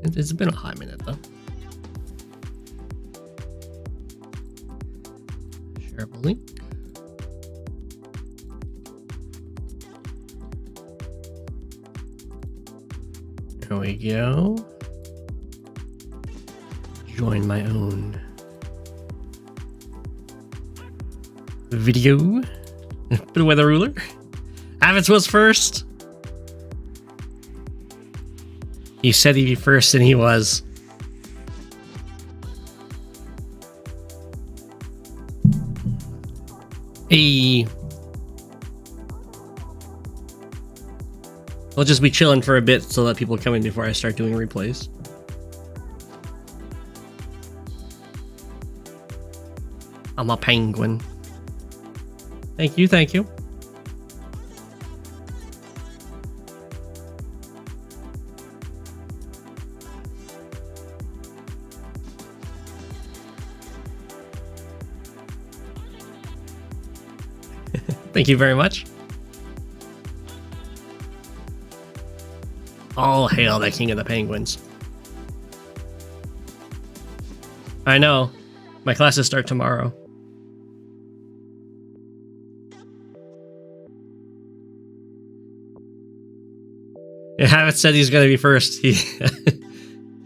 It's been a hot minute though. Shareable link. There we go. Join my own video. Put away the ruler. Avitz was first. He said he'd be first, and he was. Hey. I'll just be chilling for a bit so that people come in before I start doing replays. I'm a penguin. Thank you, thank you. Thank you very much. All hail the king of the penguins. I know. My classes start tomorrow. I haven't said he's gonna be first.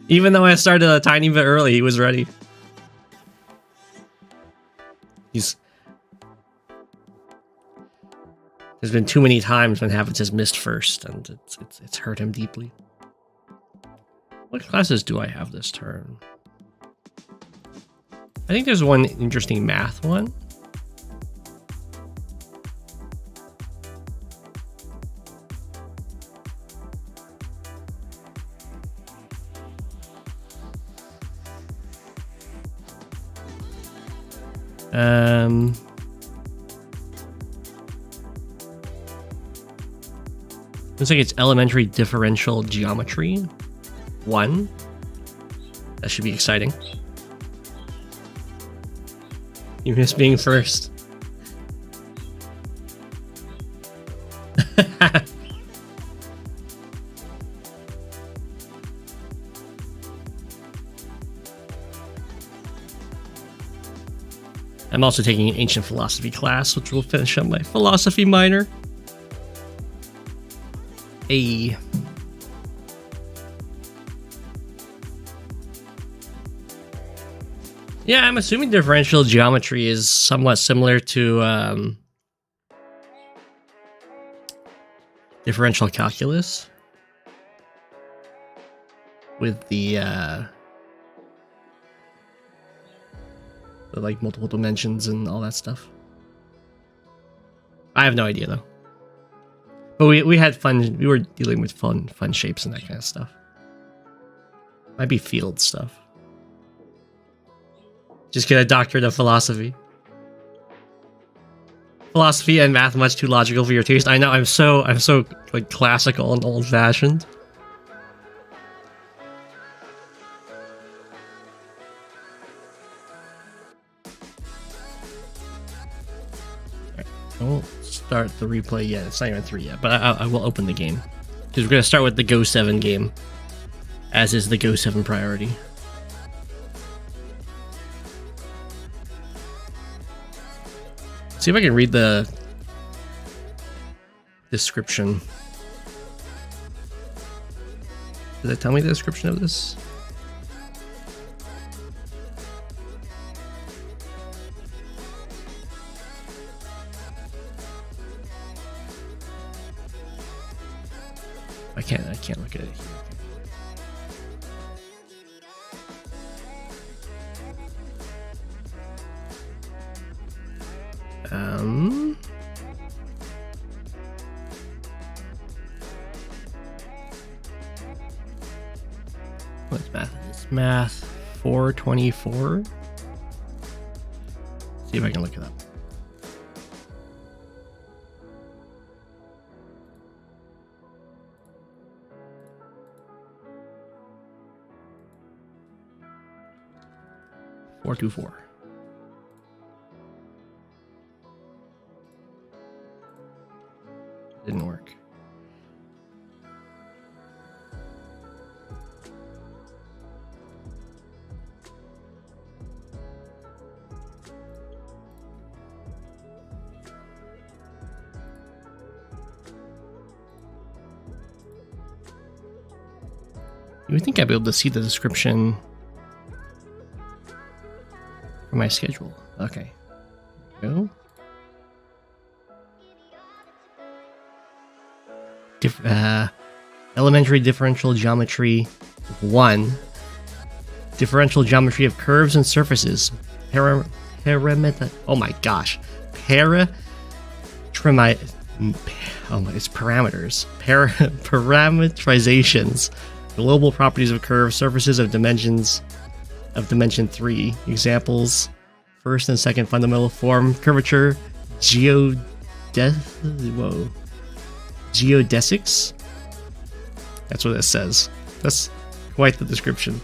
Even though I started a tiny bit early, he was ready. There's been too many times when Havitz has missed first, and it's hurt him deeply. What classes do I have this term? I think there's one interesting math one. Looks like it's elementary differential geometry 1. That should be exciting. You miss being first. I'm also taking an ancient philosophy class, which will finish up my philosophy minor. Hey. Yeah, I'm assuming differential geometry is somewhat similar to differential calculus with the like multiple dimensions and all that stuff. I have no idea though. But we had fun. We were dealing with fun shapes and that kind of stuff. Might be field stuff. Just get a doctorate of philosophy. Philosophy and math much too logical for your taste. I know. I'm so like classical and old-fashioned. Alright, I won't start the replay yet. It's not even 3 yet, but I will open the game because we're gonna start with the Go7 game, as is the Go7 Priority. See if I can read the description. Did it tell me the description of this? I can't look at it here. What's math? It's math 424. See if I can look it up. .424. Didn't work. You would think I'd be able to see the description for my schedule. Okay. Go. Elementary differential geometry 1. Differential geometry of curves and surfaces. Parameter. Oh my gosh. It's parameters. Parameterizations. Global properties of curves, surfaces of dimension 3. Examples. First and second fundamental form. Curvature. Geodesics. That's what it says. That's quite the description.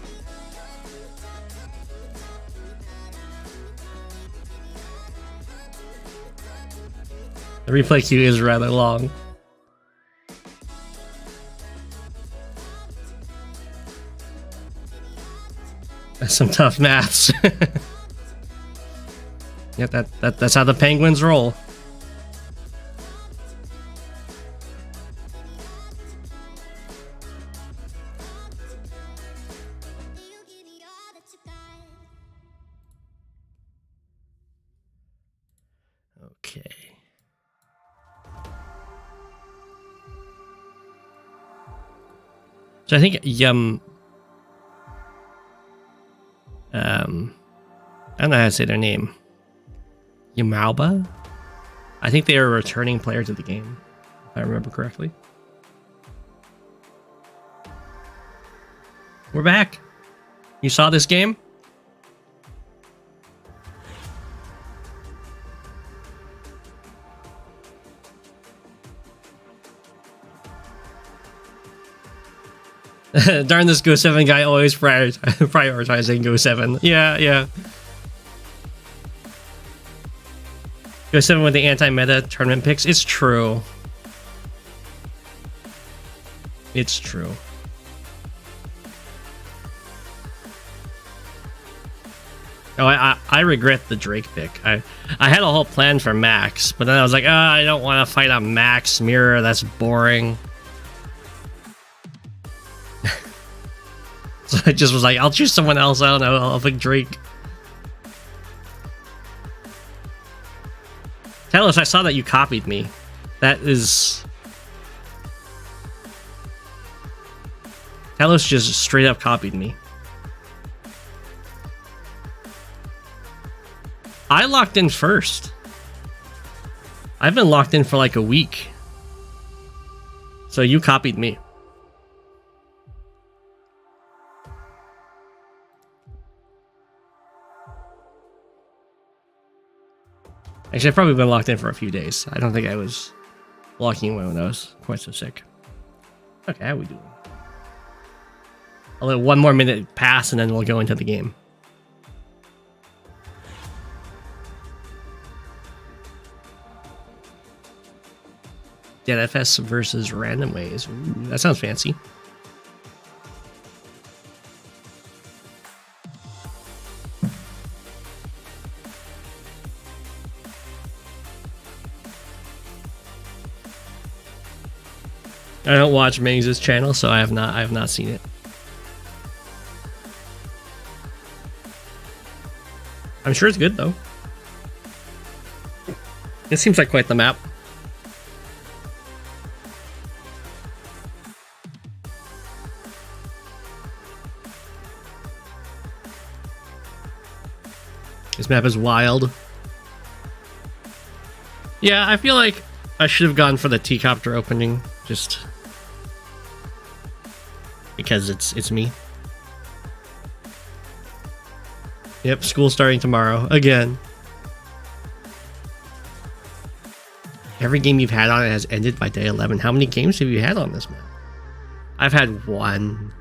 The replay queue is rather long. That's some tough maths. Yeah, that's how the Penguins roll. Okay. So I think I don't know how to say their name. Ymouba? I think they are a returning player to the game, if I remember correctly. We're back. You saw this game? Darn this Go7 guy always prioritizing Go7. Yeah. Go7 with the anti-meta tournament picks. It's true. It's true. Oh, I regret the Drake pick. I had a whole plan for Max, but then I was like, I don't want to fight a Max mirror. That's boring. So I just was like, I'll choose someone else. I don't know. I'll pick Drake. Talos, I saw that you copied me. That is... Talos just straight up copied me. I locked in first. I've been locked in for like a week. So you copied me. Actually, I've probably been locked in for a few days. I don't think I was locking in when I was quite so sick. Okay, how are we doing? I'll let one more minute pass and then we'll go into the game. DFS versus random ways. Ooh, that sounds fancy. I don't watch Mings' channel, so I have not seen it. I'm sure it's good though. It seems like quite the map. This map is wild. Yeah, I feel like I should have gone for the T-Copter opening, just because it's me. Yep, school starting tomorrow again. Every game you've had on it has ended by day 11. How many games have you had on this map? I've had one.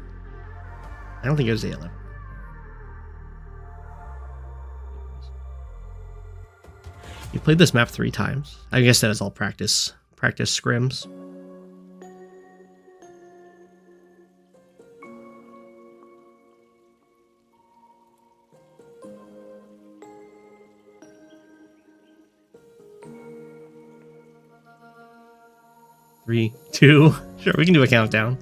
I don't think it was day 11. You played this map 3 times. I guess that is all practice scrims. Three, two. Sure, we can do a countdown.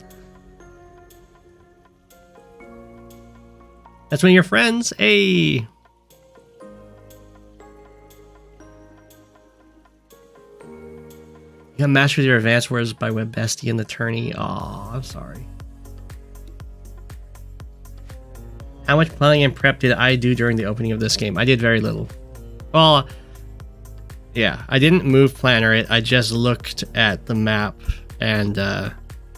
That's one of your friends. Hey. You got matched with your advanced words by web bestie and the tourney. Aw, I'm sorry. How much planning and prep did I do during the opening of this game? I did very little. Well, yeah, I didn't move planner it. I just looked at the map and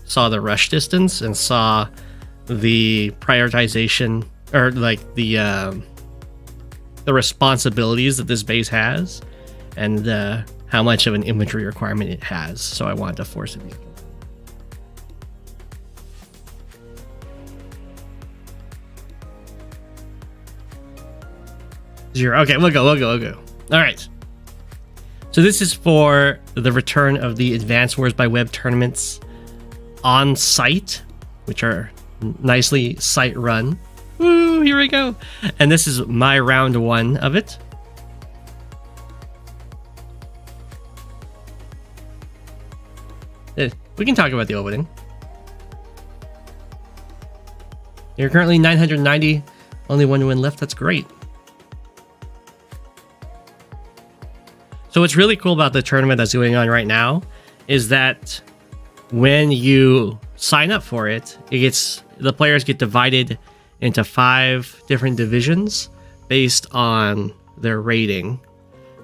saw the rush distance and saw the prioritization, or like the responsibilities that this base has, and how much of an inventory requirement it has. So I wanted to force a vehicle. 0. Okay, we'll go. All right. So this is for the return of the Advanced Wars by Web tournaments on site, which are nicely site run. Woo, here we go. And this is my round 1 of it. We can talk about the opening. You're currently 990, only 1 win left. That's great. So what's really cool about the tournament that's going on right now is that when you sign up for it, the players get divided into 5 different divisions based on their rating,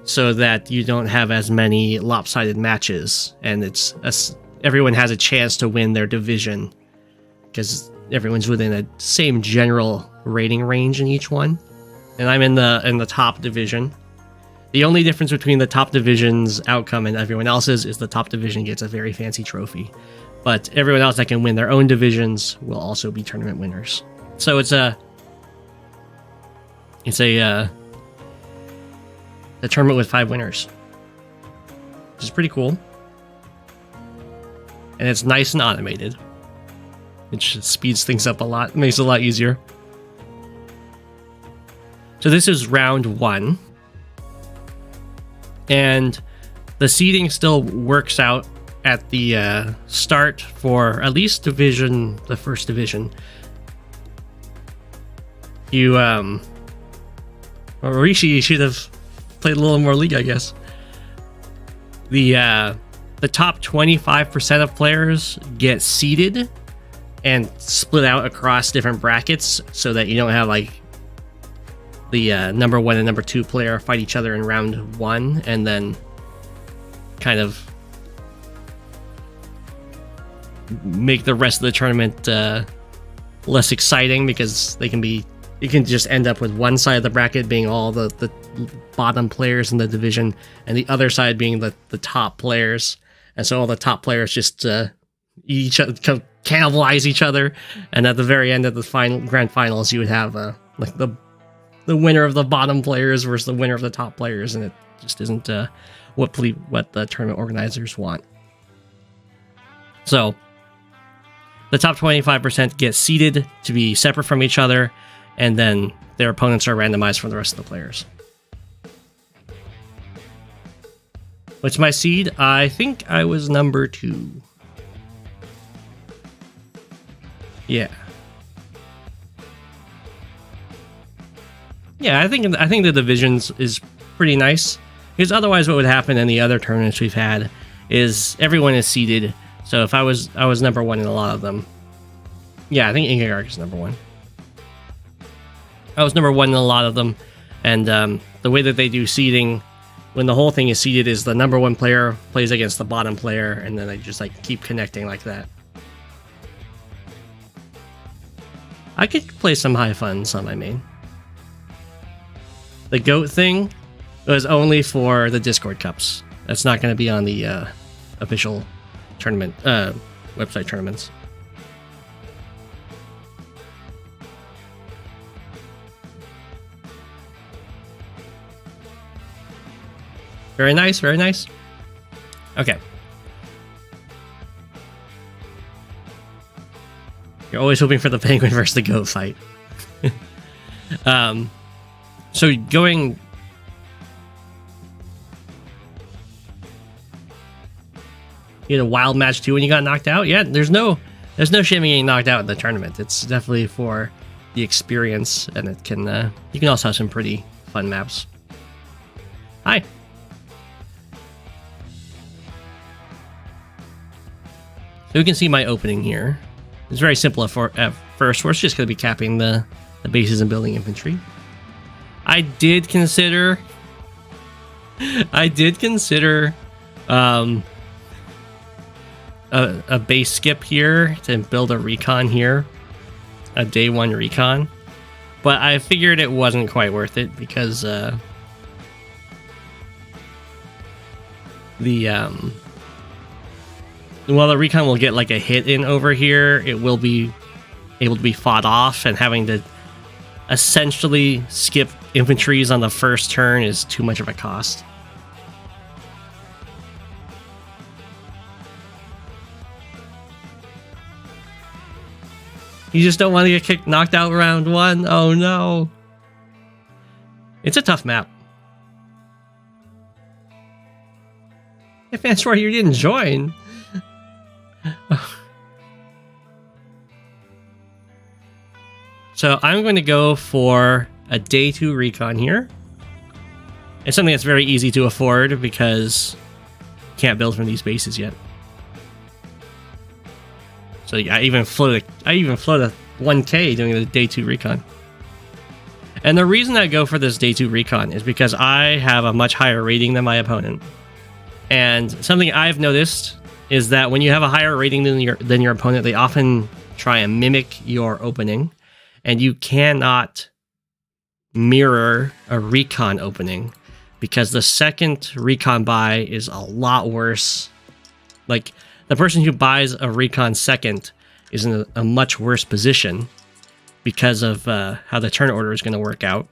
so that you don't have as many lopsided matches, and everyone has a chance to win their division because everyone's within the same general rating range in each one. And I'm in the top division. The only difference between the top division's outcome and everyone else's is the top division gets a very fancy trophy, but everyone else that can win their own divisions will also be tournament winners. So it's a tournament with 5 winners, which is pretty cool. And it's nice and automated, which speeds things up a lot, makes it a lot easier. So this is round 1. And the seeding still works out at the start for at least the first division. Rishi should have played a little more League, I guess. The top 25% of players get seeded and split out across different brackets, so that you don't have like the number 1 and number 2 player fight each other in round 1 and then kind of make the rest of the tournament less exciting, because you can just end up with one side of the bracket being all the bottom players in the division and the other side being the top players. And so all the top players just cannibalize each other. And at the very end of the grand finals, you would have like the winner of the bottom players versus the winner of the top players. And it just isn't what the tournament organizers want. So the top 25% get seeded to be separate from each other, and then their opponents are randomized from the rest of the players. What's my seed? I think I was number 2. Yeah. Yeah, I think the divisions is pretty nice, because otherwise what would happen in the other tournaments we've had is everyone is seeded. So if I was number 1 in a lot of them. Yeah, I think Ingegark is number 1. I was number 1 in a lot of them, and the way that they do seeding, when the whole thing is seeded, is the number 1 player plays against the bottom player, and then they just like keep connecting like that. I could play some high funds on my main. The goat thing was only for the Discord cups. That's not going to be on the official tournament website tournaments. Very nice, very nice. Okay. You're always hoping for the penguin versus the goat fight. So going... You had a wild match too when you got knocked out? Yeah, there's no shame in getting knocked out in the tournament. It's definitely for the experience, and it can you can also have some pretty fun maps. Hi. So you can see my opening here. It's very simple at first. We're just going to be capping the bases and building infantry. I did consider a base skip here to build a recon here, a day 1 recon, but I figured it wasn't quite worth it because while the recon will get like a hit in over here, it will be able to be fought off, and having to essentially skip infantries on the first turn is too much of a cost. You just don't want to get knocked out round 1? Oh no. It's a tough map. If that's why you didn't join. So I'm going to go for a day 2 recon here. It's something that's very easy to afford because you can't build from these bases yet. So yeah, I even float a 1K doing the day 2 recon. And the reason I go for this day 2 recon is because I have a much higher rating than my opponent. And something I've noticed is that when you have a higher rating than your opponent, they often try and mimic your opening, and you cannot mirror a recon opening because the second recon buy is a lot worse. Like, the person who buys a recon second is in a much worse position because of how the turn order is going to work out.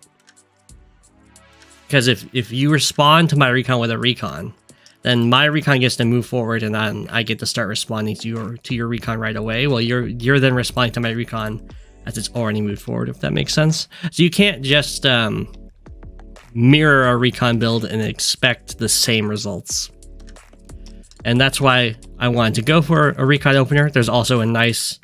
Because if you respond to my recon with a recon, then my recon gets to move forward, and then I get to start responding to your recon right away. Well, you're then responding to my recon as it's already moved forward, if that makes sense. So you can't just mirror a recon build and expect the same results. And that's why I wanted to go for a recon opener. There's also a nice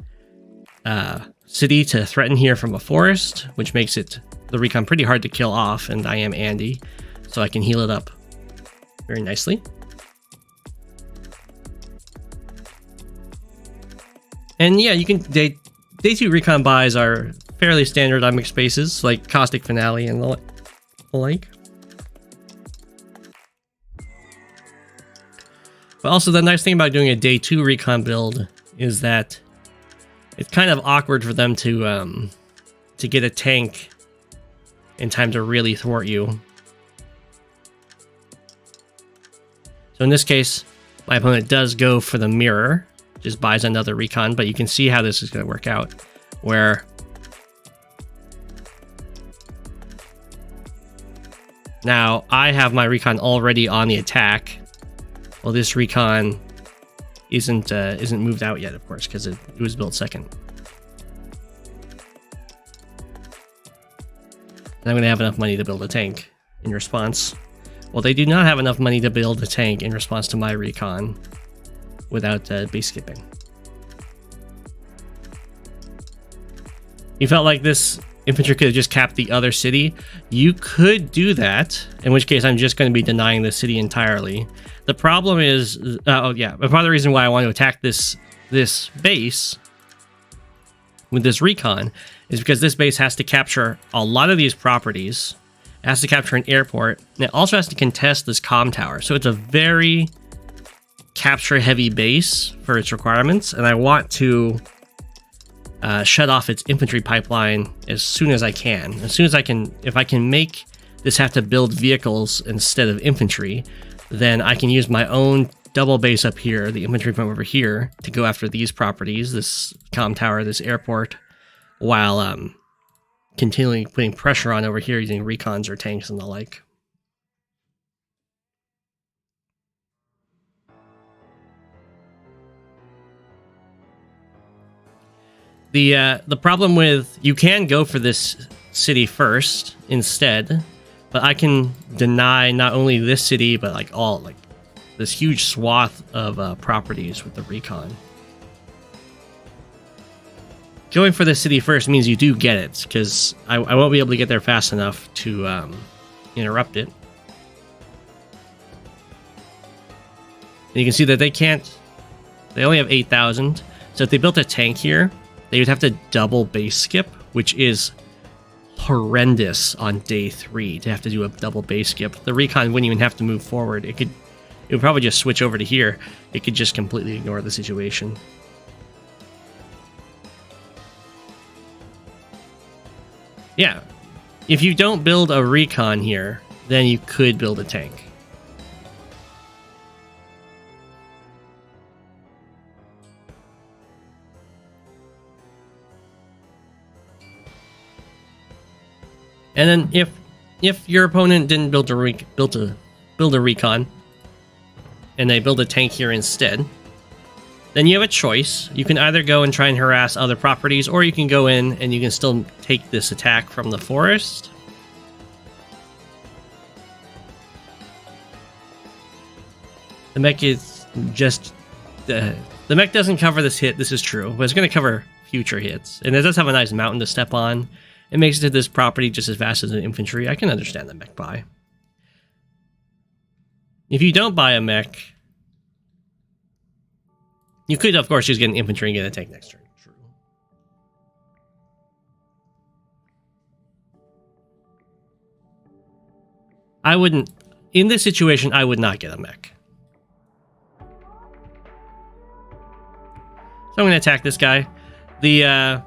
city to threaten here from a forest, which makes the recon pretty hard to kill off, and I am Andy, so I can heal it up very nicely. And yeah, you can day 2 recon buys are fairly standard on mixed bases, like Caustic Finale and the like. But also the nice thing about doing a day 2 recon build is that it's kind of awkward for them to get a tank in time to really thwart you. So in this case, my opponent does go for the mirror, just buys another recon, but you can see how this is going to work out, where now I have my recon already on the attack. Well, this recon isn't moved out yet, of course, because it was built second. And I'm going to have enough money to build a tank in response. Well, they do not have enough money to build a tank in response to my recon without base skipping. You felt like this infantry could have just capped the other city. You could do that, in which case I'm just going to be denying the city entirely. The problem is, part of the reason why I want to attack this base with this recon is because this base has to capture a lot of these properties. It has to capture an airport, and it also has to contest this comm tower. So it's a very capture-heavy base for its requirements, and I want to shut off its infantry pipeline as soon as I can. As soon as I can, if I can make this have to build vehicles instead of infantry, then I can use my own double base up here, the infantry from over here, to go after these properties, this comm tower, this airport, while continually putting pressure on over here using recons or tanks and the like. The problem with, you can go for this city first instead, but I can deny not only this city, but like this huge swath of properties with the recon. going for the city first means you do get it, because I won't be able to get there fast enough to interrupt it. And you can see that they only have 8,000. So if they built a tank here, they would have to double base skip, which is horrendous on day 3 to have to do a double base skip. The recon wouldn't even have to move forward. It would probably just switch over to here. It could just completely ignore the situation. Yeah, if you don't build a recon here, then you could build a tank. And then if your opponent didn't build a recon, and they build a tank here instead, then you have a choice. You can either go and try and harass other properties, or you can go in and you can still take this attack from the forest. The mech is just... the mech doesn't cover this hit, this is true, but it's going to cover future hits. And it does have a nice mountain to step on. It makes it to this property just as fast as an infantry. I can understand the mech buy. If you don't buy a mech, you could, of course, just get an infantry and get a tank next turn. True. I wouldn't... in this situation, I would not get a mech. So I'm going to attack this guy. The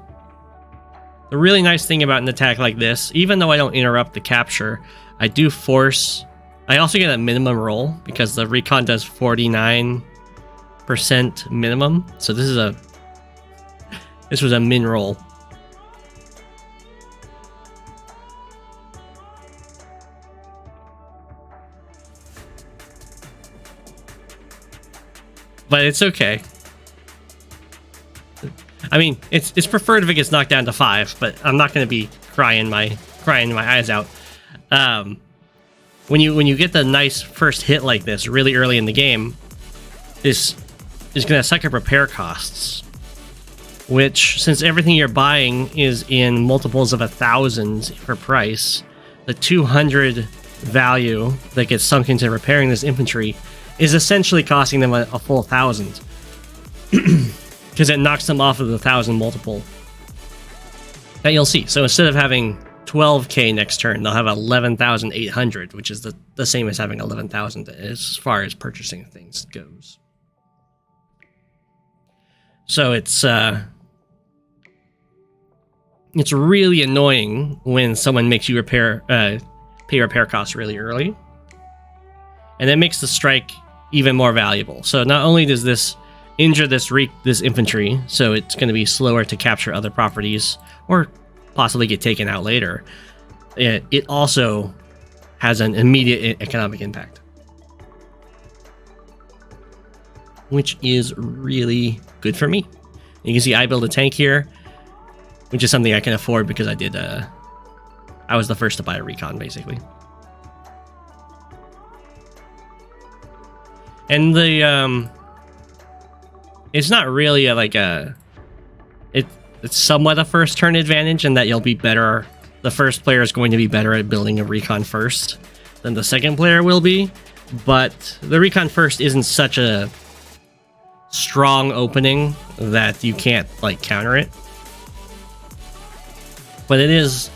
really nice thing about an attack like this, even though I don't interrupt the capture, I do force... I also get a minimum roll, because the recon does 49% minimum. So this was a min roll. But it's okay. I mean, it's preferred if it gets knocked down to 5, but I'm not going to be crying my eyes out. When you get the nice first hit like this really early in the game, this is going to suck up repair costs, which, since everything you're buying is in multiples of 1,000 per price, the 200 value that gets sunk into repairing this infantry is essentially costing them a full 1,000. Because it knocks them off of the 1,000 multiple that you'll see. So instead of having 12k next turn, they'll have 11,800, which is the same as having 11,000 as far as purchasing things goes. So it's really annoying when someone makes you pay repair costs really early, and it makes the strike even more valuable. So not only does this injure this infantry, so it's going to be slower to capture other properties or possibly get taken out later, it also has an immediate economic impact, which is really good for me. You can see I build a tank here, which is something I can afford because I was the first to buy a recon, basically. And it's not really it's somewhat a first turn advantage in that you'll be better. The first player is going to be better at building a recon first than the second player will be, but the recon first isn't such a strong opening that you can't counter it. But it's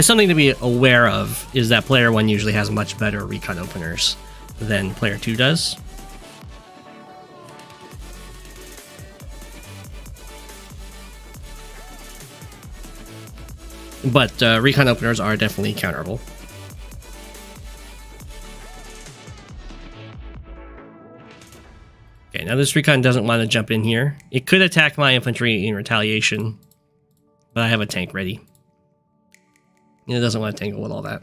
something to be aware of, is that player 1 usually has much better recon openers than player 2 does. But recon openers are definitely counterable. Okay, now this recon doesn't want to jump in here. It could attack my infantry in retaliation, but I have a tank ready. And it doesn't want to tangle with all that.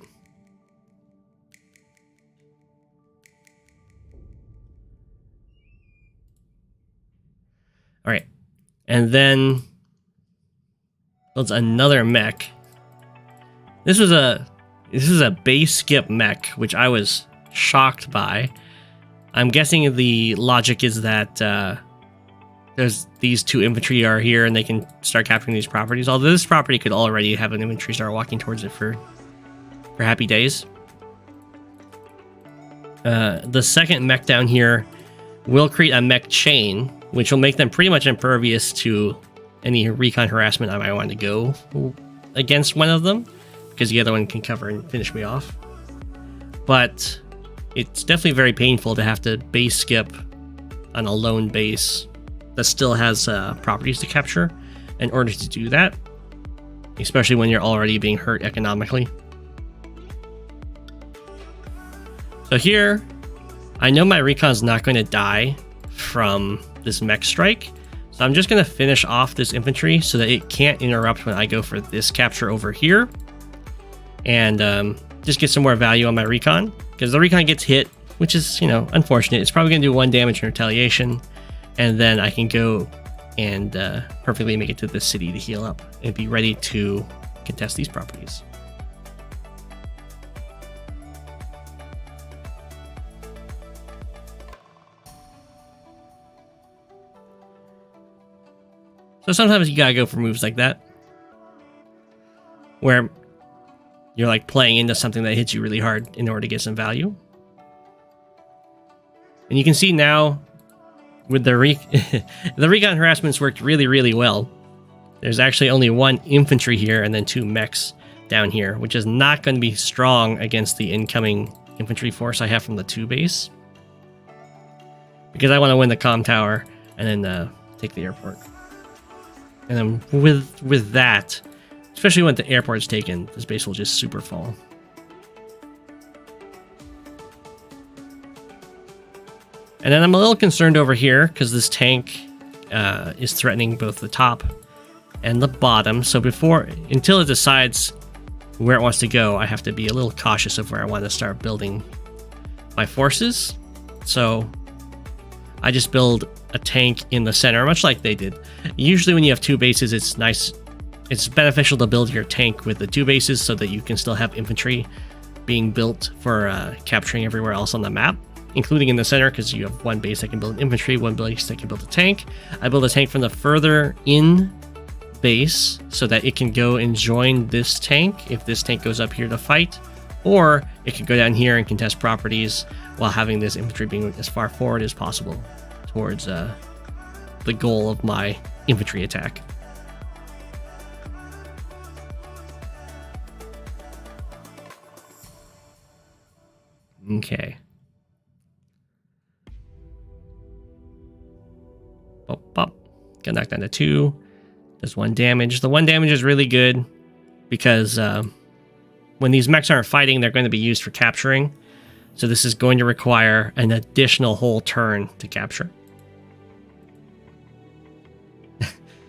Alright, and then builds another mech. This is a base skip mech, which I was shocked by. I'm guessing the logic is that there's these 2 infantry are here and they can start capturing these properties. Although this property could already have an infantry start walking towards it for happy days. The second mech down here will create a mech chain, which will make them pretty much impervious to any recon harassment I might want to go against one of them, because the other one can cover and finish me off. But it's definitely very painful to have to base skip on a lone base that still has properties to capture in order to do that, especially when you're already being hurt economically. So here, I know my recon's not going to die from this mech strike, so I'm just going to finish off this infantry so that it can't interrupt when I go for this capture over here, and just get some more value on my recon, because the recon gets hit, which is, you know, unfortunate. It's probably going to do 1 damage in retaliation, and then I can go and perfectly make it to this city to heal up and be ready to contest these properties. So sometimes you gotta go for moves like that, where you're like playing into something that hits you really hard in order to get some value. And you can see now with the recon harassments worked really, really well. There's actually only 1 infantry here and then 2 mechs down here, which is not going to be strong against the incoming infantry force I have from the 2 base, because I want to win the comm tower and then take the airport. And then with that, especially when the airport's taken, this base will just super fall. And then I'm a little concerned over here because this tank is threatening both the top and the bottom. So until it decides where it wants to go, I have to be a little cautious of where I want to start building my forces. So I just build a tank in the center, much like they did. Usually when you have 2 bases, it's beneficial to build your tank with the 2 bases so that you can still have infantry being built for capturing everywhere else on the map, including in the center, because you have 1 base that can build an infantry, 1 base that can build a tank. I build a tank from the further in base so that it can go and join this tank if this tank goes up here to fight, or it can go down here and contest properties while having this infantry being as far forward as possible towards the goal of my infantry attack. Okay. Pop, pop. Got knocked down to 2. Does 1 damage. The 1 damage is really good because when these mechs aren't fighting, they're going to be used for capturing. So this is going to require an additional whole turn to capture.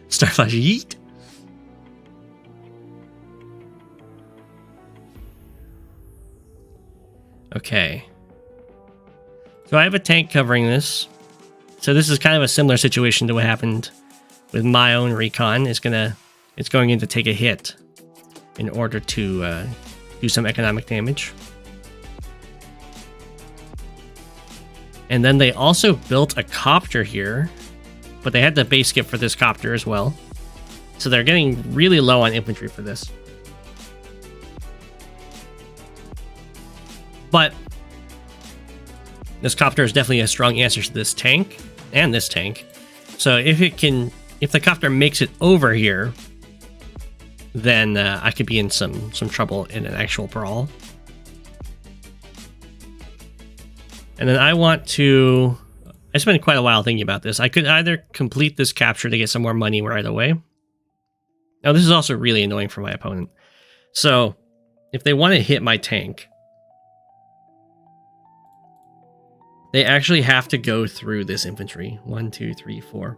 Starflash yeet. Okay. So I have a tank covering this. So this is kind of a similar situation to what happened with my own recon. It's going in to take a hit in order to do some economic damage. And then they also built a copter here, but they had the base skip for this copter as well. So they're getting really low on infantry for this. But this copter is definitely a strong answer to this tank and this tank. So if the copter makes it over here, then I could be in some trouble in an actual brawl. And then I spent quite a while thinking about this. I could either complete this capture to get some more money right away. Now, this is also really annoying for my opponent. So, if they want to hit my tank, they actually have to go through this infantry. 1, 2, 3, 4,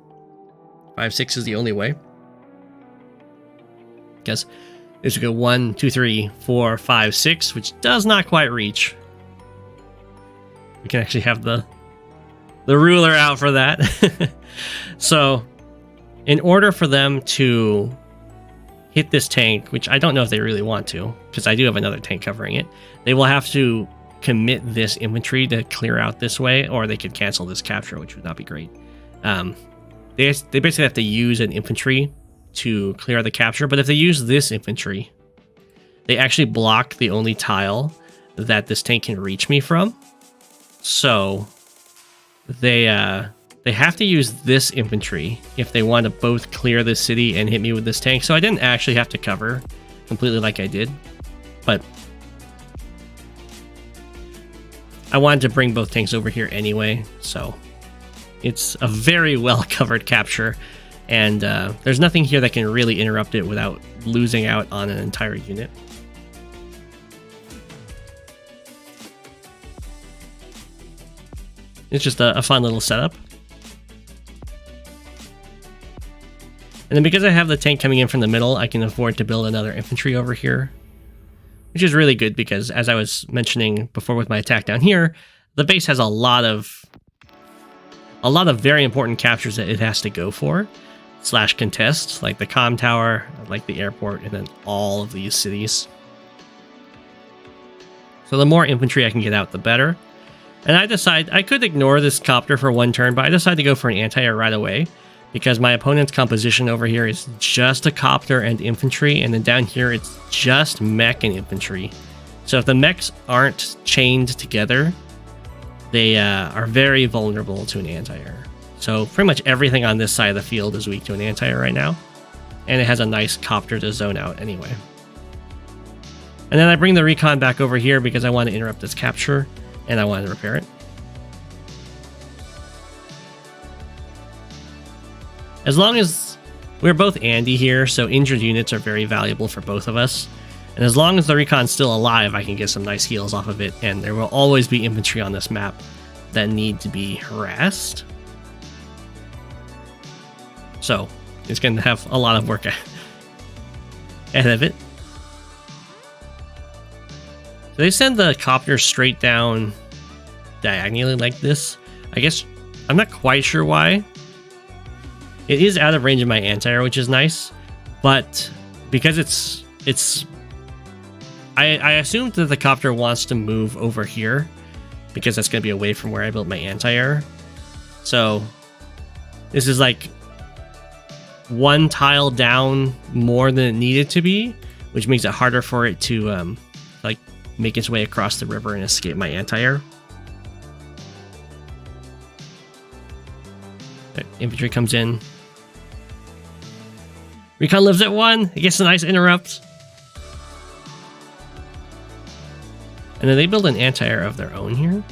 5, 6 is the only way. Because this would go 1, 2, 3, 4, 5, 6, which does not quite reach. We can actually have the ruler out for that. So, in order for them to hit this tank, which I don't know if they really want to, because I do have another tank covering it, they will have to commit this infantry to clear out this way, or they could cancel this capture, which would not be great. they basically have to use an infantry to clear the capture, but if they use this infantry, they actually block the only tile that this tank can reach me from. So they have to use this infantry if they want to both clear the city and hit me with this tank. So I didn't actually have to cover completely like I did, but I wanted to bring both tanks over here anyway, so it's a very well covered capture, and there's nothing here that can really interrupt it without losing out on an entire unit. It's just a fun little setup. And then because I have the tank coming in from the middle, I can afford to build another infantry over here, which is really good because, as I was mentioning before with my attack down here, the base has a lot of very important captures that it has to go for, / contest, like the comm tower, like the airport, and then all of these cities. So the more infantry I can get out, the better. And I could ignore this copter for one turn, but I decided to go for an anti-air right away because my opponent's composition over here is just a copter and infantry, and then down here it's just mech and infantry. So if the mechs aren't chained together, they are very vulnerable to an anti-air. So pretty much everything on this side of the field is weak to an anti-air right now, and it has a nice copter to zone out anyway. And then I bring the recon back over here because I want to interrupt this capture, and I wanted to repair it. As long as we're both Andy here, so injured units are very valuable for both of us. And as long as the recon's still alive, I can get some nice heals off of it, and there will always be infantry on this map that need to be harassed. So it's going to have a lot of work ahead of it. So they send the copter straight down diagonally like this. I guess I'm not quite sure why. It is out of range of my anti-air, which is nice, but because I assumed that the copter wants to move over here because that's going to be away from where I built my anti-air. So this is like one tile down more than it needed to be, which makes it harder for it to like make its way across the river and escape my anti-air. Infantry comes in. Recon lives at 1. It gets a nice interrupt. And then they build an anti-air of their own here,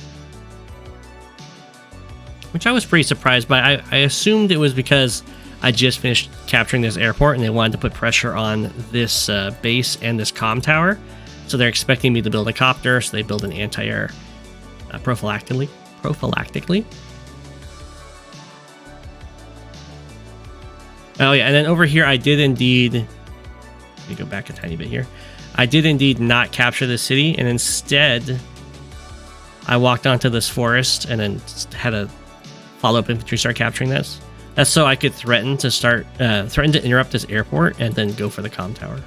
which I was pretty surprised by. I assumed it was because I just finished capturing this airport and they wanted to put pressure on this base and this comm tower. So they're expecting me to build a copter, so they build an anti-air prophylactically. Oh yeah, and then over here I did indeed, let me go back a tiny bit here. I did indeed not capture the city, and instead I walked onto this forest and then had a follow-up infantry start capturing this. That's so I could threaten to interrupt this airport and then go for the comm tower.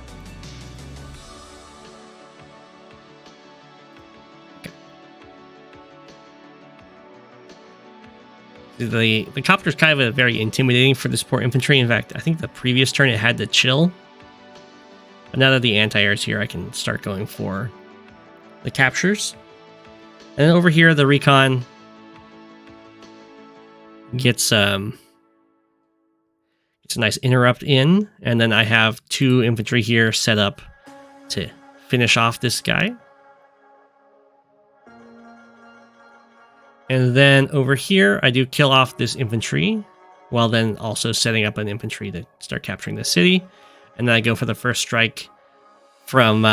The copter is kind of very intimidating for this poor infantry. In fact, I think the previous turn it had to chill. But now that the anti-air is here, I can start going for the captures. And then over here, the recon gets a nice interrupt in. And then I have 2 infantry here set up to finish off this guy. And then over here, I do kill off this infantry, while then also setting up an infantry to start capturing the city. And then I go for the first strike from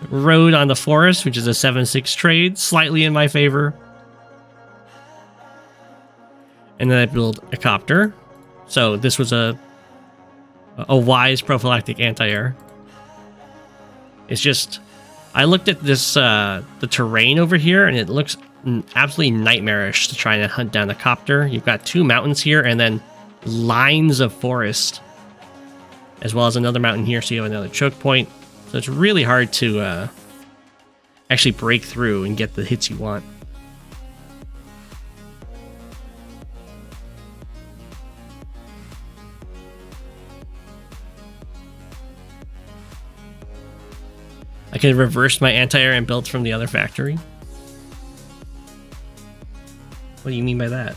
Road on the Forest, which is a 7-6 trade, slightly in my favor. And then I build a copter. So this was a wise prophylactic anti-air. It's just, I looked at this the terrain over here, and it looks absolutely nightmarish to try and hunt down the copter. You've got 2 mountains here and then lines of forest, as well as another mountain here, so you have another choke point. So it's really hard to actually break through and get the hits you want. I could have reversed my anti-air and built from the other factory. What do you mean by that?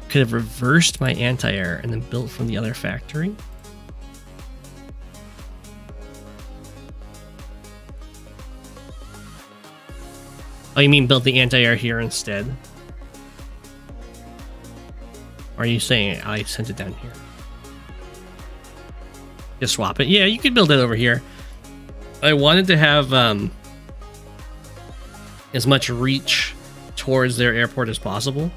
Could have reversed my anti-air and then built from the other factory? Oh, you mean built the anti-air here instead? Or are you saying I sent it down here? Just swap it. Yeah, you could build it over here. I wanted to have as much reach towards their airport as possible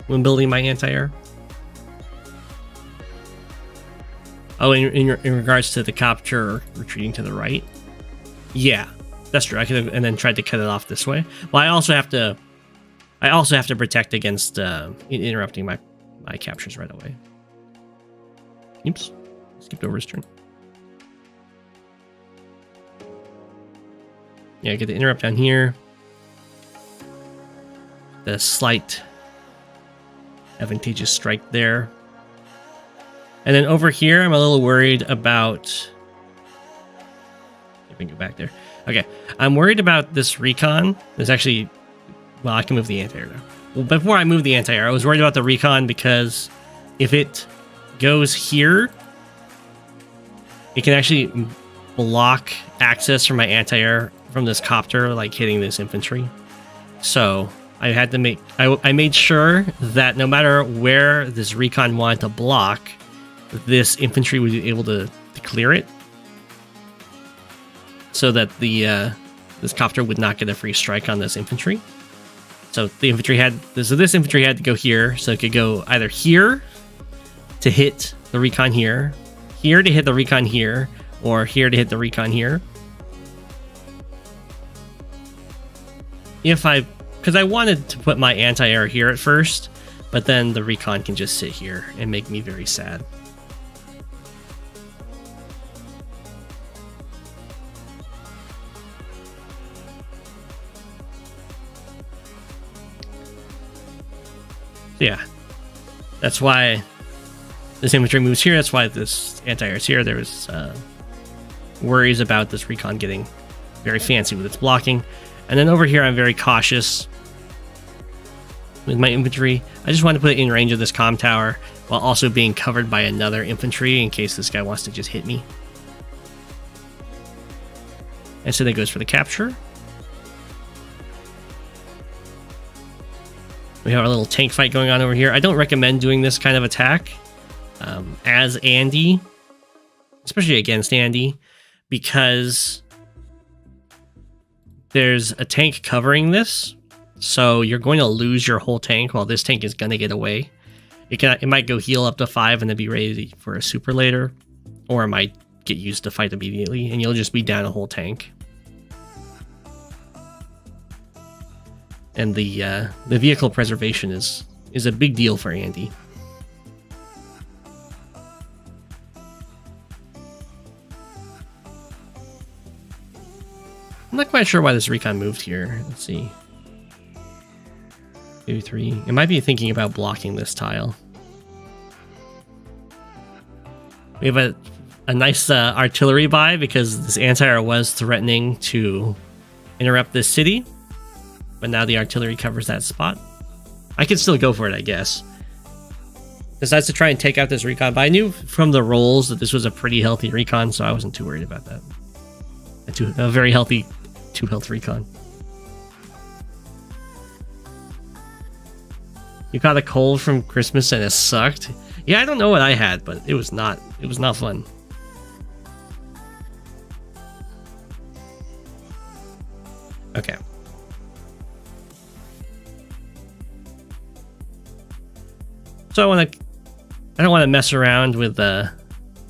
when building my anti-air. Oh, in regards to the copter retreating to the right? Yeah, that's true. I could have and then tried to cut it off this way. Well, I also have to protect against interrupting my captures right away. Oops, skipped over his turn. Yeah, get the interrupt down here. The slight advantageous strike there. And then over here, I'm a little worried about... If we can go back there. Okay, I'm worried about this recon. There's actually... Well, I can move the anti-air now. Well, before I move the anti-air, I was worried about the recon because if it goes here, it can actually block access from my anti-air from this copter, like hitting this infantry. So I had to make... I made sure that no matter where this recon wanted to block, this infantry would be able to clear it, so that the this copter would not get a free strike on this infantry. So the infantry had this infantry had to go here, so it could go either here to hit the recon here to hit the recon here, or here to hit the recon here. Because I wanted to put my anti-air here at first, but then the recon can just sit here and make me very sad. Yeah, that's why this infantry moves here. That's why this anti-air is here. There was worries about this recon getting very fancy with its blocking. And then over here, I'm very cautious with my infantry. I just want to put it in range of this comm tower while also being covered by another infantry in case this guy wants to just hit me. And so that goes for the capture. We have our little tank fight going on over here. I don't recommend doing this kind of attack as Andy, especially against Andy, because there's a tank covering this, so you're going to lose your whole tank while this tank is going to get away. It might go heal up to 5 and then be ready for a super later, or it might get used to fight immediately, and you'll just be down a whole tank. And the vehicle preservation is a big deal for Andy. I'm not quite sure why this recon moved here. Let's see. 2, 3. It might be thinking about blocking this tile. We have a nice artillery buy because this anti-air was threatening to interrupt this city. But now the artillery covers that spot. I could still go for it, I guess. Decides to try and take out this recon, but I knew from the rolls that this was a pretty healthy recon, so I wasn't too worried about that. A very healthy 2 health recon. You caught a cold from Christmas and it sucked? Yeah, I don't know what I had, but it was not fun. Okay. So I don't want to mess around with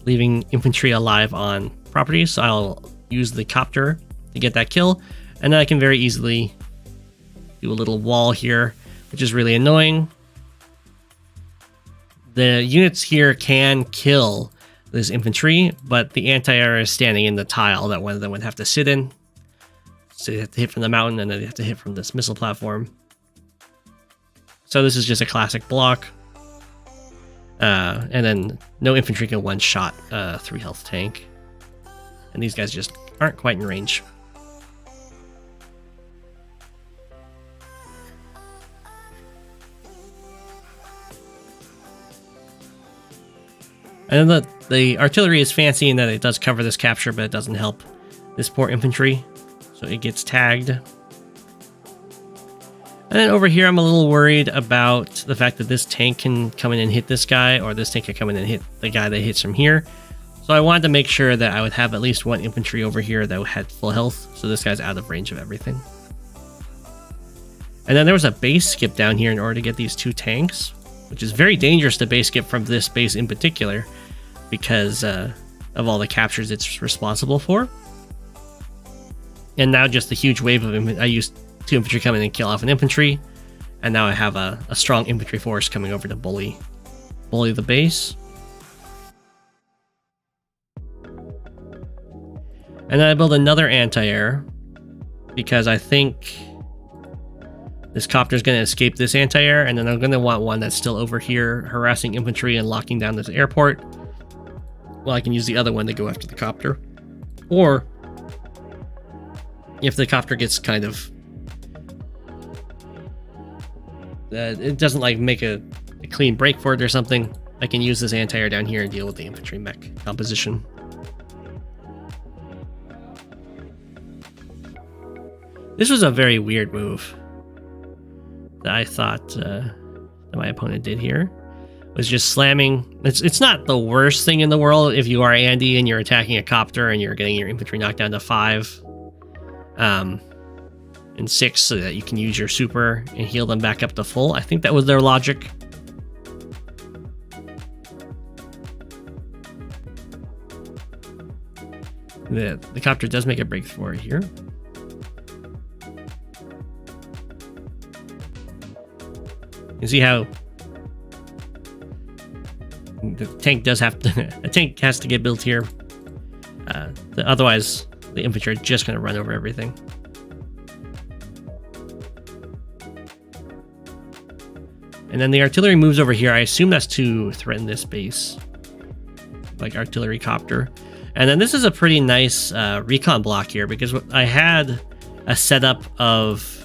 leaving infantry alive on properties, so I'll use the copter to get that kill, and then I can very easily do a little wall here, which is really annoying. The units here can kill this infantry, but the anti-air is standing in the tile that one of them would have to sit in. So they have to hit from the mountain, and then they have to hit from this missile platform. So this is just a classic block. And then no infantry can one-shot 3 health tank. And these guys just aren't quite in range. And then the artillery is fancy in that it does cover this capture, but it doesn't help this poor infantry. So it gets tagged. And then over here, I'm a little worried about the fact that this tank can come in and hit this guy, or this tank can come in and hit the guy that hits from here. So I wanted to make sure that I would have at least 1 infantry over here that had full health, so this guy's out of range of everything. And then there was a base skip down here in order to get these 2 tanks, which is very dangerous to base skip from this base in particular, because of all the captures it's responsible for. And now just the huge wave of I used 2 infantry coming and kill off an infantry, and now I have a strong infantry force coming over to bully the base. And then I build another anti-air because I think this copter is going to escape this anti-air, and then I'm going to want one that's still over here harassing infantry and locking down this airport. Well, I can use the other one to go after the copter. Or if the copter gets kind of it doesn't like make a clean break for it or something, I can use this anti-air down here and deal with the infantry mech composition. This was a very weird move that I thought that my opponent did here. Was just slamming. It's not the worst thing in the world if you are Andy and you're attacking a copter and you're getting your infantry knocked down to 5 and 6 so that you can use your super and heal them back up to full. I think that was their logic. The copter does make a break for it here. You see how the tank does have to, a tank has to get built here. Otherwise, the infantry are just going to run over everything. And then the artillery moves over here. I assume that's to threaten this base, like artillery copter. And then this is a pretty nice recon block here because I had a setup of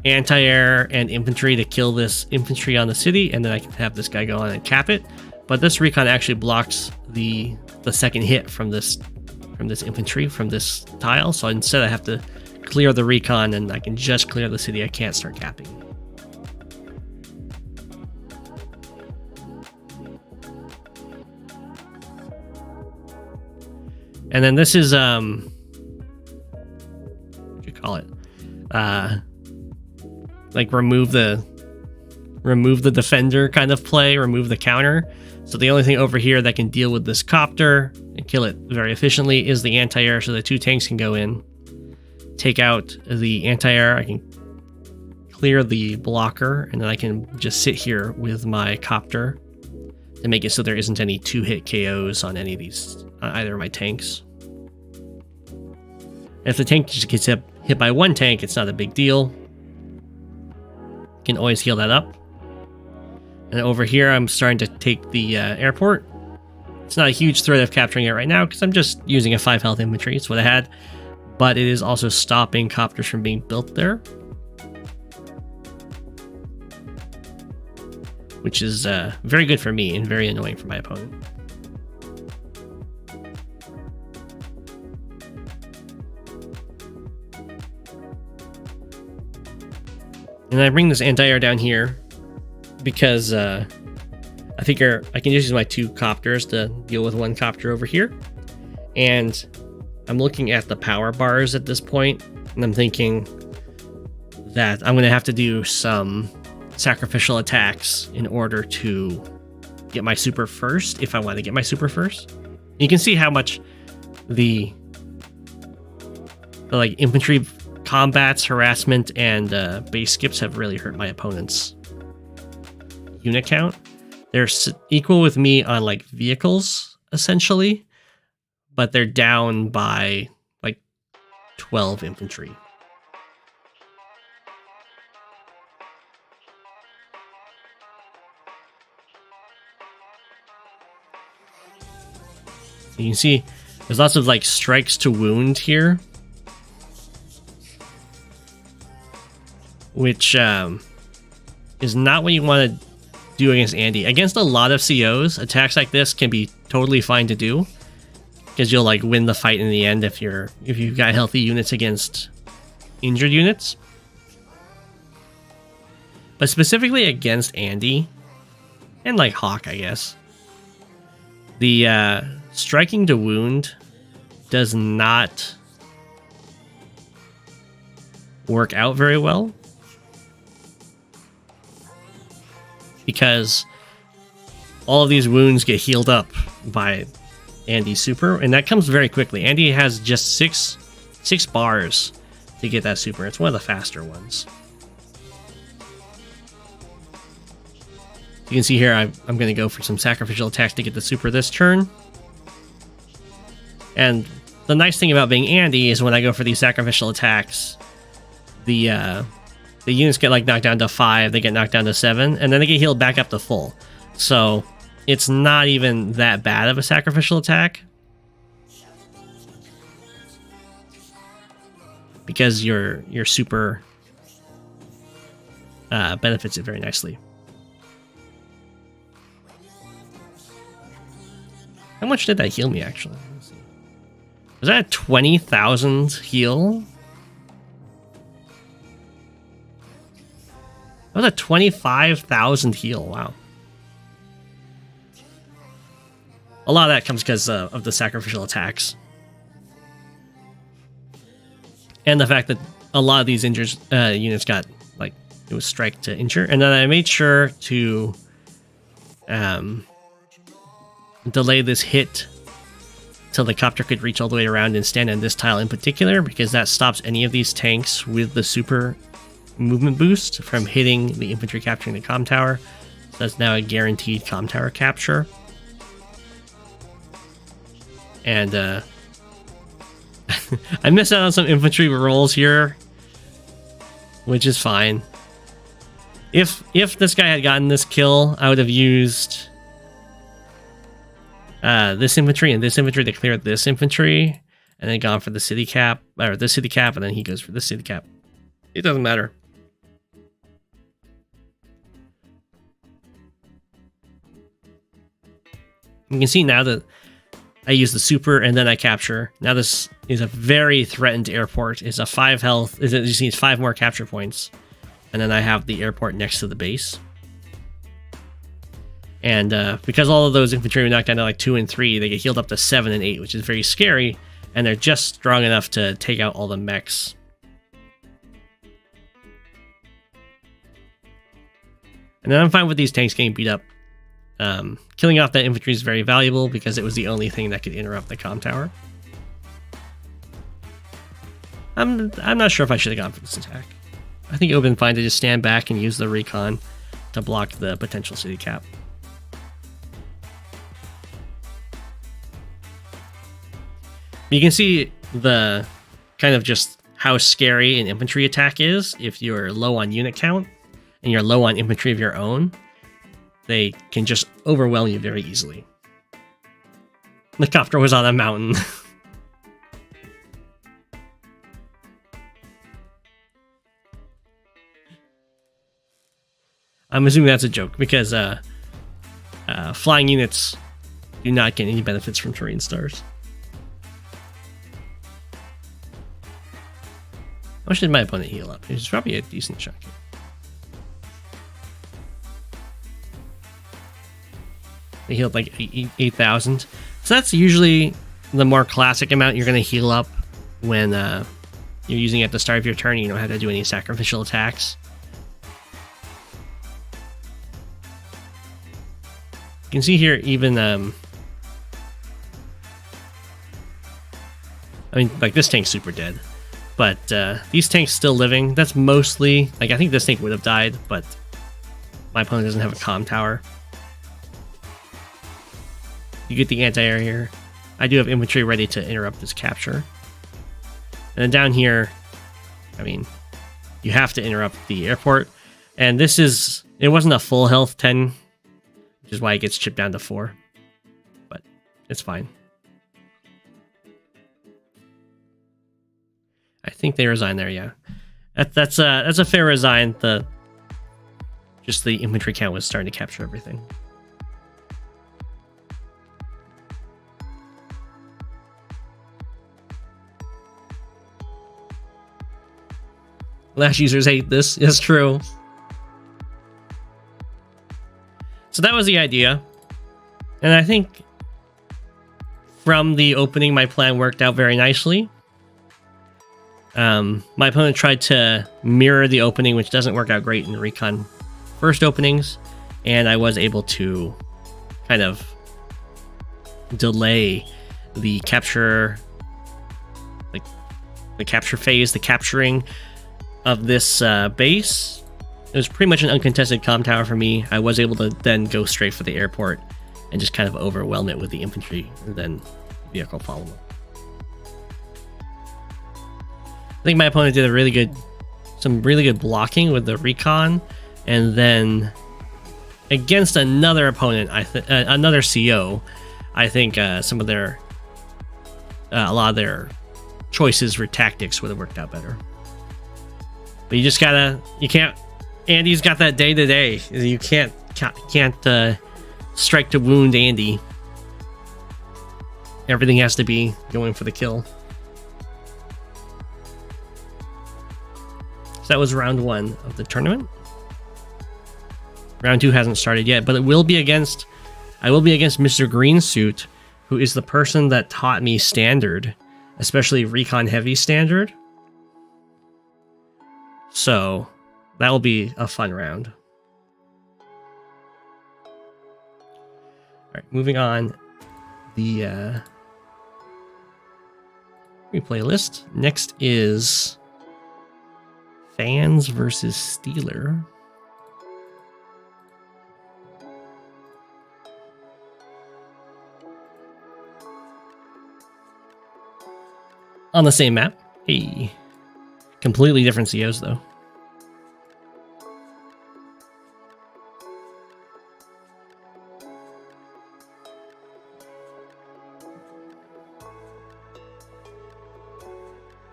anti-air and infantry to kill this infantry on the city, and then I can have this guy go on and cap it. But this recon actually blocks the second hit from this infantry from this tile. So instead I have to clear the recon, and I can just clear the city. I can't start capping. And then this is what do you call it? Like remove the defender kind of play, remove the counter. So the only thing over here that can deal with this copter and kill it very efficiently is the anti-air, so the 2 tanks can go in, take out the anti-air. I can clear the blocker, and then I can just sit here with my copter to make it so there isn't any 2-hit KOs on any of these, either of my tanks. And if the tank just gets hit by 1 tank, it's not a big deal. Can always heal that up. And over here, I'm starting to take the airport. It's not a huge threat of capturing it right now because I'm just using a 5 health infantry. It's what I had. But it is also stopping copters from being built there, which is very good for me and very annoying for my opponent. And I bring this anti-air down here because I figure I can just use my 2 copters to deal with 1 copter over here. And I'm looking at the power bars at this point, and I'm thinking that I'm going to have to do some sacrificial attacks in order to get my super first, if I want to get my super first. You can see how much the like infantry combats, harassment, and base skips have really hurt my opponent's unit count. They're equal with me on like vehicles, essentially, but they're down by like 12 infantry. You can see there's lots of like strikes to wound here, which is not what you want to do against Andy. Against a lot of COs, attacks like this can be totally fine to do, because you'll like win the fight in the end if you've got healthy units against injured units. But specifically against Andy and like Hawk, I guess, the striking to wound does not work out very well, because all of these wounds get healed up by Andy's super, and that comes very quickly. Andy has just six bars to get that super. It's one of the faster ones. You can see here I'm going to go for some sacrificial attacks to get the super this turn. And the nice thing about being Andy is when I go for these sacrificial attacks, the units get like knocked down to 5, they get knocked down to 7, and then they get healed back up to full. So it's not even that bad of a sacrificial attack, because your super benefits it very nicely. How much did that heal me, actually? Let's see. Was that a 20,000 heal? That was a 25,000 heal, wow. A lot of that comes because of the sacrificial attacks. And the fact that a lot of these injured units got, like, it was strike to injure. And then I made sure to delay this hit till the copter could reach all the way around and stand on this tile in particular, because that stops any of these tanks with the super movement boost from hitting the infantry capturing the comm tower. So that's now a guaranteed comm tower capture. And I missed out on some infantry rolls here, which is fine. If this guy had gotten this kill, I would have used this infantry and this infantry to clear this infantry, and then gone for the city cap, or this city cap, and then he goes for this city cap. It doesn't matter. You can see now that I use the super and then I capture. Now this is a very threatened airport. It's a 5 health. It just needs 5 more capture points. And then I have the airport next to the base. And because all of those infantry were knocked down to like 2 and 3, they get healed up to 7 and 8, which is very scary. And they're just strong enough to take out all the mechs. And then I'm fine with these tanks getting beat up. Killing off that infantry is very valuable because it was the only thing that could interrupt the comm tower. I'm not sure if I should have gone for this attack. I think it would have been fine to just stand back and use the recon to block the potential city cap. You can see the kind of just how scary an infantry attack is if you're low on unit count and you're low on infantry of your own. They can just overwhelm you very easily. The copter was on a mountain. I'm assuming that's a joke, because flying units do not get any benefits from terrain stars. How much did my opponent heal up? It's probably a decent chunk. They healed like 8,000. So that's usually the more classic amount you're going to heal up when you're using it at the start of your turn. You don't have to do any sacrificial attacks. You can see here even, I mean, like this tank's super dead. But these tanks still living. That's mostly, like I think this tank would have died, but my opponent doesn't have a comm tower. You get the anti-air here. I do have infantry ready to interrupt this capture. And then down here, I mean, you have to interrupt the airport. And this is, it wasn't a full health 10, which is why it gets chipped down to 4. But it's fine. think they resign there. Yeah, that's a fair resign. Just the infantry count was starting to capture everything. Lash users hate this. It's true. So that was the idea. And I think from the opening, my plan worked out very nicely. My opponent tried to mirror the opening, which doesn't work out great in recon first openings. And I was able to kind of delay the capture, like the capture phase, the capturing of this base. It was pretty much an uncontested comm tower for me. I was able to then go straight for the airport and just kind of overwhelm it with the infantry and then vehicle follow up. I think my opponent did some really good blocking with the recon, and then against another opponent, another CO, I think some of their a lot of their choices for tactics would have worked out better. But you just gotta, you can't. Andy's got that day to day. You can't strike to wound Andy. Everything has to be going for the kill. So that was round 1 of the tournament. Round 2 hasn't started yet, but it will be against. I will be against Mr. Greensuit, who is the person that taught me standard, especially recon heavy standard. So that will be a fun round. All right, moving on. The replay list. Next is FanZ versus Steeler. On the same map. Hey. Completely different COs, though.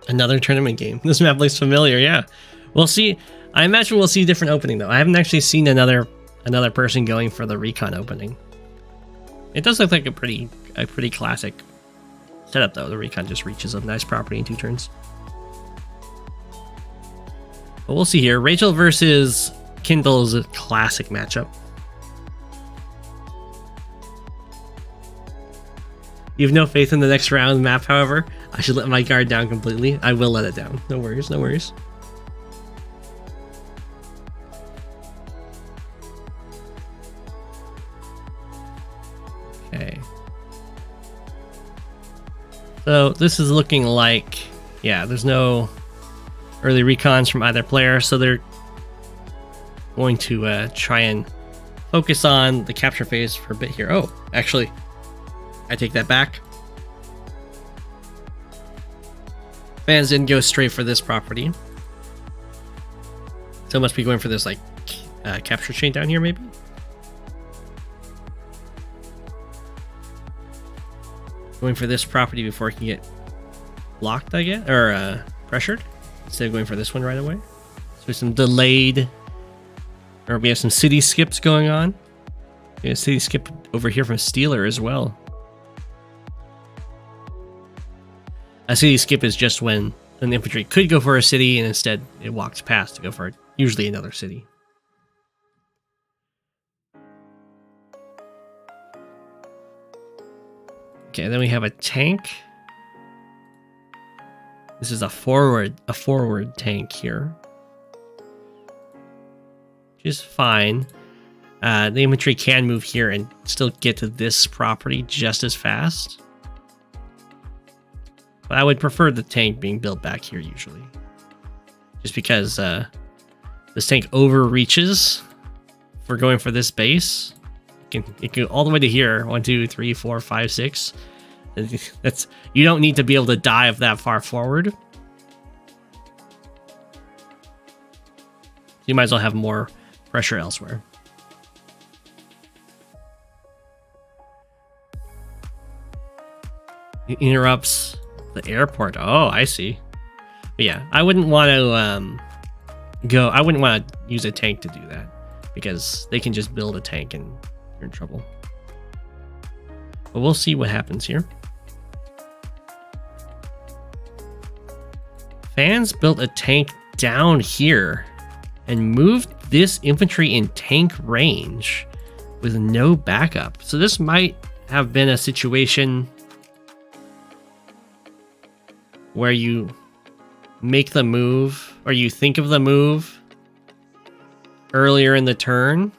Another tournament game. This map looks familiar, yeah. We'll see. I imagine we'll see a different opening, though. I haven't actually seen another person going for the recon opening. It does look like a pretty classic setup, though. The recon just reaches a nice property in 2 turns. But we'll see here. Rachel versus Kindle is a classic matchup. You have no faith in the next round map, however. I should let my guard down completely. I will let it down. No worries, no worries. Okay. So this is looking like, yeah, there's no early recons from either player, so they're going to try and focus on the capture phase for a bit here. Oh, actually, I take that back. FanZ didn't go straight for this property, so must be going for this like capture chain down here, maybe. Going for this property before he can get blocked, I guess, or pressured, instead of going for this one right away. So some delayed, or we have some city skips going on. We have a city skip over here from Steeler as well. A city skip is just when an infantry could go for a city and instead it walks past to go for usually another city. Okay, then we have a tank. This is a forward tank here, which is fine. The infantry can move here and still get to this property just as fast. But I would prefer the tank being built back here usually, just because this tank overreaches for going for this base. It can go all the way to here. 1, 2, 3, 4, 5, 6. That's, you don't need to be able to dive that far forward. You might as well have more pressure elsewhere. It interrupts the airport. Oh, I see. But yeah, I wouldn't want to I wouldn't want to use a tank to do that, because they can just build a tank and you're in trouble. But we'll see what happens here. FanZ built a tank down here and moved this infantry in tank range with no backup. So this might have been a situation where you make the move, or you think of the move earlier in the turn,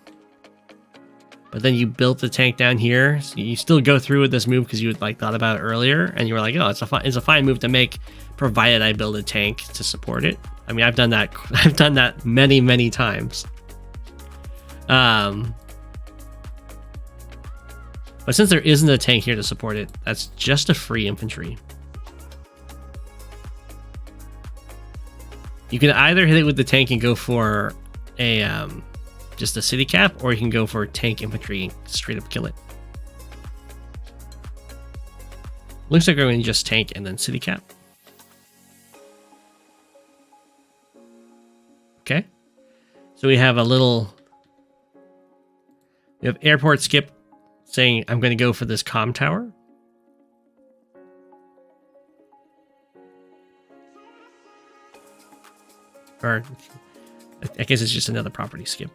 but then you built the tank down here. So you still go through with this move because you had like thought about it earlier, and you were like, oh, it's a fine move to make, provided I build a tank to support it. I mean, I've done that. I've done that many times. But since there isn't a tank here to support it, that's just a free infantry. You can either hit it with the tank and go for a just a city cap, or you can go for tank infantry and straight up kill it. Looks like we're going to just tank and then city cap. Okay, so we have airport skip saying I'm going to go for this comm tower. Or I guess it's just another property skip.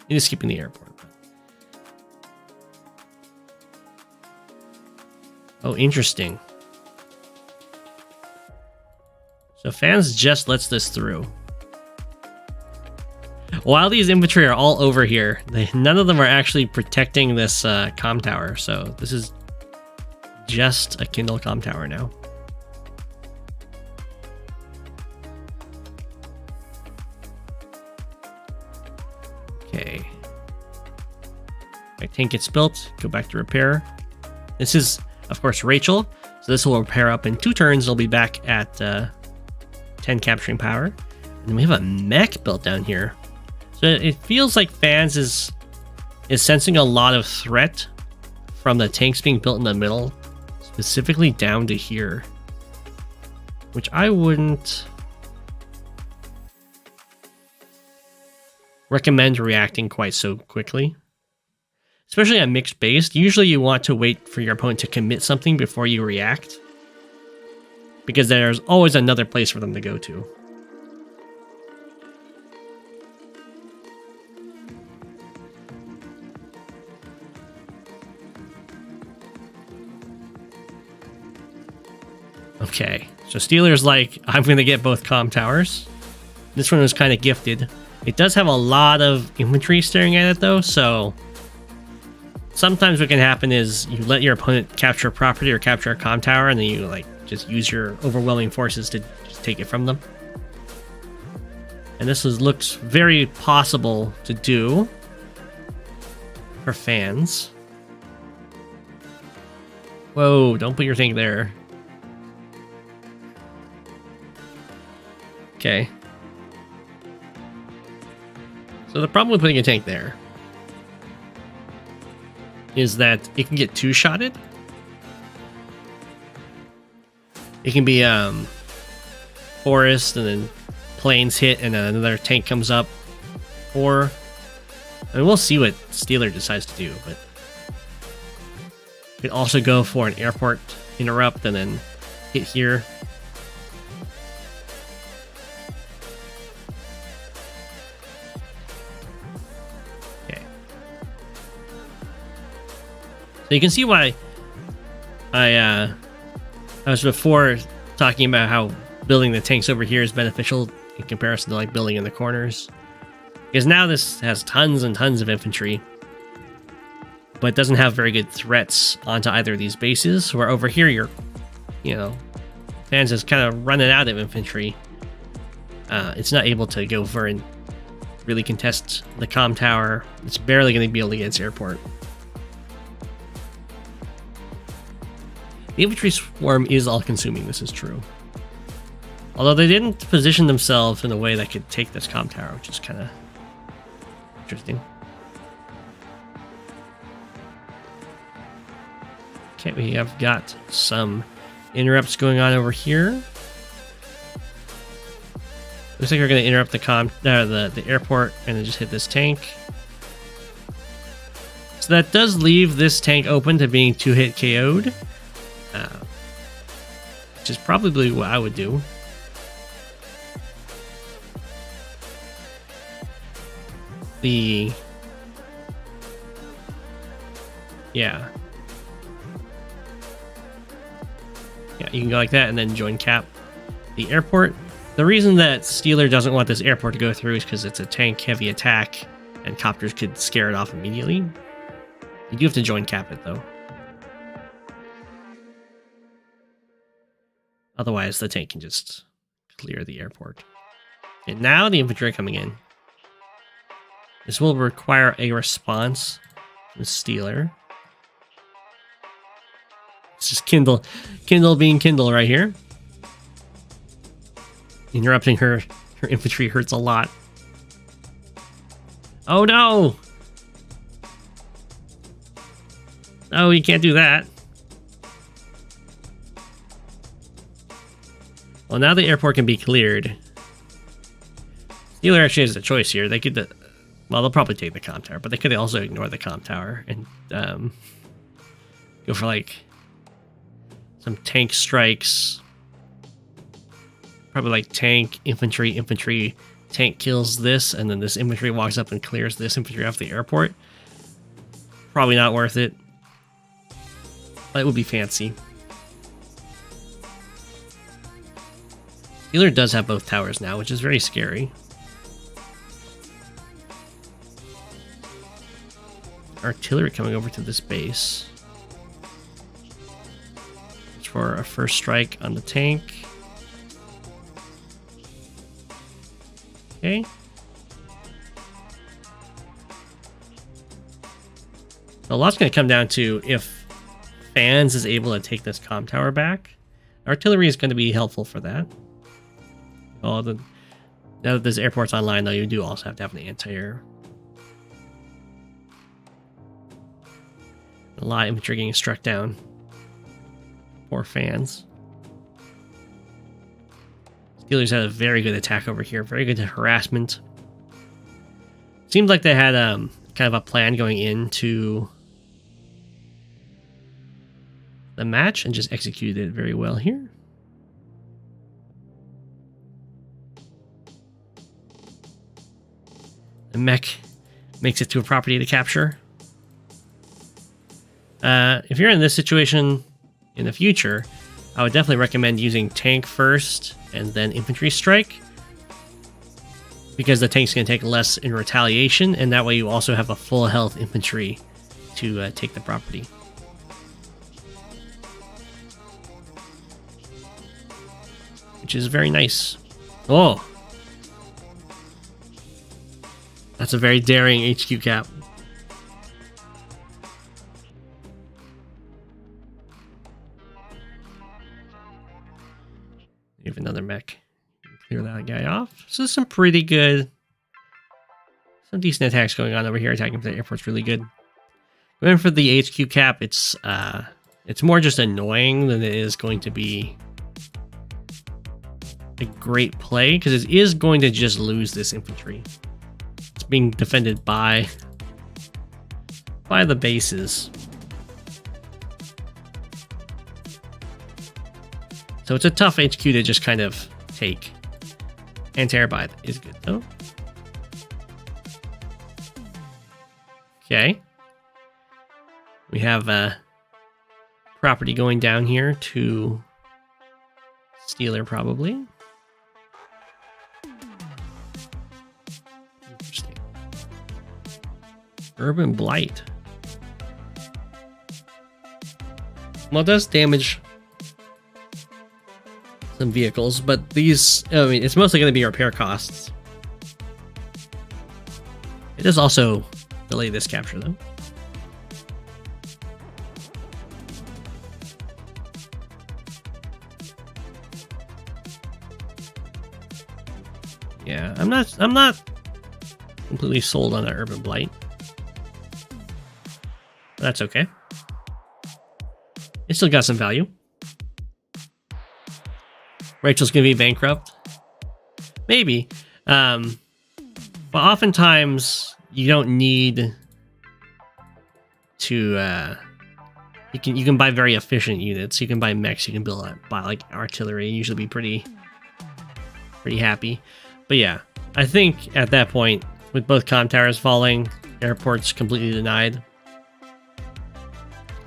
It is skipping the airport. Oh, interesting. So FanZ just lets this through. While these infantry are all over here, none of them are actually protecting this comm tower. So this is just a Kindle comm tower now. Okay. My tank gets built. Go back to repair. This is, of course, Rachel. So this will repair up in 2 turns. It'll be back at 10 capturing power. And then we have a mech built down here. So it feels like FanZ is sensing a lot of threat from the tanks being built in the middle, specifically down to here, which I wouldn't recommend reacting quite so quickly, especially on mixed based. Usually you want to wait for your opponent to commit something before you react, because there's always another place for them to go to. Okay, so Steeler's like, I'm going to get both comm towers. This one was kind of gifted. It does have a lot of infantry staring at it though, so sometimes what can happen is you let your opponent capture a property or capture a comm tower, and then you like just use your overwhelming forces to just take it from them. And this looks very possible to do for FanZ. Whoa, don't put your tank there. Okay. So the problem with putting a tank there is that it can get two-shotted. It can be forest and then planes hit and then another tank comes up. Or, I mean, we'll see what Steeler decides to do, but you could also go for an airport interrupt and then hit here. So you can see why I was before talking about how building the tanks over here is beneficial in comparison to like building in the corners. Because now this has tons and tons of infantry, but it doesn't have very good threats onto either of these bases, where over here you're, you know, FanZ is kind of running out of infantry. It's not able to go for and really contest the comm tower. It's barely going to be able to get its airport. The infantry swarm is all-consuming, this is true. Although they didn't position themselves in a way that could take this comm tower, which is kind of interesting. Okay, we have got some interrupts going on over here. Looks like we're going to interrupt the airport and then just hit this tank. So that does leave this tank open to being 2-hit KO'd. Which is probably what I would do. Yeah. Yeah, you can go like that and then join Cap the airport. The reason that Stealer doesn't want this airport to go through is because it's a tank-heavy attack, and copters could scare it off immediately. You do have to join Cap it, though. Otherwise, the tank can just clear the airport. And now the infantry are coming in. This will require a response from Stealer. It's just Kindle being Kindle right here. Interrupting her infantry hurts a lot. Oh no! No, you can't do that. Well, now the airport can be cleared. Stealer actually has a choice here. They could, well, they'll probably take the comm tower, but they could also ignore the comm tower and go for like some tank strikes. Probably like tank, infantry, tank kills this, and then this infantry walks up and clears this infantry off the airport. Probably not worth it. But it would be fancy. Stealer does have both towers now, which is very scary. Artillery coming over to this base. For a first strike on the tank. Okay. So a lot's going to come down to if FanZ is able to take this comm tower back. Artillery is going to be helpful for that. Now that this airport's online, though, you do also have to have an anti-air. A lot of infantry getting struck down. Poor FanZ. Steelers had a very good attack over here. Very good harassment. Seems like they had kind of a plan going into the match and just executed it very well here. The mech makes it to a property to capture. If you're in this situation in the future, I would definitely recommend using tank first and then infantry strike, because the tank's going to take less in retaliation, and that way you also have a full health infantry to take the property. Which is very nice. Oh! That's a very daring HQ cap. You have another mech. Clear that guy off. So some pretty good, some decent attacks going on over here. Attacking for the airport's really good. Going for the HQ cap, it's more just annoying than it is going to be a great play, because it is going to just lose this infantry. It's being defended by the bases. So it's a tough HQ to just kind of take. Anti-air is good though. Okay. We have a property going down here to Stealer probably. Interesting. Urban Blight. Well, it does damage some vehicles, but these, I mean, it's mostly going to be repair costs. It does also delay this capture though. Yeah, I'm not completely sold on that Urban Blight. But that's okay. It still got some value. Rachel's gonna be bankrupt. Maybe. But oftentimes you don't need to you can buy very efficient units. You can buy mechs, you can buy like artillery and usually be pretty happy. But yeah, I think at that point, with both comm towers falling, airports completely denied,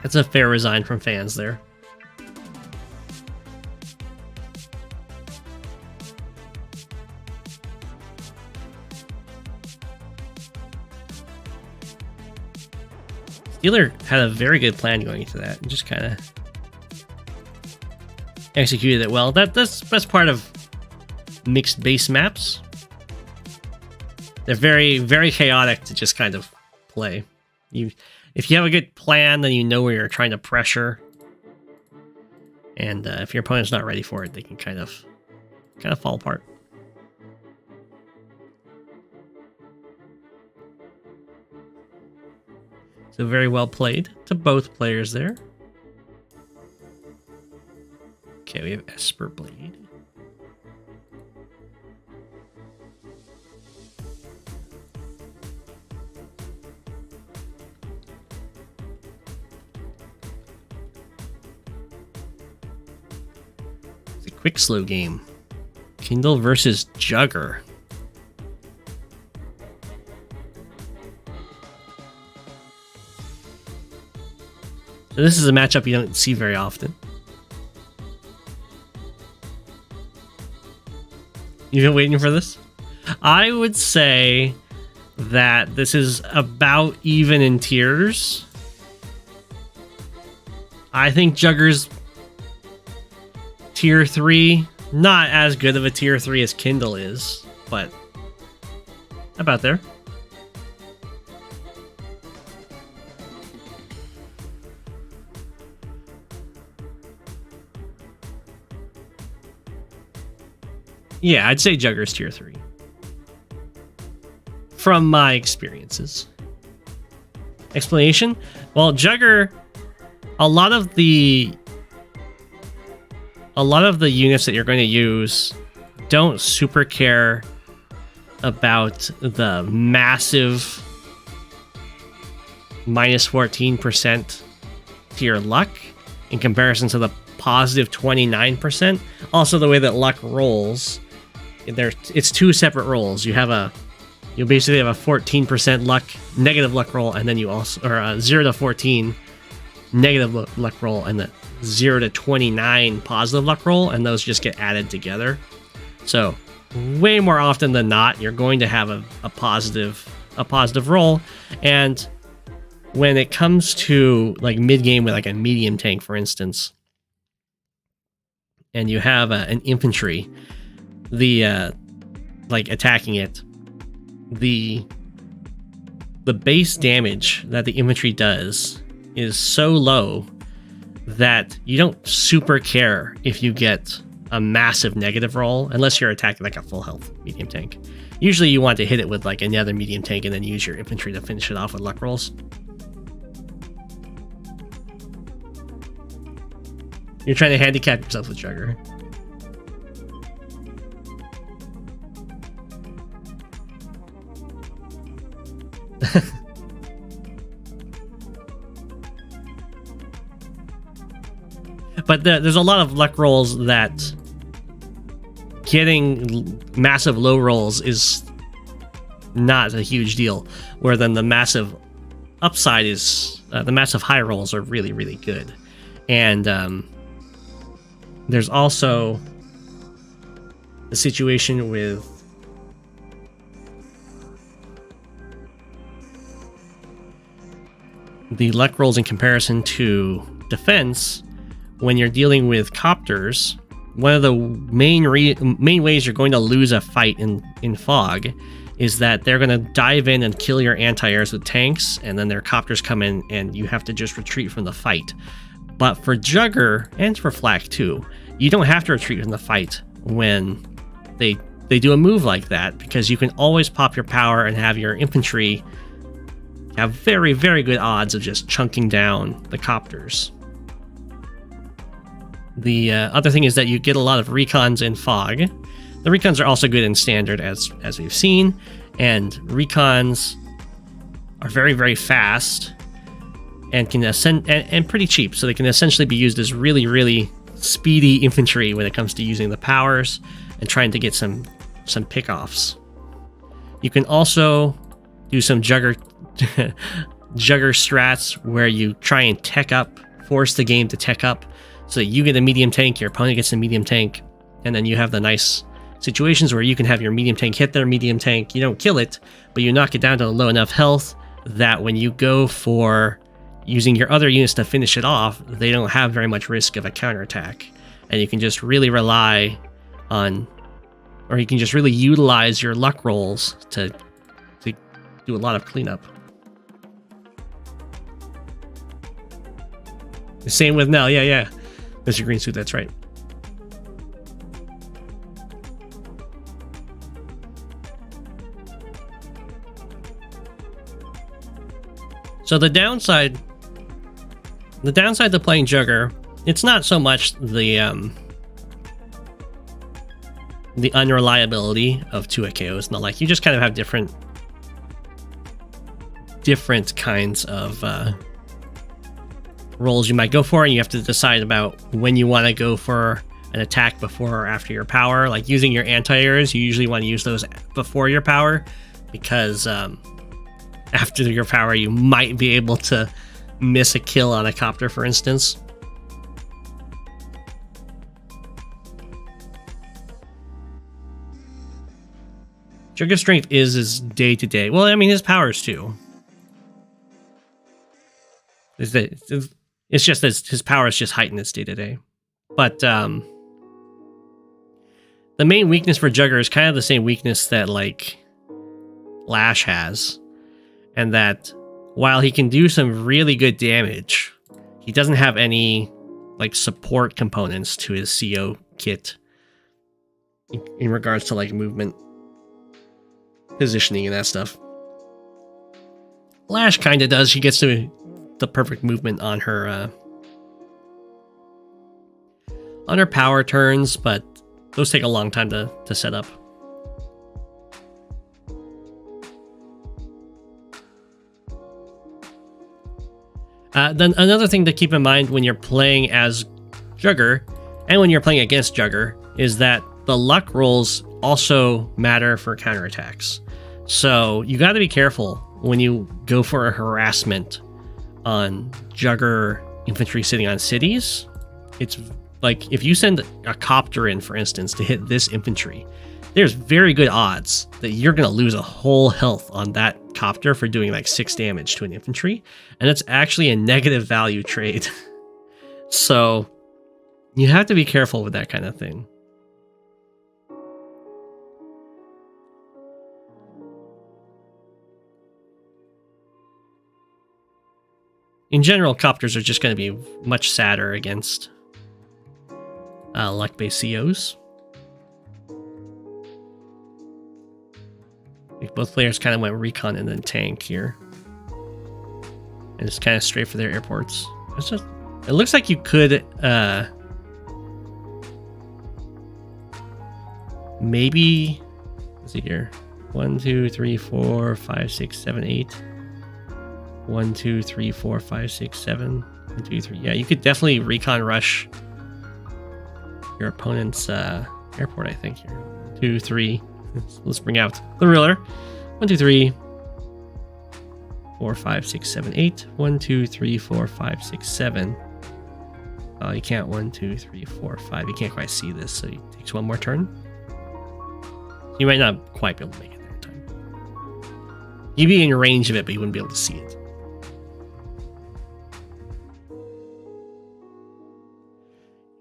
that's a fair resign from FanZ there. Steeler had a very good plan going into that and just kind of executed it well. That's part of mixed base maps. They're very, very chaotic to just kind of play. If you have a good plan, then you know where you're trying to pressure. And if your opponent's not ready for it, they can kind of fall apart. So very well played to both players there. Okay, we have EsperBlade. It's a quick slow game. Kindle versus Jugger. So this is a matchup you don't see very often. You've been waiting for this? I would say that this is about even in tiers. I think Jugger's tier 3, not as good of a tier 3 as Kindle is, but about there. Yeah, I'd say Jugger's tier 3. From my experiences. Explanation? Well, Jugger, a lot of the units that you're going to use don't super care about the massive minus 14% to your luck in comparison to the positive 29%. Also, the way that luck rolls, it's two separate rolls. You basically have a 14% luck, negative luck roll, and then you also, or 0 to 14 negative luck roll, and the 0 to 29 positive luck roll, and those just get added together. So way more often than not, you're going to have a positive roll. And when it comes to like mid game with like a medium tank, for instance, and you have an infantry, like attacking it, the base damage that the infantry does is so low that you don't super care if you get a massive negative roll unless you're attacking like a full health medium tank. Usually you want to hit it with like another medium tank and then use your infantry to finish it off with luck rolls. You're trying to handicap yourself with Jugger. But there's a lot of luck rolls that getting massive low rolls is not a huge deal, where then the massive upside is the massive high rolls are really, really good. And there's also the situation with the luck rolls in comparison to defense. When you're dealing with copters, one of the main ways you're going to lose a fight in fog is that they're going to dive in and kill your anti-airs with tanks, and then their copters come in and you have to just retreat from the fight. But for Jugger, and for Flak too, you don't have to retreat from the fight when they do a move like that, because you can always pop your power and have your infantry have very, very good odds of just chunking down the copters. The other thing is that you get a lot of recons in fog. The recons are also good in standard, as we've seen, and recons are very, very fast and can ascend and pretty cheap, so they can essentially be used as really, really speedy infantry when it comes to using the powers and trying to get some pickoffs. You can also do some Jugger strats where you try and tech up, force the game to tech up, so that you get a medium tank, your opponent gets a medium tank, and then you have the nice situations where you can have your medium tank hit their medium tank. You don't kill it, but you knock it down to low enough health that when you go for using your other units to finish it off, they don't have very much risk of a counterattack. And you can just really rely on, or you can just really utilize your luck rolls to do a lot of cleanup. The same with Nell, yeah. Mr. Green Suit, that's right. So the downside to playing Jugger, it's not so much the unreliability of 2 KOs. It's not like you just kind of have different kinds of roles you might go for, and you have to decide about when you want to go for an attack before or after your power. Like using your anti-airs, you usually want to use those before your power, because after your power you might be able to miss a kill on a copter, for instance. Jugger's strength is his day to day. Well, I mean, his powers too. It's just that his powers just heighten its day to day. But the main weakness for Jugger is kind of the same weakness that like Lash has, and that while he can do some really good damage, he doesn't have any like support components to his CO kit in regards to like movement, positioning, and that stuff. Lash kind of does. She gets to the perfect movement on her power turns, but those take a long time to set up. Then another thing to keep in mind when you're playing as Jugger and when you're playing against Jugger is that the luck rolls also matter for counterattacks. So you got to be careful when you go for a harassment on Jugger infantry sitting on cities. It's like if you send a copter in, for instance, to hit this infantry, there's very good odds that you're going to lose a whole health on that copter for doing like 6 damage to an infantry, and it's actually a negative value trade. So you have to be careful with that kind of thing. In general, copters are just going to be much sadder against luck-based COs. Like both players kind of went recon and then tank here, and it's kind of straight for their airports. It's just, it looks like you could maybe, let's see here, 1 2 3 4 5 6 7 8 1 2 3 4 5 6 7 1 2 3. Yeah, you could definitely recon rush your opponent's airport, I think. Here, 2 3. Let's bring out the ruler. 1 2 3 4 5 6 7 8 1 2 3 4 5 6 7. Oh, you can't 1 2 3 4 5. You can't quite see this, so it takes one more turn. You might not quite be able to make it there in time. You'd be in range of it, but you wouldn't be able to see it.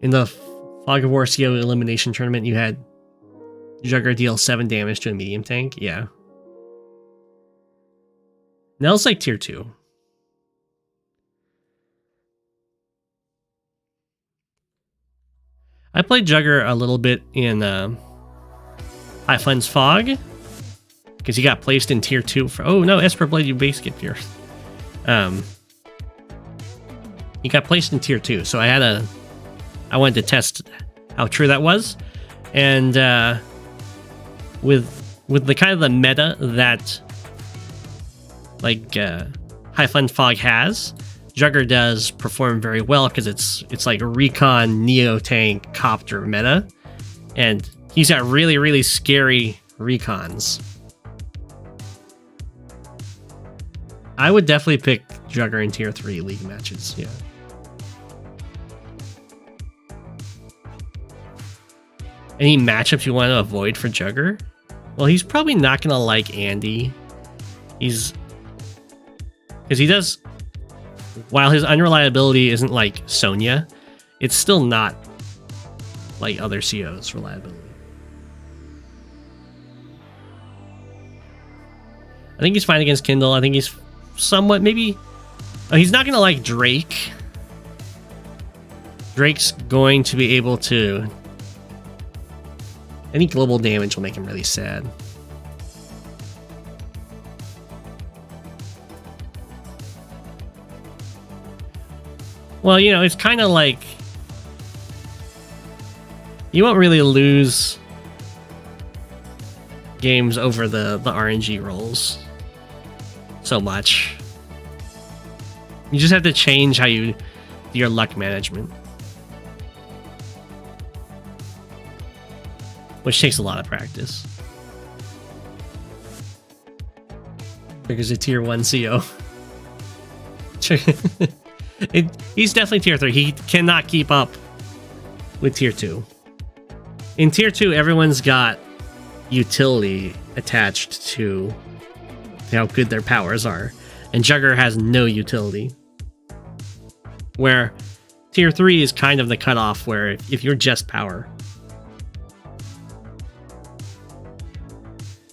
In the Fog of War CO elimination tournament, you had Jugger deal 7 damage to a medium tank. Yeah. Nell's like tier 2. I played Jugger a little bit in FanZ Fog, because he got placed in tier 2 for... Oh no, EsperBlade, you base skip here. He got placed in tier 2, so I wanted to test how true that was, and with the kind of the meta that like High Fog has, Jugger does perform very well because it's like a recon neo tank copter meta, and he's got really scary recons. I would definitely pick Jugger in tier 3 league matches. Yeah. Any matchups you want to avoid for Jugger? Well, he's probably not gonna like Andy. Because he does. While his unreliability isn't like Sonya, it's still not like other CO's reliability. I think he's fine against Kindle. I think he's somewhat maybe. Oh, he's not gonna like Drake. Drake's going to be able to. Any global damage will make him really sad. Well, you know, it's kind of like you won't really lose games over the RNG rolls so much. You just have to change how you do your luck management, which takes a lot of practice. Because a tier 1 CO. He's definitely tier 3. He cannot keep up with tier 2. In tier 2, everyone's got utility attached to how good their powers are. And Jugger has no utility. Where tier 3 is kind of the cutoff where if you're just power.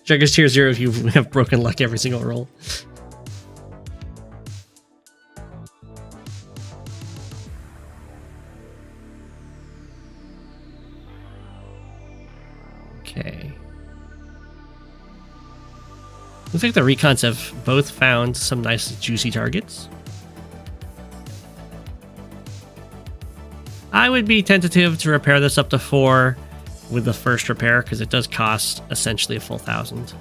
Jugger's tier 0 if you have broken luck every single roll. Okay. Looks like the recons have both found some nice juicy targets. I would be tentative to repair this up to 4 with the first repair, because it does cost essentially a full 1,000.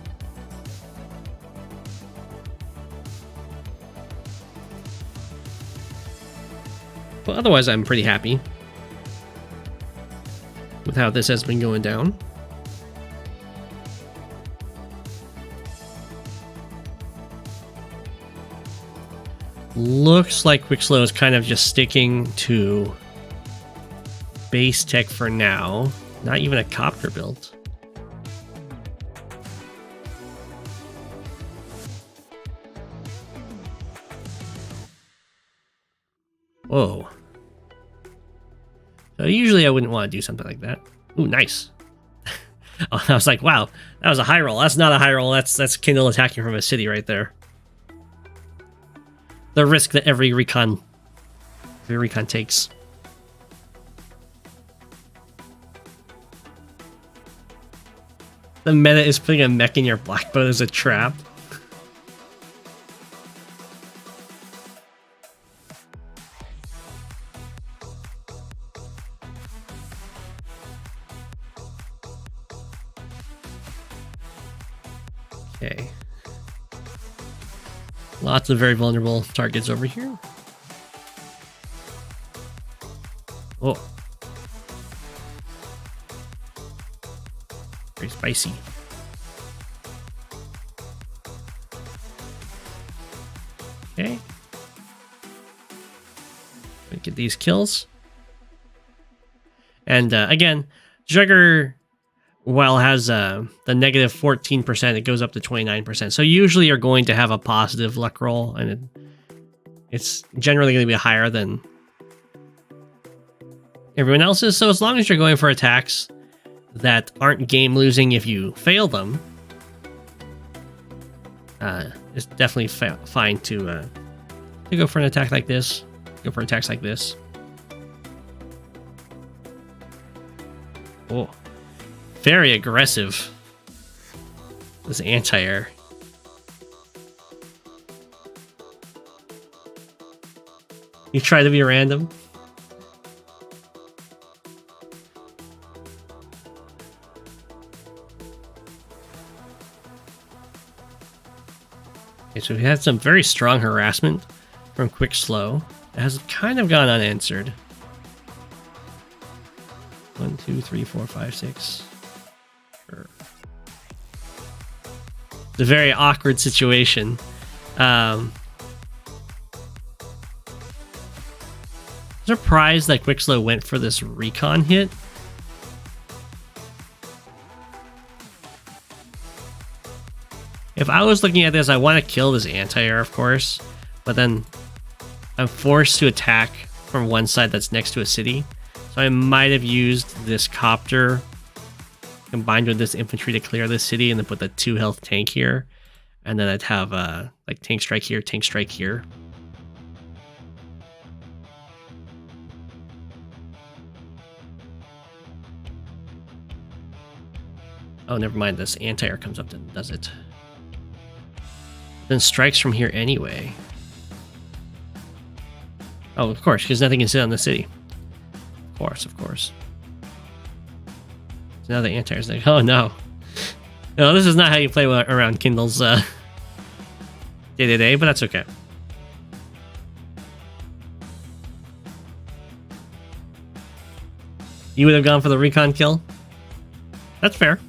But otherwise, I'm pretty happy with how this has been going down. Looks like Quickslow is kind of just sticking to base tech for now. Not even a copter build. Whoa. So usually I wouldn't want to do something like that. Ooh, nice. Oh, I was like, wow, that was a high roll. That's not a high roll. That's Kindle attacking from a city right there. The risk that every recon takes. The meta is putting a mech in your black boat as a trap. Okay. Lots of very vulnerable targets over here. Oh. Very spicy. Okay. Get these kills. And again, Jugger, while has the negative 14%, it goes up to 29%. So usually you're going to have a positive luck roll, and it's generally going to be higher than everyone else's. So as long as you're going for attacks that aren't game losing if you fail them, it's definitely fine to go for an attack like this. Go for attacks like this. Oh, very aggressive. This anti-air. You try to be random. Okay, so we had some very strong harassment from Quick Slow. It has kind of gone unanswered. 1, 2, 3, 4, 5, 6. Sure. It's a very awkward situation. Surprised that Quick Slow went for this recon hit. If I was looking at this, I want to kill this anti-air, of course, but then I'm forced to attack from one side that's next to a city. So I might have used this copter combined with this infantry to clear this city and then put the 2 health tank here. And then I'd have like tank strike here, tank strike here. Oh, never mind. This anti-air comes up and does it. Then strikes from here anyway. Oh, of course, because nothing can sit on the city. Of course, of course. So now the anti-air's like, oh no. No, this is not how you play around Kindle's day-to-day, but that's okay. You would have gone for the recon kill? That's fair.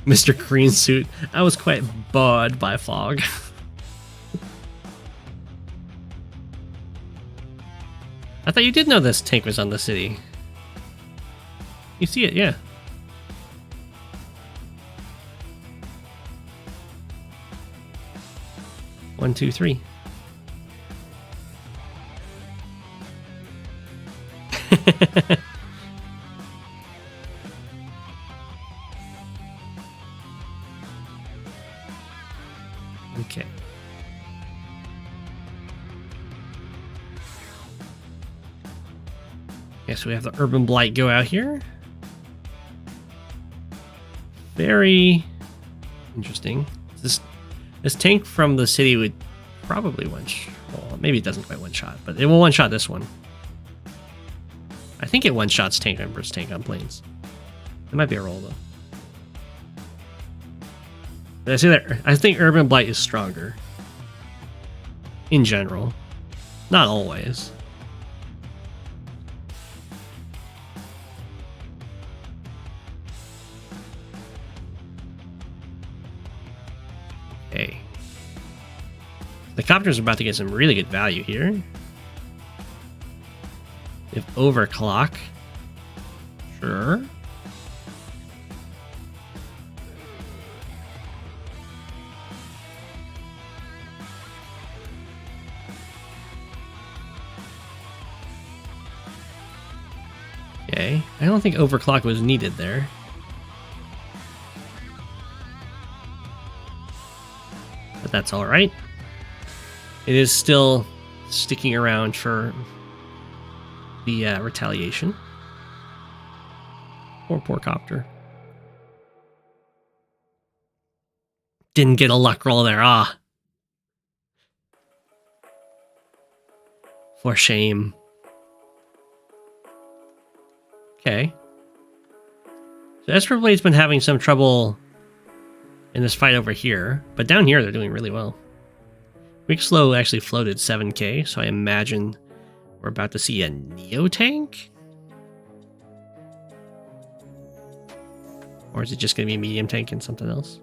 Mr. Green Suit. I was quite bored by fog. I thought you did know this tank was on the city. You see it, yeah. One, two, three. Okay. Okay, so we have the Urban Blight go out here. Very interesting. This tank from the city would probably well, maybe it doesn't quite one-shot, but it will one-shot this one. I think it one-shots tank members tank on planes. It might be a roll, though. Did I say that? I think Urban Blight is stronger. In general. Not always. Okay. The copters are about to get some really good value here. If overclock. Sure. Okay. I don't think overclock was needed there. But that's alright. It is still sticking around for the retaliation. Poor copter. Didn't get a luck roll there, ah. For shame. Okay. So EsperBlade's been having some trouble in this fight over here, but down here they're doing really well. Quick Slow actually floated 7k, so I imagine we're about to see a Neo tank? Or is it just going to be a medium tank and something else?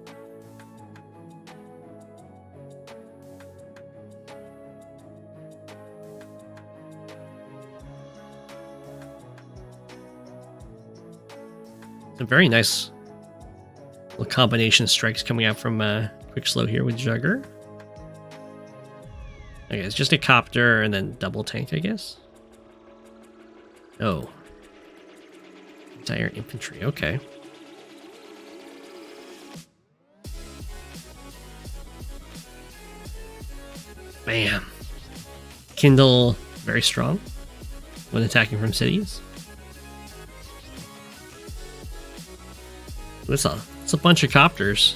It's a very nice little combination of strikes coming out from Quick Slow here with Jugger. Okay, it's just a copter and then double tank, I guess. Oh. Entire infantry, okay. Bam. Kindle, very strong when attacking from cities. It's a bunch of copters.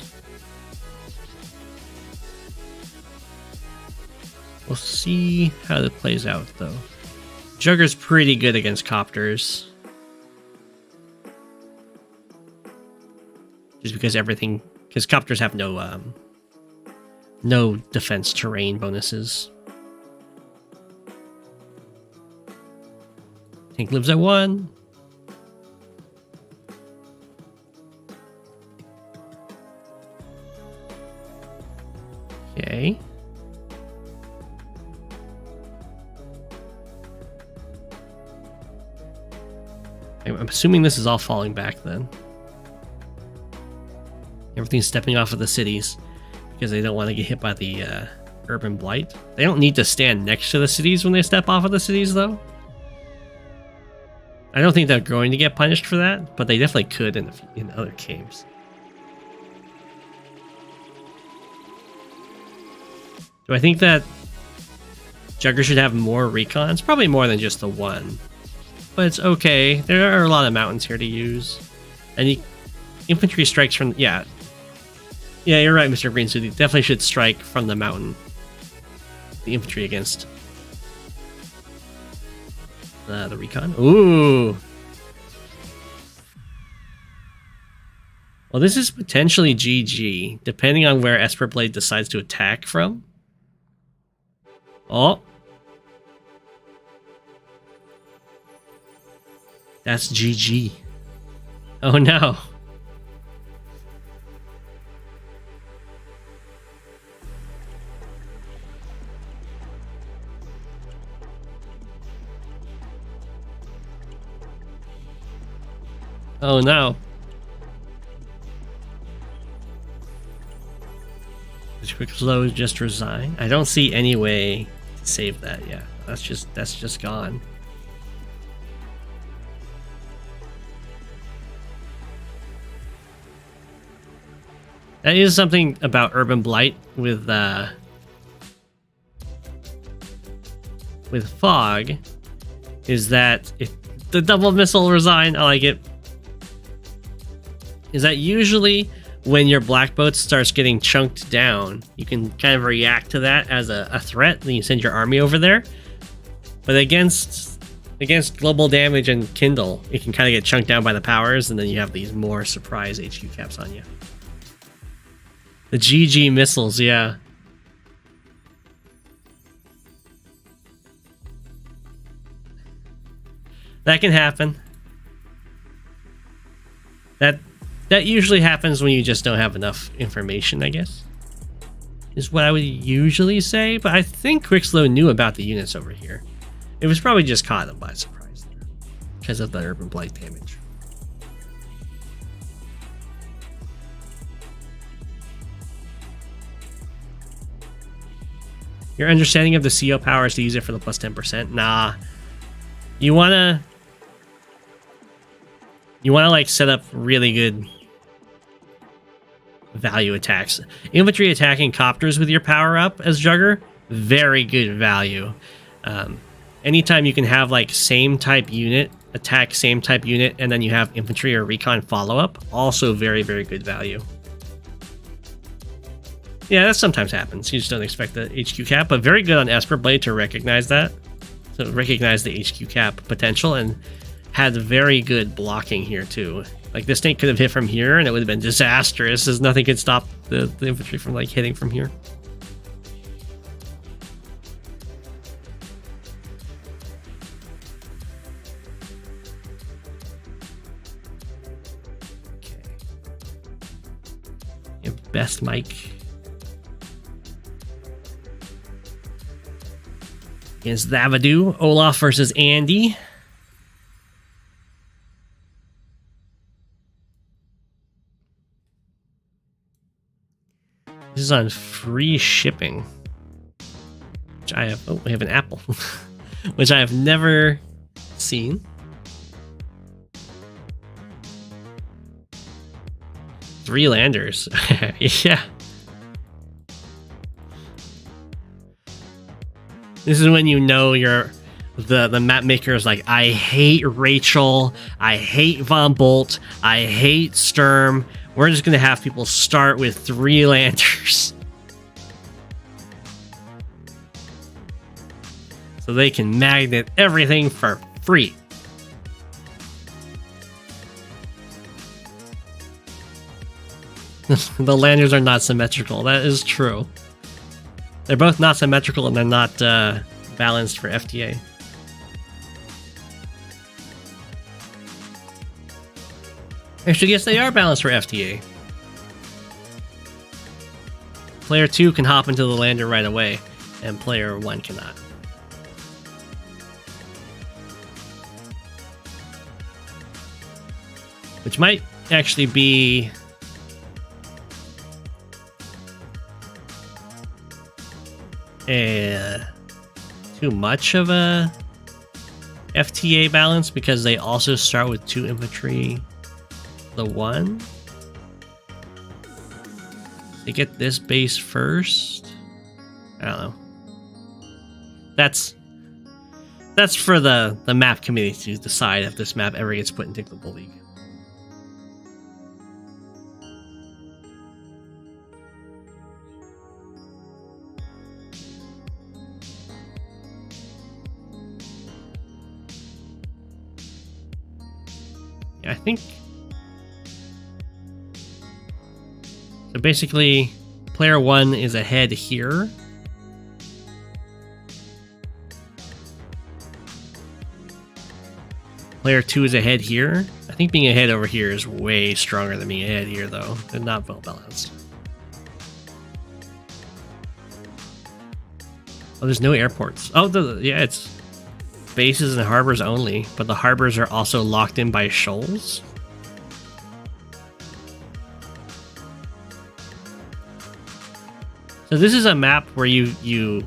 We'll see how that plays out, though. Jugger's pretty good against copters. is because because copters have no defense terrain bonuses. Tank lives at 1. Okay. I'm assuming this is all falling back then. Everything's stepping off of the cities because they don't want to get hit by the urban blight. They don't need to stand next to the cities when they step off of the cities, though. I don't think they're going to get punished for that, but they definitely could in other games. Do I think that Jugger should have more recons? Probably more than just the 1. But it's okay. There are a lot of mountains here to use. And infantry strikes from... Yeah, you're right, Mr. Greensuit. You definitely should strike from the mountain. The infantry against the recon. Ooh. Well, this is potentially GG, depending on where EsperBlade decides to attack from. Oh. That's GG. Oh no. Oh no. This quick slow just resign. I don't see any way to save that. Yeah, that's just gone. That is something about Urban Blight with Fog, is that if the double missile resign, I like it, is that usually when your black boat starts getting chunked down, you can kind of react to that as a threat, then you send your army over there. But against global damage and Kindle, it can kind of get chunked down by the powers, and then you have these more surprise HQ caps on you. The GG missiles, yeah. That can happen. That usually happens when you just don't have enough information, I guess. Is what I would usually say, but I think Quickslow knew about the units over here. It was probably just caught them by surprise there, because of the Urban Blight damage. Your understanding of the CO power is to use it for the plus 10%. Nah. You wanna like set up really good value attacks. Infantry attacking copters with your power up as Jugger, very good value. Anytime you can have like same type unit attack same type unit, and then you have infantry or recon follow up, also very, very good value. Yeah, that sometimes happens. You just don't expect the HQ cap, but very good on EsperBlade to recognize that. So recognize the HQ cap potential, and had very good blocking here too. Like this tank could have hit from here and it would have been disastrous, as nothing could stop the infantry from like hitting from here. Okay. You have BestMike against Thavidu. Olaf versus Andy. This is on free shipping, which I have. Oh, we have an apple, which I have never seen. Three landers. Yeah. This is when you know you're the map maker is like, I hate Rachel, I hate Von Bolt, I hate Sturm. We're just gonna have people start with 3 landers, so they can magnet everything for free. The landers are not symmetrical. That is true. They're both not symmetrical and they're not balanced for FTA. Actually, yes, they are balanced for FTA. Player 2 can hop into the lander right away, and player 1 cannot. Which might actually be too much of a FTA balance, because they also start with 2 infantry. The 1. They get this base first. I don't know. That's for the map committee to decide if this map ever gets put into Global League. Yeah, I think. So basically, player 1 is ahead here. Player 2 is ahead here. I think being ahead over here is way stronger than being ahead here, though. They're not well balanced. Oh, there's no airports. Oh, yeah, it's bases and harbors only, but the harbors are also locked in by shoals. So this is a map where you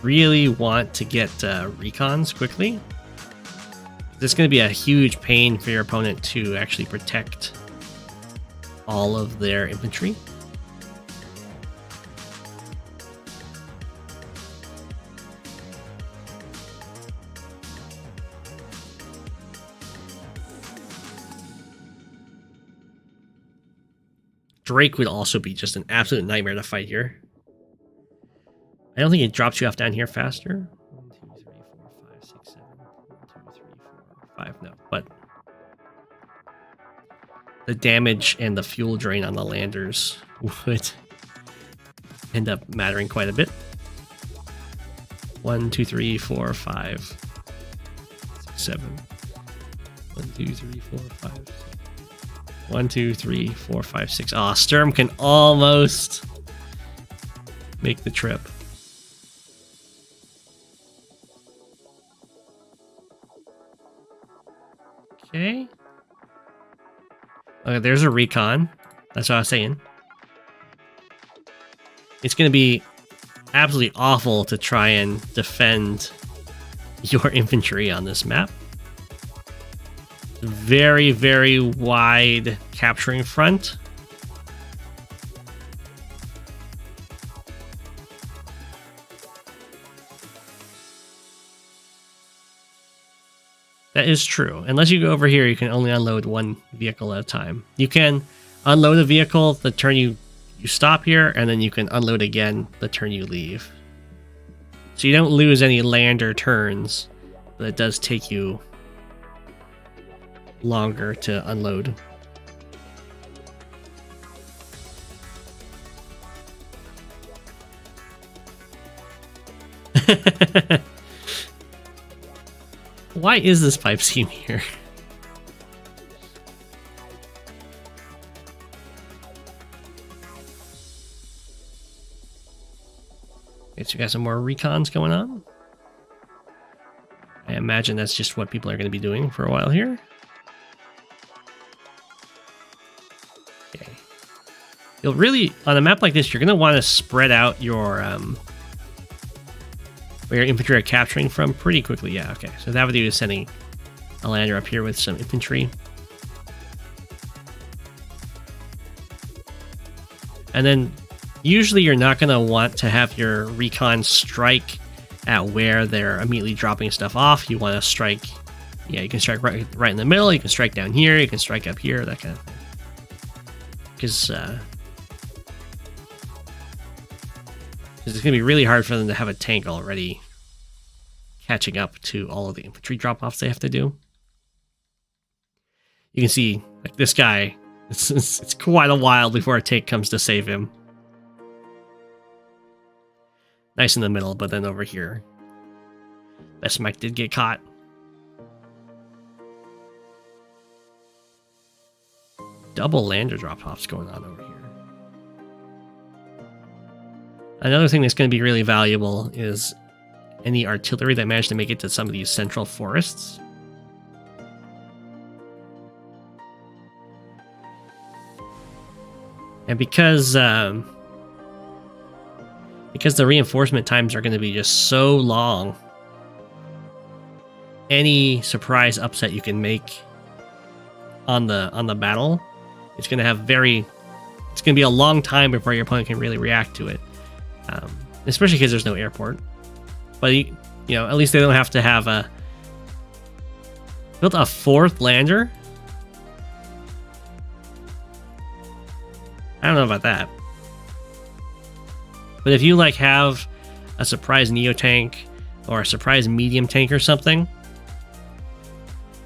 really want to get recons quickly. This is going to be a huge pain for your opponent to actually protect all of their infantry. Drake would also be just an absolute nightmare to fight here. I don't think it drops you off down here faster. 1, 2, 3, 4, 5, 6, 7. 1, 2, 3, 4, 5. No, but the damage and the fuel drain on the landers would end up mattering quite a bit. 1, 2, 3, 4, 5, 6, 7. 1, 2, 3, 4, 5, 6. 1, 2, 3, 4, 5, 6. Ah, Sturm can almost make the trip. Okay. Okay, there's a recon. That's what I was saying. It's going to be absolutely awful to try and defend your infantry on this map. Very, very wide capturing front. That is true. Unless you go over here, you can only unload 1 vehicle at a time. You can unload a vehicle the turn you stop here, and then you can unload again the turn you leave. So you don't lose any lander turns, but it does take you longer to unload. Why is this pipe seam here? Okay, so we got some more recons going on. I imagine that's just what people are going to be doing for a while here. Okay. You'll really, on a map like this, you're going to want to spread out your where your infantry are capturing from pretty quickly. Yeah, okay. So Thavidu is sending a lander up here with some infantry. And then usually you're not going to want to have your recon strike at where they're immediately dropping stuff off. You want to strike, yeah, you can strike right in the middle. You can strike down here. You can strike up here, that kind of thing. Because it's going to be really hard for them to have a tank already catching up to all of the infantry drop-offs they have to do. You can see, like, this guy It's quite a while before a tank comes to save him. Nice in the middle, but then over here. BestMike did get caught. Double lander drop-offs going on over here. Another thing that's going to be really valuable is any artillery that managed to make it to some of these central forests. And because the reinforcement times are going to be just so long, any surprise upset you can make on the battle, it's going to be a long time before your opponent can really react to it. Especially because there's no airport. But you know, at least they don't have to have built a 4th lander. I don't know about that. But if you like have a surprise Neo tank or a surprise medium tank or something,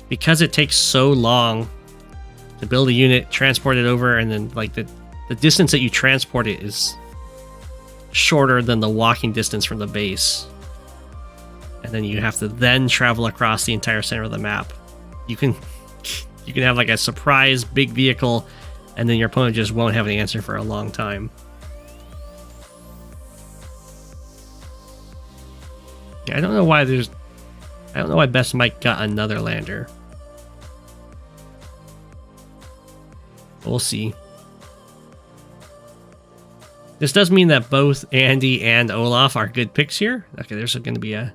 because it takes so long to build a unit, transport it over, and then like the distance that you transport it is shorter than the walking distance from the base. And then you have to then travel across the entire center of the map. You can have like a surprise big vehicle, and then your opponent just won't have an answer for a long time. Yeah, I don't know why BestMike got another lander. We'll see. This does mean that both Andy and Olaf are good picks here. Okay, there's going to be our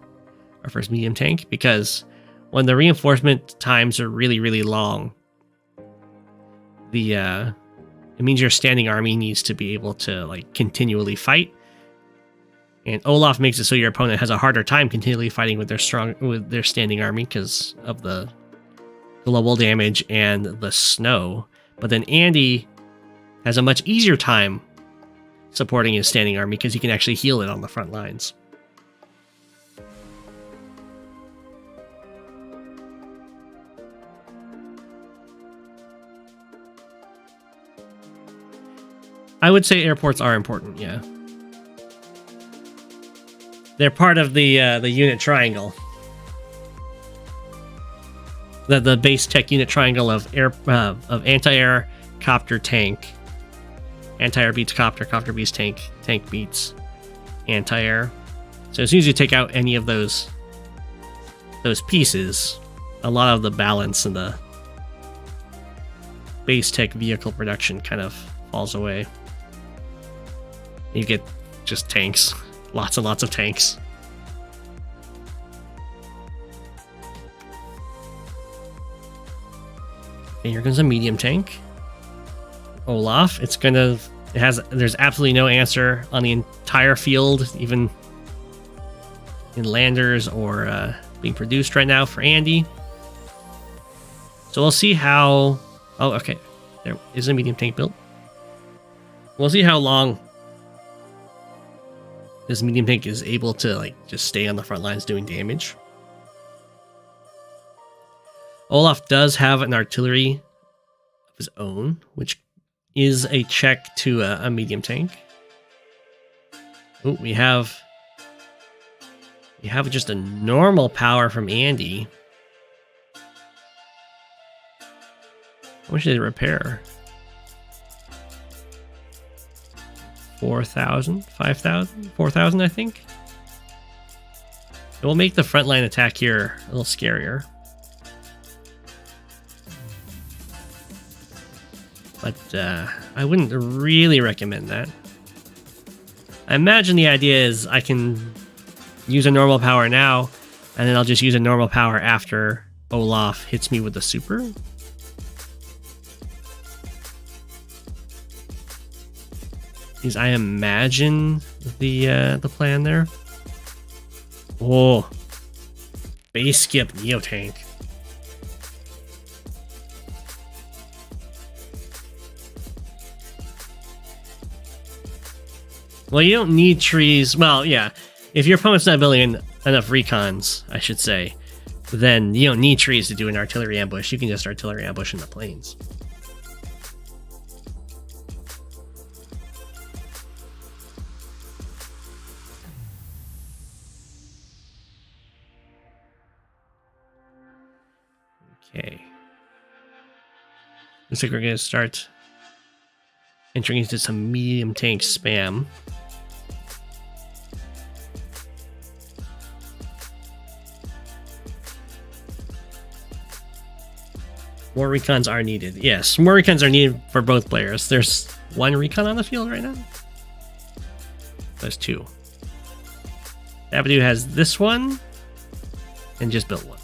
first medium tank, because when the reinforcement times are really, really long, it means your standing army needs to be able to like continually fight. And Olaf makes it so your opponent has a harder time continually fighting with their standing army because of the global damage and the snow. But then Andy has a much easier time supporting his standing army because he can actually heal it on the front lines. I would say airports are important, yeah. They're part of the unit triangle. The base tech unit triangle of anti-air, copter, tank. Anti-air beats copter, copter beats tank, tank beats anti-air. So as soon as you take out any of those pieces, a lot of the balance in the base tech vehicle production kind of falls away. You get just tanks. Lots and lots of tanks. Okay, here comes a medium tank. Olaf. There's absolutely no answer on the entire field, even in landers or being produced right now for Andy. So we'll see how... Oh, okay. There is a medium tank built. We'll see how long this medium tank is able to like just stay on the front lines doing damage. Olaf does have an artillery of his own, which is a check to a medium tank. Oh, we have just a normal power from Andy. How much did it repair? 4,000, 5,000, 4,000, I think. It will make the frontline attack here a little scarier. But I wouldn't really recommend that. I imagine the idea is I can use a normal power now, and then I'll just use a normal power after Olaf hits me with the super. Is I imagine the plan there. Oh, base skip Neo tank. Well, you don't need trees. Well, yeah, if your opponent's not building enough recons, I should say, then you don't need trees to do an artillery ambush. You can just artillery ambush in the plains. Okay. Looks like we're going to start entering into some medium tank spam. More recons are needed. Yes, more recons are needed for both players. There's one recon on the field right now. There's two. Thavidu has this one and just built one.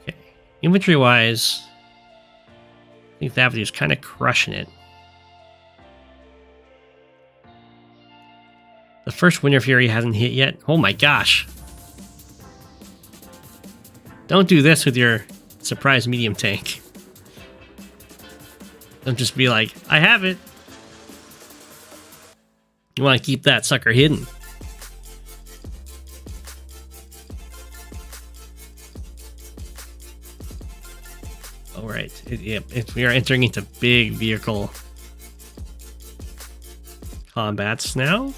Okay, inventory wise, I think Thavidu's kind of crushing it. The first Winter Fury hasn't hit yet. Oh my gosh. Don't do this with your surprise medium tank. Don't just be like, I have it. You want to keep that sucker hidden. Alright, we are entering into big vehicle combats now.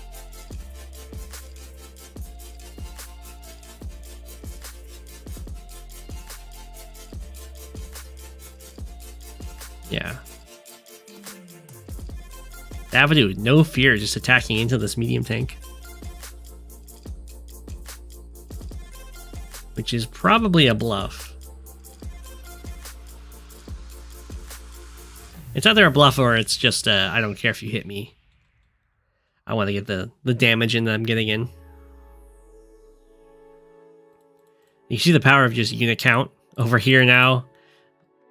Yeah. Thavidu, no fear, just attacking into this medium tank. Which is probably a bluff. It's either a bluff or it's just, I don't care if you hit me. I want to get the damage in that I'm getting in. You see the power of just unit count over here now.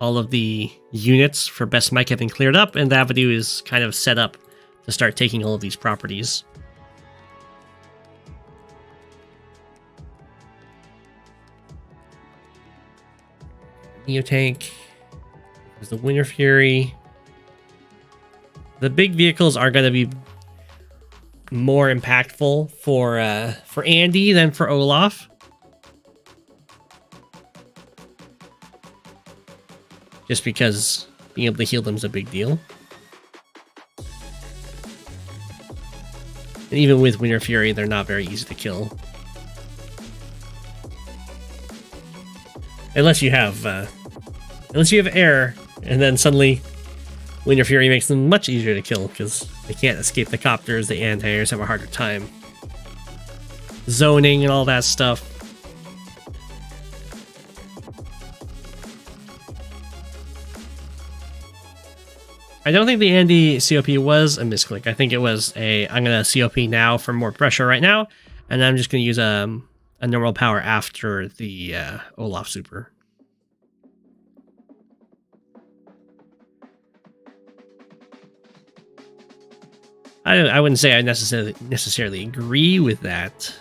All of the units for BestMike have been cleared up, and Thavidu is kind of set up to start taking all of these properties. Neo Tank. There's the Winter Fury. The big vehicles are going to be more impactful for Andy than for Olaf. Just because being able to heal them is a big deal. And even with Winter Fury, they're not very easy to kill. Unless you have air, and then suddenly Winter Fury makes them much easier to kill because they can't escape the copters. The anti-airs have a harder time zoning and all that stuff. I don't think the Andy COP was a misclick. I think it was I'm going to COP now for more pressure right now, and I'm just going to use a normal power after the Olaf super. I wouldn't say I necessarily agree with that,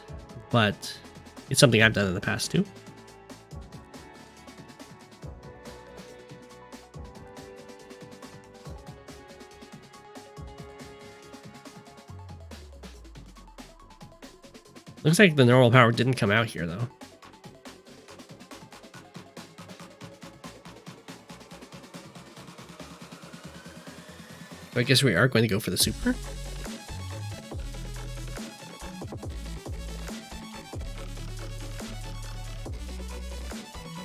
but it's something I've done in the past too. Looks like the normal power didn't come out here, though. So I guess we are going to go for the super.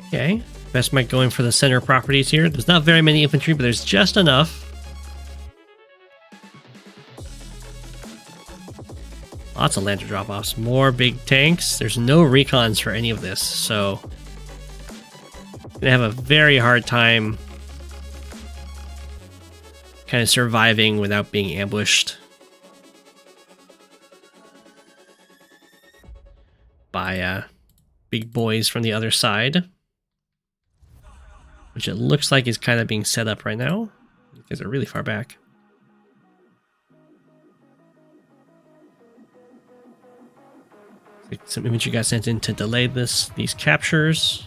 Okay, BestMike going for the center properties here. There's not very many infantry, but there's just enough. Lots of Lantern drop-offs, more big tanks. There's no recons for any of this, so gonna have a very hard time kind of surviving without being ambushed by big boys from the other side, which it looks like is kind of being set up right now. You guys are really far back. Some infantry got sent in to delay these captures.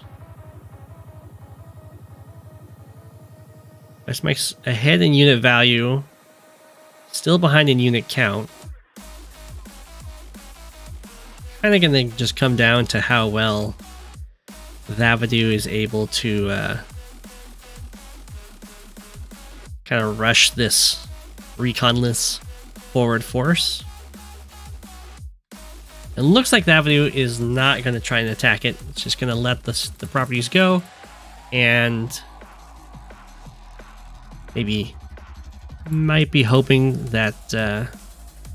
BestMike's ahead in unit value, still behind in unit count. Kind of gonna just come down to how well Thavidu is able to kind of rush this reconless forward force. It looks like Thavidu is not going to try and attack it. It's just going to let the properties go, and maybe might be hoping that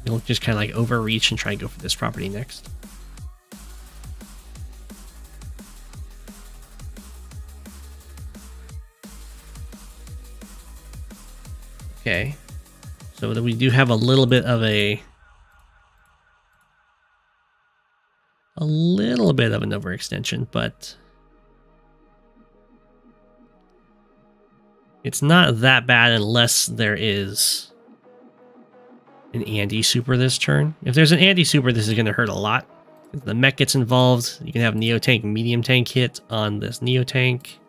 he'll just kind of like overreach and try and go for this property next. Okay, so we do have a little bit of an overextension, but it's not that bad unless there is an Andy super this turn. If there's an Andy super, this is going to hurt a lot. If the mech gets involved, you can have Neo Tank, Medium Tank hit on this Neo Tank.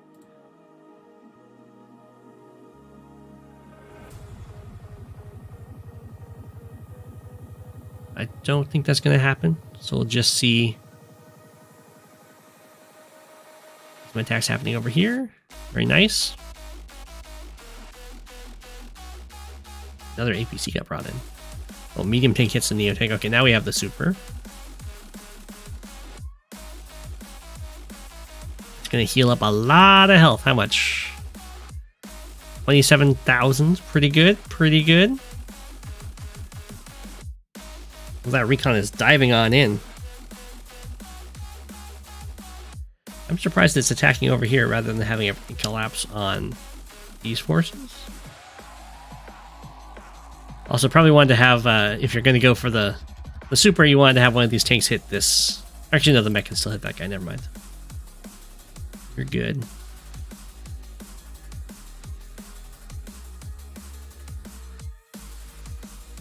I don't think that's going to happen, so we'll just see some attacks happening over here. Very nice. Another APC got brought in. Oh, Medium Tank hits the Neo Tank. Okay, now we have the super. It's going to heal up a lot of health. How much? 27,000. Pretty good. Pretty good. Well, that recon is diving on in. I'm surprised it's attacking over here rather than having everything collapse on these forces. Also, probably wanted to have, if you're going to go for the super, you wanted to have one of these tanks hit this. Actually, no, the mech can still hit that guy. Never mind. You're good.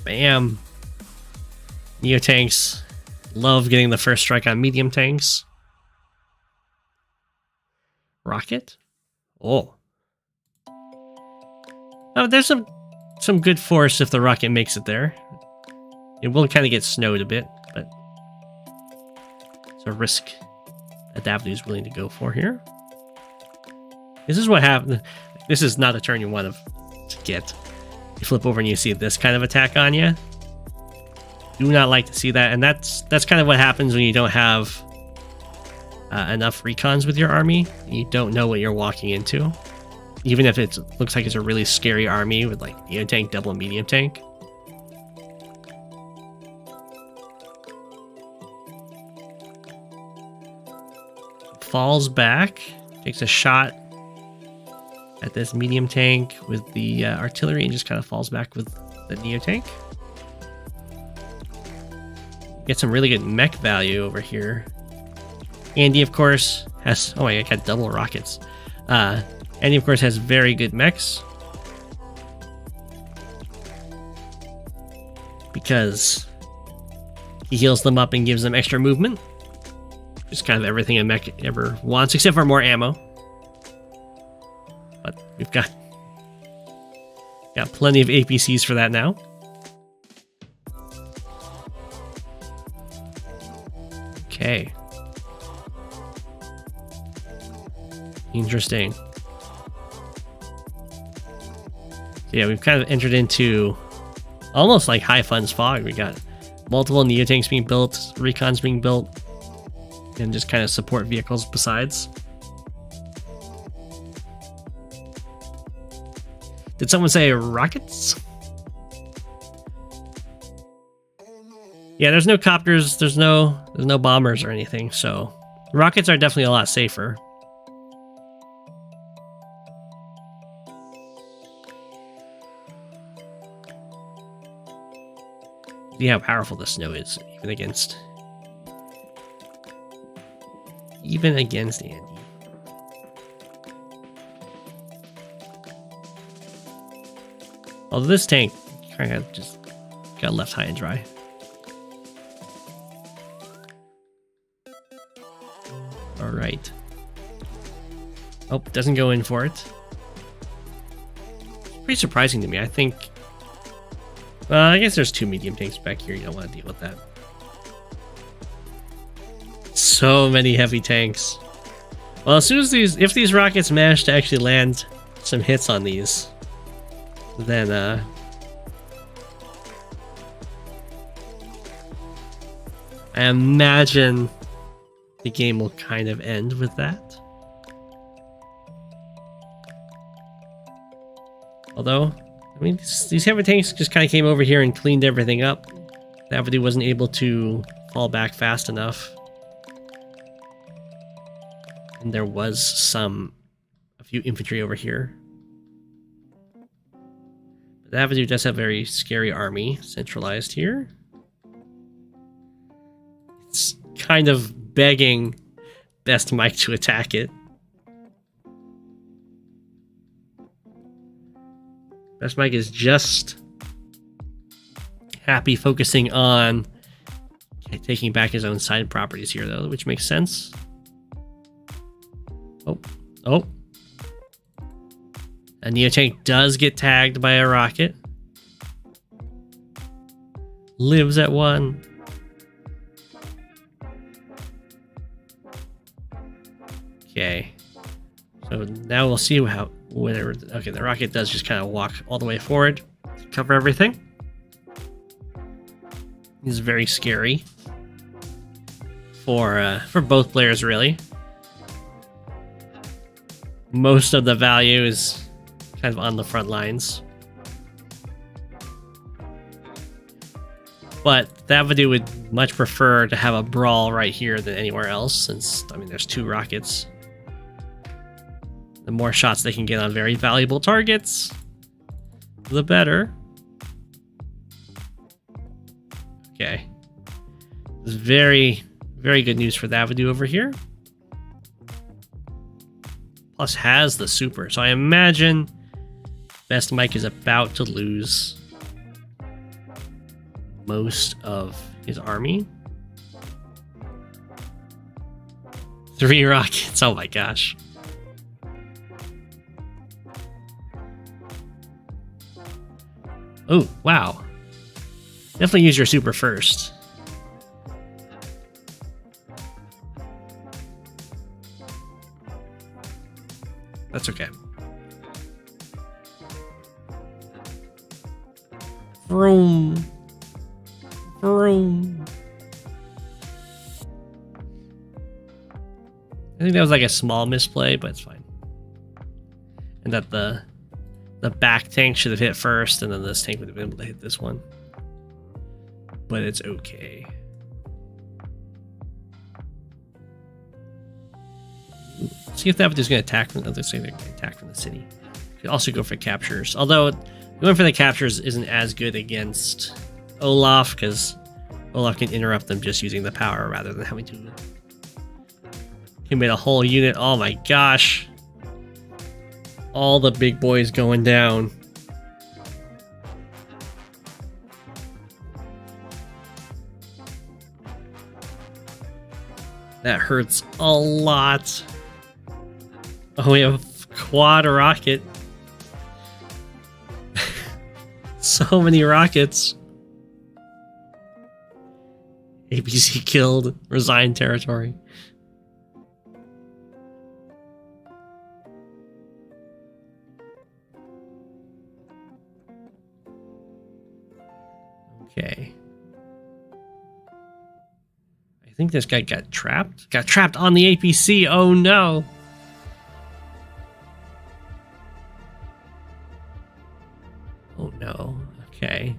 Bam. Neo tanks. Love getting the first strike on medium tanks. Rocket? Oh. Oh, there's some good force if the rocket makes it there. It will kind of get snowed a bit, but it's a risk that Thavidu is willing to go for here. This is what happened. This is not a turn you want to get. You flip over and you see this kind of attack on you. Do not like to see that, and that's kind of what happens when you don't have enough recons with your army. You don't know what you're walking into. Even if it looks like it's a really scary army with like Neo Tank, double medium tank. Falls back, takes a shot at this medium tank with the artillery and just kind of falls back with the Neo Tank. Get some really good mech value over here. Andy, of course, has... Oh, I got double rockets. Andy, of course, has very good mechs. Because he heals them up and gives them extra movement. Just kind of everything a mech ever wants, except for more ammo. But we've got plenty of APCs for that now. Okay. Interesting. So yeah, we've kind of entered into almost like high funds fog. We got multiple Neo Tanks being built, recons being built, and just kind of support vehicles besides. Did someone say rockets? Yeah, there's no copters, there's no bombers or anything, so rockets are definitely a lot safer. See how powerful the snow is, even against Andy. Although this tank kind of just got left high and dry. Alright. Oh, doesn't go in for it. Pretty surprising to me. I think... Well, I guess there's two medium tanks back here. You don't want to deal with that. So many heavy tanks. Well, as soon as if these rockets manage to actually land some hits on these, then I imagine the game will kind of end with that. Although, I mean, these heavy tanks just kind of came over here and cleaned everything up. Thavidu wasn't able to fall back fast enough. And there was a few infantry over here. But Thavidu does have a very scary army centralized here. It's kind of begging BestMike to attack it. BestMike is just happy focusing on taking back his own side properties here, though, which makes sense. Oh. A Neotank does get tagged by a rocket. Lives at 1. Okay. So now we'll see whatever. Okay, the rocket does just kind of walk all the way forward to cover everything. It's very scary for both players, really. Most of the value is kind of on the front lines. But Thavidu would much prefer to have a brawl right here than anywhere else, since, I mean, there's 2 rockets. The more shots they can get on very valuable targets, the better. Okay. This is very, very good news for Thavidu over here. Plus has the super, so I imagine BestMike is about to lose most of his army. 3 rockets, oh my gosh. Oh, wow. Definitely use your super first. That's okay. Vroom. Vroom. I think that was like a small misplay, but it's fine. And that the back tank should have hit first, and then this tank would have been able to hit this one. But it's okay. See if Thavidu's going to attack from the city. Could also go for captures. Although going for the captures isn't as good against Olaf, because Olaf can interrupt them just using the power rather than having to commit a whole unit. Oh my gosh. All the big boys going down. That hurts a lot. Oh, we have quad rocket. So many rockets. APC killed. Resigned territory. Okay. I think this guy got trapped. Got trapped on the APC. Oh no. Oh no. Okay.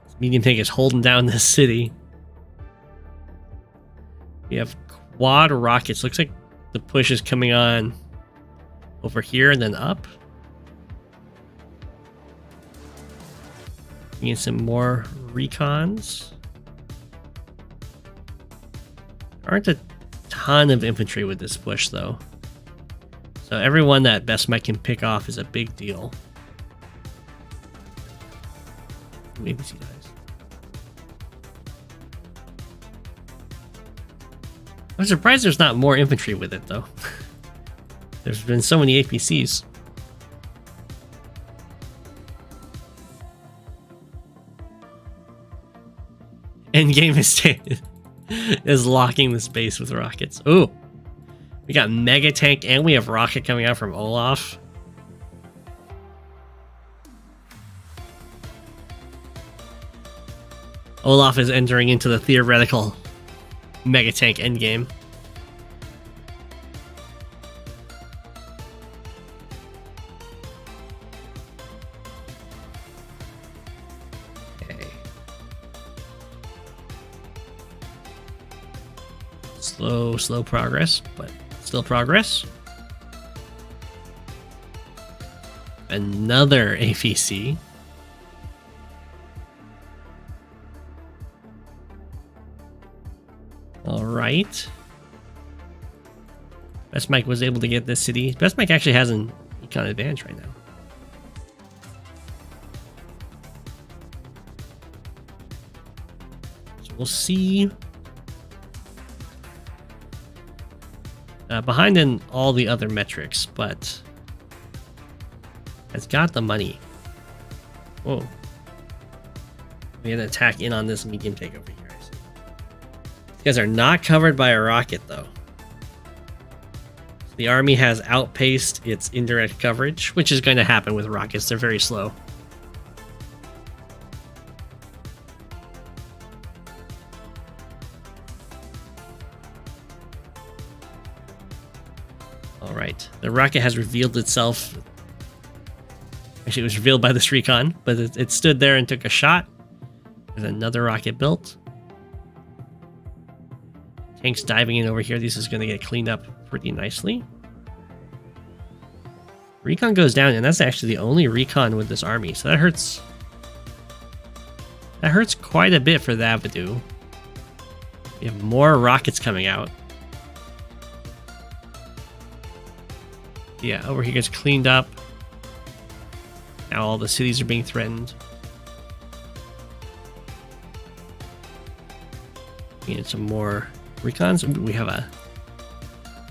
This medium tank is holding down this city. We have quad rockets. Looks like the push is coming on over here and then up. We need some more recons. There aren't a ton of infantry with this push, though. So everyone that BestMike can pick off is a big deal. Maybe see guys. I'm surprised there's not more infantry with it, though. There's been so many APCs. Endgame is locking the space with rockets. Ooh, we got Mega Tank and we have rocket coming out from Olaf. Olaf is entering into the theoretical mega tank endgame. Okay. Slow progress, but still progress. Another APC. All right. BestMike was able to get this city. BestMike actually has an econ advantage right now. So we'll see. Behind in all the other metrics, but has got the money. Whoa. We had an attack in on this medium take over here. These guys are not covered by a rocket, though. The army has outpaced its indirect coverage, which is going to happen with rockets. They're very slow. All right. The rocket has revealed itself. Actually, it was revealed by this recon, but it stood there and took a shot. There's another rocket built. Tanks diving in over here. This is going to get cleaned up pretty nicely. Recon goes down, and that's actually the only recon with this army, so that hurts. That hurts quite a bit for the Thavidu. We have more rockets coming out. Yeah, over here gets cleaned up. Now all the cities are being threatened. And some more recons. We have a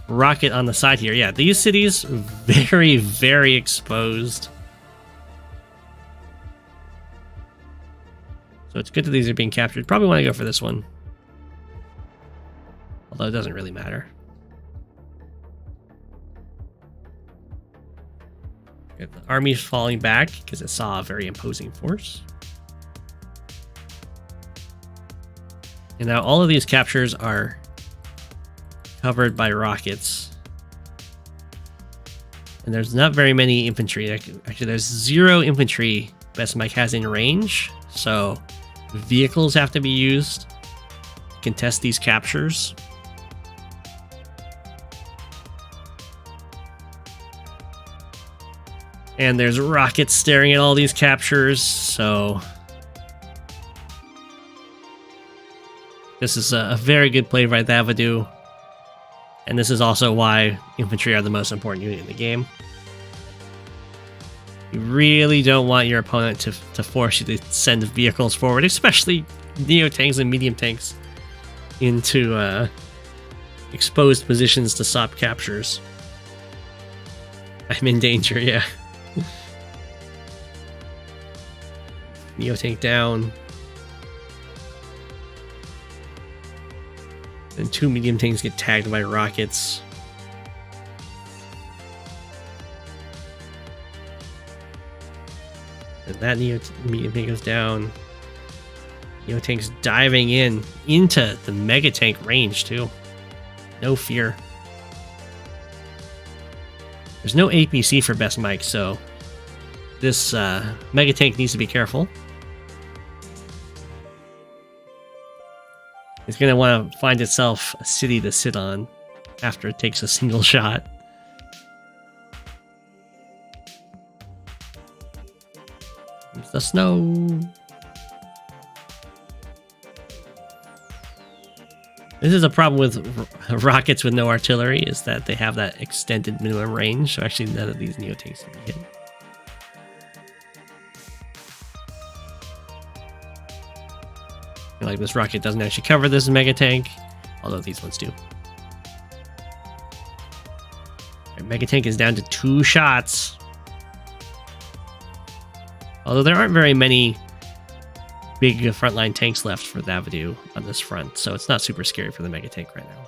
rocket on the side here. Yeah, these cities very, very exposed. So it's good that these are being captured. Probably want to go for this one. Although it doesn't really matter. The army's falling back because it saw a very imposing force. And now all of these captures are covered by rockets. And there's not very many infantry. Actually, there's 0 infantry BestMike has in range. So vehicles have to be used to contest these captures. And there's rockets staring at all these captures, so this is a very good play by Thavidu. And this is also why infantry are the most important unit in the game. You really don't want your opponent to force you to send vehicles forward, especially neo tanks and medium tanks, into exposed positions to stop captures. I'm in danger, yeah. Neo tank down. And 2 medium tanks get tagged by rockets. And that medium tank goes down. Neo tank's diving into the mega tank range too. No fear. There's no APC for BestMike, so this mega tank needs to be careful. It's going to want to find itself a city to sit on after it takes a single shot. There's the snow. This is a problem with rockets with no artillery, is that they have that extended minimum range, so actually none of these neo-tanks can be hit. Like this rocket doesn't actually cover this mega tank, although these ones do. Right, mega tank is down to 2 shots. Although there aren't very many big frontline tanks left for Thavidu on this front, so it's not super scary for the mega tank right now.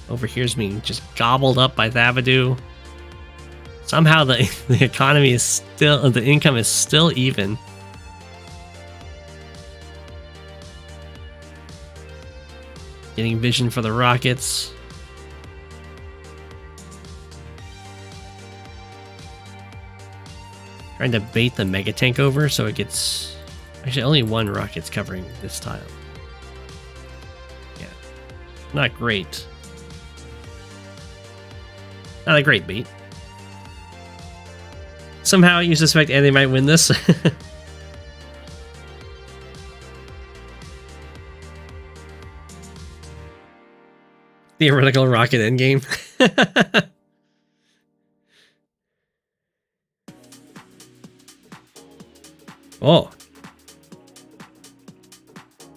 over here is being just gobbled up by Thavidu. Somehow the economy is still, the income is still even. Getting vision for the rockets. Trying to bait the mega tank over so it gets... Actually, only one rocket's covering this tile. Yeah. Not great. Not a great bait. Somehow you suspect Andy might win this. Theoretical rocket endgame. Oh.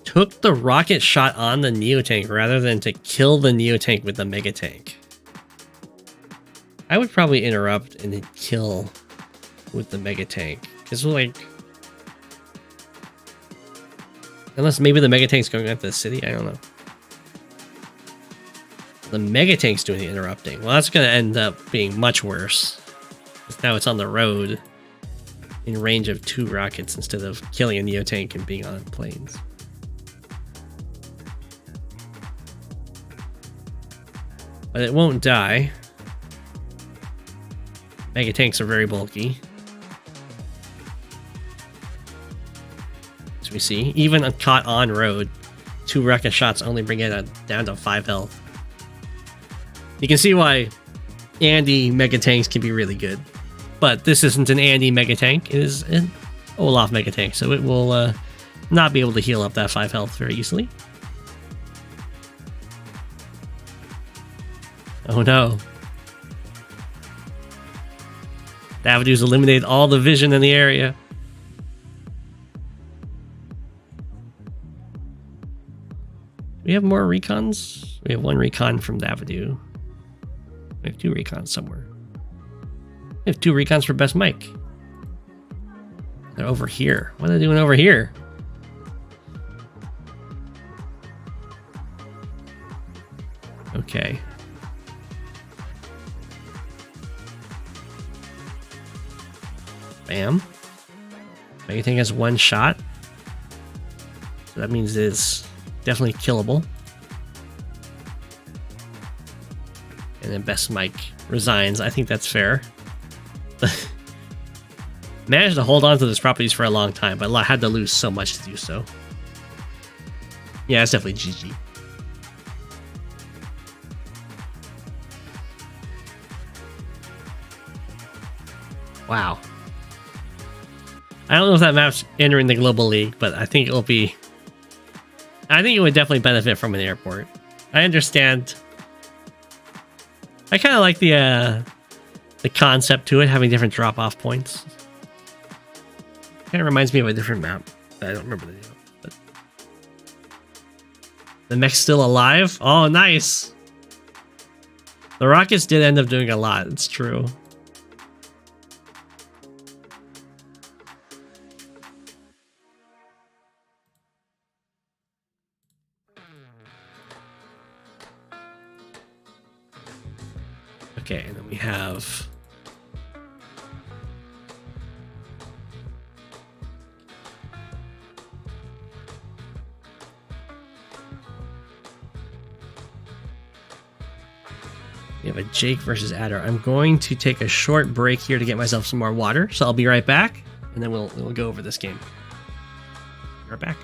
Took the rocket shot on the Neotank rather than to kill the Neotank with the Mega Tank. I would probably interrupt and then kill with the Mega Tank. Because, like... Unless maybe the Mega Tank's going after the city? I don't know. The Mega Tank's doing the interrupting. Well, that's going to end up being much worse. Now it's on the road in range of 2 rockets instead of killing a Neotank and being on planes. But it won't die. Mega Tanks are very bulky. As we see, even caught on road, 2 rocket shots only bring it down to 5 health. You can see why Andy Mega Tanks can be really good. But this isn't an Andy Mega Tank, it is an Olaf Mega Tank, so it will not be able to heal up that 5 health very easily. Oh no. Thavidu's eliminated all the vision in the area. Do we have more recons? We have 1 recon from Thavidu. We have 2 recons somewhere. We have 2 recons for BestMike. They're over here. What are they doing over here? Okay. Bam. Mega Tank has 1 shot. So that means it's definitely killable. And then BestMike resigns. I think that's fair. Managed to hold on to those properties for a long time, but had to lose so much to do so. Yeah, it's definitely GG. Wow. I don't know if that map's entering the Global League, but I think it'll be... I think it would definitely benefit from an airport. I understand... I kind of like the concept to it, having different drop-off points. Kind of reminds me of a different map. I don't remember the name. But the mech's still alive? Oh, nice! The rockets did end up doing a lot, it's true. Okay, and then we have... We have a Jake versus Adder. I'm going to take a short break here to get myself some more water, so I'll be right back, and then we'll go over this game. Be right back.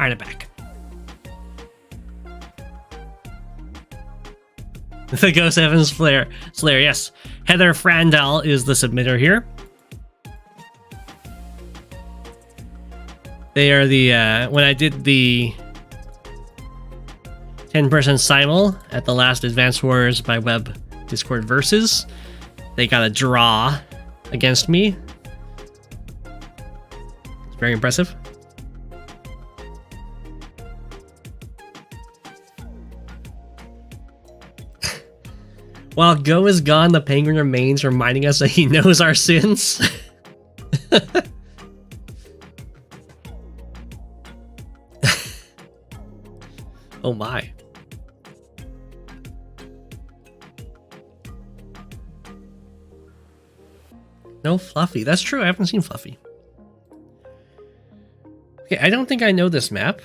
Alright, back. The Go7 Slayer, yes. HeatherFrandall is the submitter here. They are the, when I did the 10-person simul at the last Advanced Warriors by Web Discord Versus, they got a draw against me. It's very impressive. While Go is gone, the penguin remains, reminding us that he knows our sins. Oh my. No Fluffy. That's true. I haven't seen Fluffy. Okay, I don't think I know this map.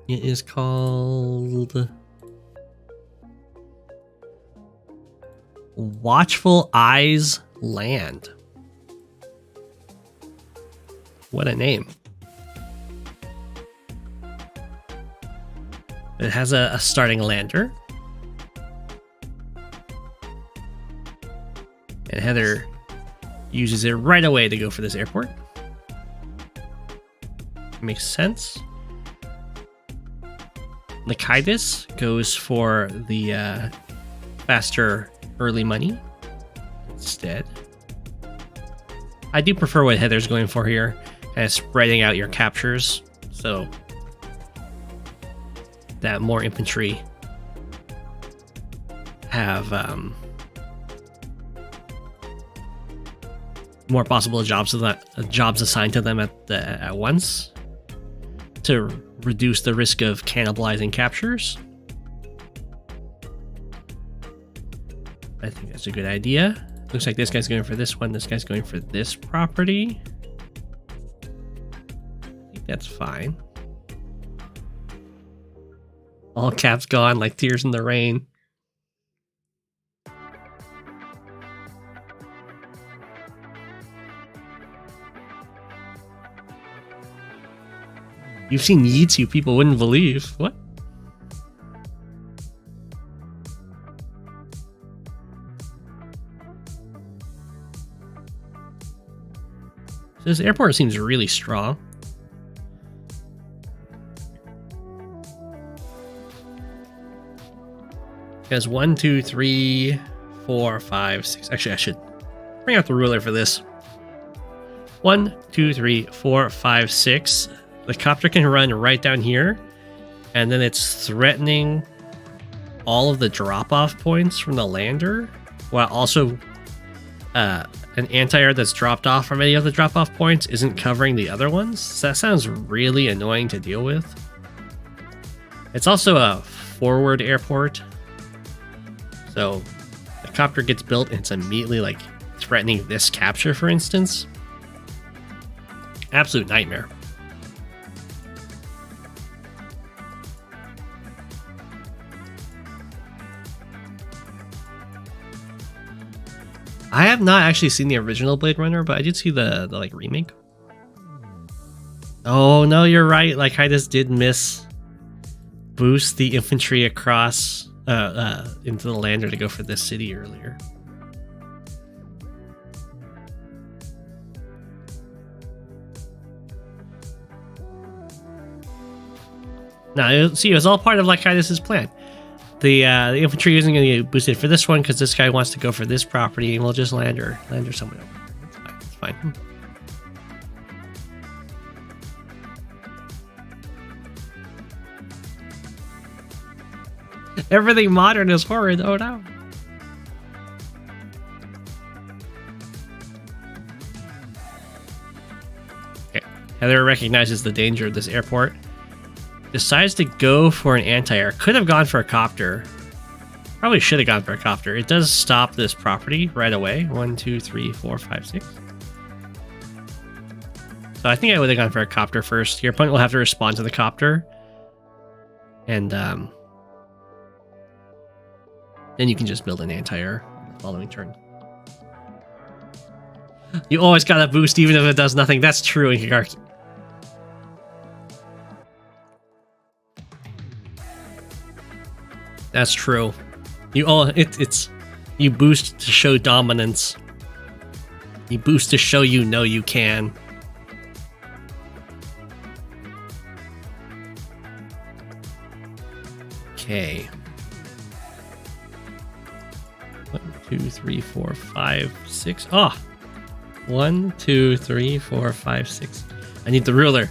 It is called Watchful Eyes Land. What a name. It has a starting lander. And Heather uses it right away to go for this airport. Makes sense. Lycidas goes for the faster early money instead. I do prefer what Heather's going for here, kind of spreading out your captures so that more infantry have more possible jobs assigned to them at once to reduce the risk of cannibalizing captures. I think that's a good idea. Looks like this guy's going for this one. This guy's going for this property. I think that's fine. All caps gone like tears in the rain. You've seen yeets you people wouldn't believe. What? This airport seems really strong. It has 1, 2, 3, 4, 5, 6. Actually, I should bring out the ruler for this. 1, 2, 3, 4, 5, 6. The copter can run right down here, and then it's threatening all of the drop-off points from the lander, while also an anti-air that's dropped off from any of the drop-off points isn't covering the other ones. So that sounds really annoying to deal with. It's also a forward airport, so the copter gets built and it's immediately like threatening this capture, for instance. Absolute nightmare. I have not actually seen the original Blade Runner, but I did see the like remake. Oh no, you're right. Like Lycidas did miss boost the infantry across into the lander to go for this city earlier. Now, see, it was all part of Lycidas' plan. The infantry isn't going to get boosted for this one because this guy wants to go for this property, and we'll just land her somewhere over. It's fine. It's fine. Everything modern is horrid. Oh no. Okay. Heather recognizes the danger of this airport. Decides to go for an anti-air. Could have gone for a copter. Probably should have gone for a copter. It does stop this property right away. 1, 2, 3, 4, 5, 6. So I think I would have gone for a copter first. Your opponent will have to respond to the copter. And then you can just build an anti-air the following turn. You always gotta boost even if it does nothing. That's true in Higaki. That's true. It's you boost to show dominance. You boost to show you know you can. Okay. 1, 2, 3, 4, 5, 6. Oh! 1, 2, 3, 4, 5, 6. I need the ruler.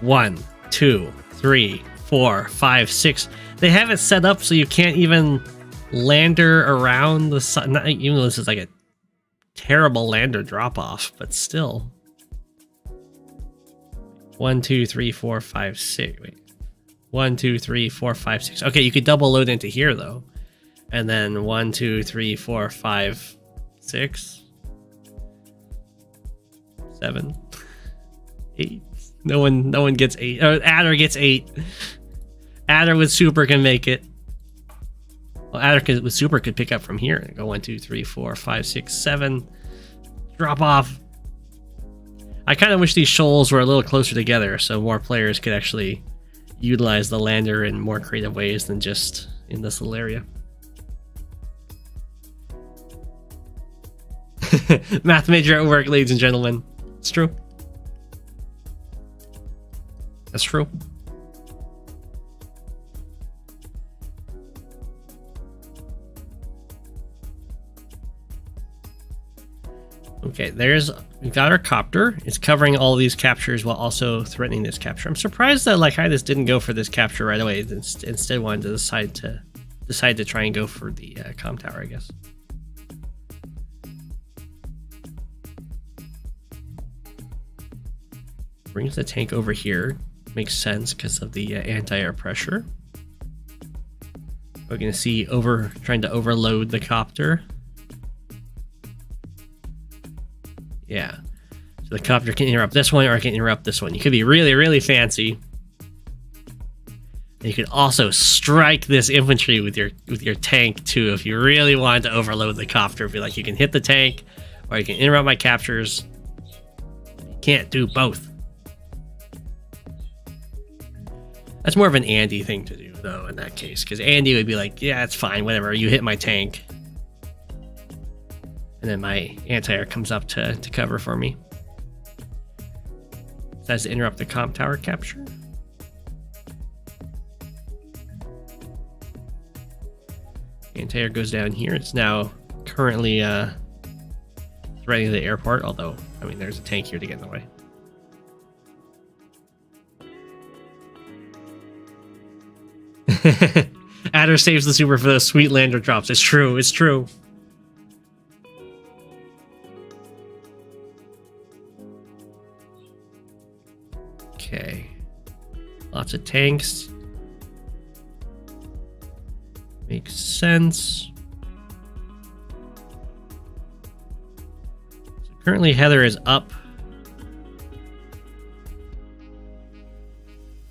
1, 2, 3, 4, 5, 6. They have it set up so you can't even lander around the sun. Not, even though this is like a terrible lander drop off, but still. 1, 2, 3, 4, 5, 6. Wait. 1, 2, 3, 4, 5, 6. Okay, you could double load into here though. And then 1, 2, 3, 4, 5, 6, 7, 8. No one gets 8. Adder gets 8. Adder with super can make it. Well, Adder with super could pick up from here. Go 1, 2, 3, 4, 5, 6, 7. Drop off. I kind of wish these shoals were a little closer together so more players could actually utilize the lander in more creative ways than just in this little area. Math major at work, ladies and gentlemen. It's true. That's true. Okay, we've got our copter. It's covering all these captures while also threatening this capture. I'm surprised that Lycidas didn't go for this capture right away. Instead wanted to decide to try and go for the comm tower, I guess. Brings the tank over here. Makes sense because of the anti-air pressure. We're going to see trying to overload the copter. Yeah. So the copter can interrupt this one or it can interrupt this one. You could be really, really fancy. And you could also strike this infantry with your tank too if you really wanted to overload the copter. Be like, you can hit the tank or you can interrupt my captures. You can't do both. That's more of an Andy thing to do, though, in that case. Because Andy would be like, yeah, it's fine, whatever. You hit my tank. And then my anti-air comes up to cover for me. Says to interrupt the comm tower capture. Anti-air goes down here. It's now currently threatening the airport. Although, I mean, there's a tank here to get in the way. Adder saves the super for those sweet lander drops. It's true. It's true. Okay. Lots of tanks. Makes sense. So currently Heather is up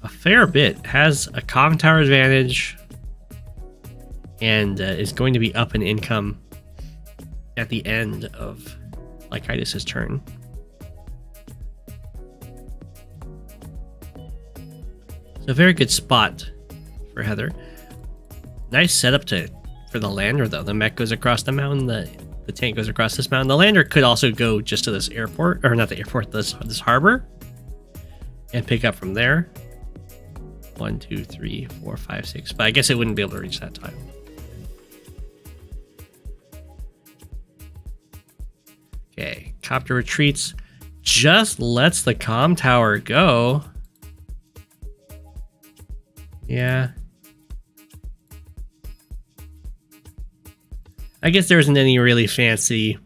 a fair bit, has a comm tower advantage, and is going to be up in income at the end of Lycidas' turn. It's a very good spot for Heather. Nice setup for the lander though. The mech goes across the mountain, the tank goes across this mountain. The lander could also go just to this airport, or not the airport, this harbor, and pick up from there. 1, 2, 3, 4, 5, 6. But I guess it wouldn't be able to reach that time. Okay, copter retreats. Just lets the comm tower go. Yeah. I guess there isn't any really fancy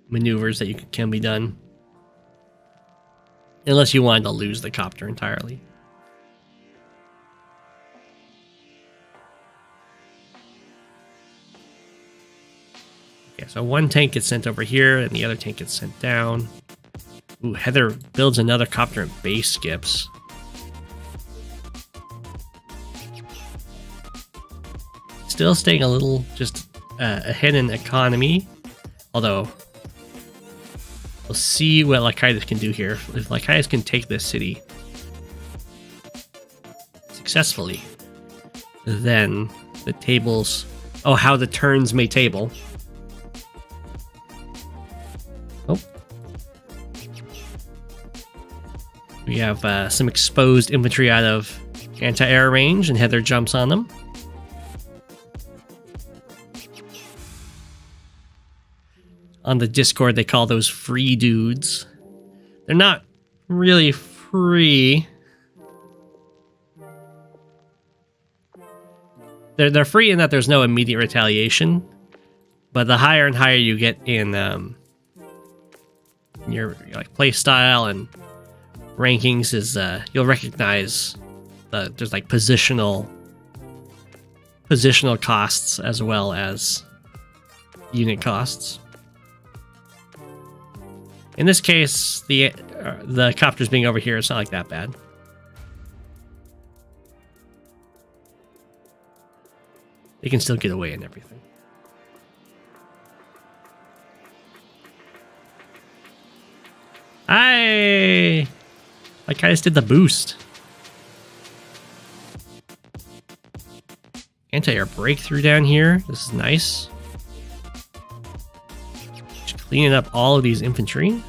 maneuvers that can be done. Unless you wanted to lose the copter entirely. Okay, so one tank gets sent over here, and the other tank gets sent down. Ooh, Heather builds another copter and base skips. Still staying a little just ahead in economy. Although, we'll see what Lycidas can do here. If Lycidas can take this city successfully, than the tables. Oh, how the turns may table. Oh. We have some exposed infantry out of anti-air range, and Heather jumps on them. On the Discord, they call those free dudes. They're not really free. They're free in that there's no immediate retaliation, but the higher and higher you get in your like play style and rankings, is you'll recognize there's like positional costs as well as unit costs. In this case, the copters being over here, it's not like that bad. They can still get away and everything. I kind of did the boost. Anti-air breakthrough down here. This is nice. Just cleaning up all of these infantry.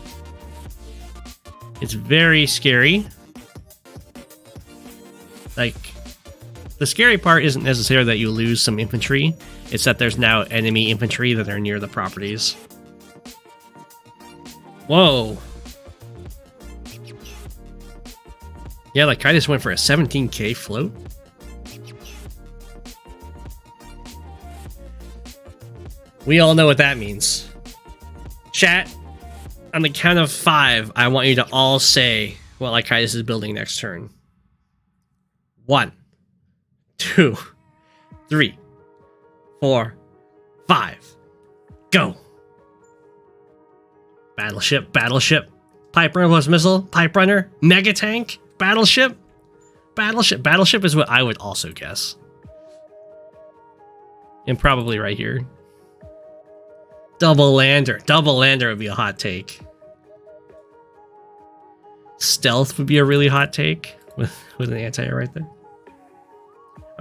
It's very scary. Like, the scary part isn't necessarily that you lose some infantry. It's that there's now enemy infantry that are near the properties. Whoa. Yeah, like I just went for a 17k float. We all know what that means. Chat, on the count of 5, I want you to all say what Lycidas is building next turn. 1, 2, 3, 4, 5. Go. Battleship, battleship. Pipe runner plus missile, pipe runner, mega tank, battleship. Battleship is what I would also guess. And probably right here. Double lander would be a hot take. Stealth would be a really hot take with an anti-air right there.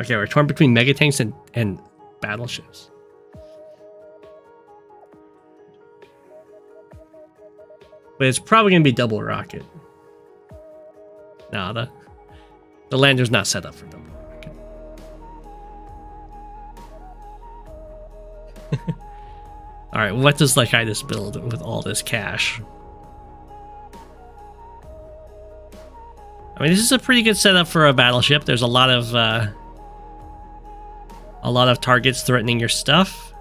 Okay, we're torn between mega tanks and battleships. But it's probably going to be double rocket. No, the lander's not set up for double rocket. Alright, what does Lycidas build with all this cash? I mean, this is a pretty good setup for a battleship. There's a lot of targets threatening your stuff.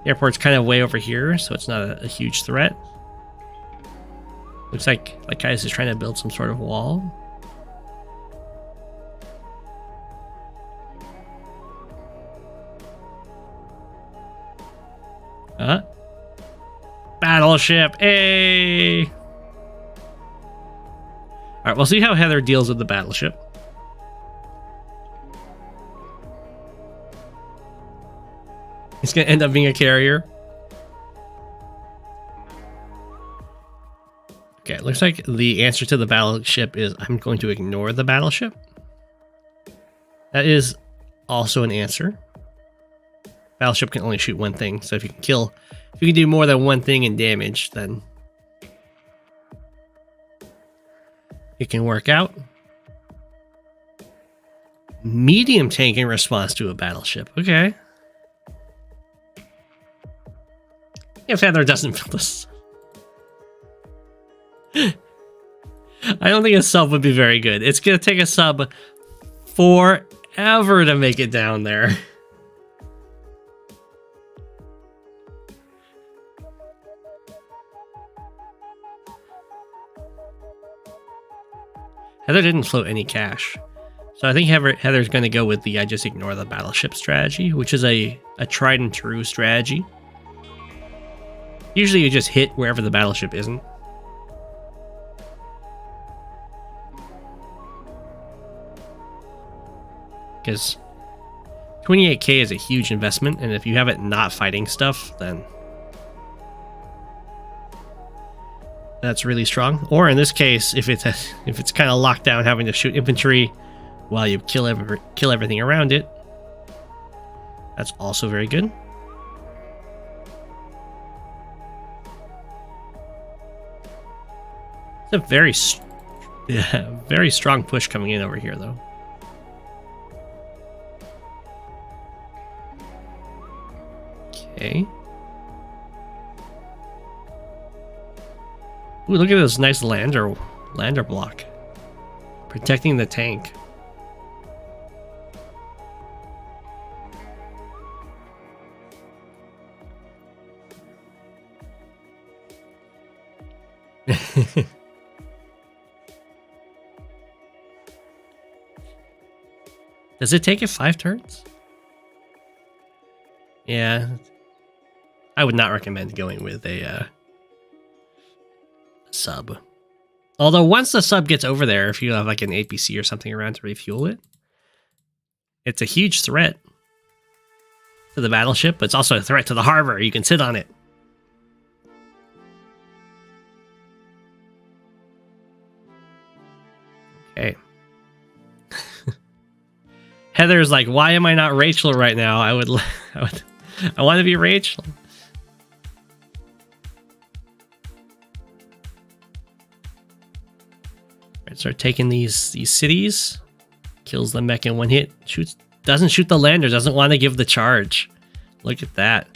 The airport's kind of way over here, so it's not a huge threat. Looks like Lycidas is trying to build some sort of wall. Battleship, hey! Alright, we'll see how Heather deals with the battleship. It's gonna end up being a carrier. Okay, it looks like the answer to the battleship is I'm going to ignore the battleship. That is also an answer. Battleship can only shoot one thing, so if you can do more than one thing in damage, then it can work out. Medium tank in response to a battleship. Okay. If Heather doesn't build this. I don't think a sub would be very good. It's going to take a sub forever to make it down there. Heather didn't float any cash. So I think Heather's going to go with the I just ignore the battleship strategy, which is a tried and true strategy. Usually you just hit wherever the battleship isn't. Because 28k is a huge investment, and if you have it not fighting stuff, then That's really strong. Or in this case, if it's kind of locked down, having to shoot infantry while you kill everything around it, that's also very good. It's a very strong push coming in over here, though. Okay. Ooh, look at this nice lander block. Protecting the tank. Does it take it 5 turns? Yeah. I would not recommend going with a sub. Although once the sub gets over there, if you have like an APC or something around to refuel it, it's a huge threat to the battleship, but it's also a threat to the harbor. You can sit on it. Okay. Heather's like, why am I not Rachel right now? I want to be Rachel. Right, start taking these cities. Kills the mech in one hit. Doesn't shoot the lander. Doesn't want to give the charge. Look at that.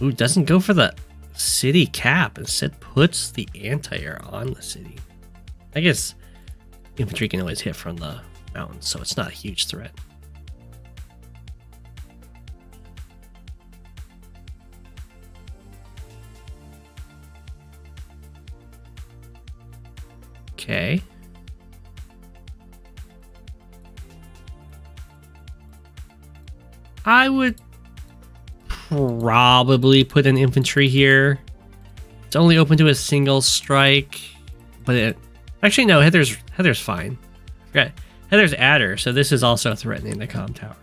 Ooh, doesn't go for the city cap. Instead puts the anti-air on the city. I guess infantry can always hit from the mountains, so it's not a huge threat. Okay. I would probably put an infantry here. It's only open to a single strike, but actually no, Heather's fine. Okay. Heather's adder, so this is also threatening the comm tower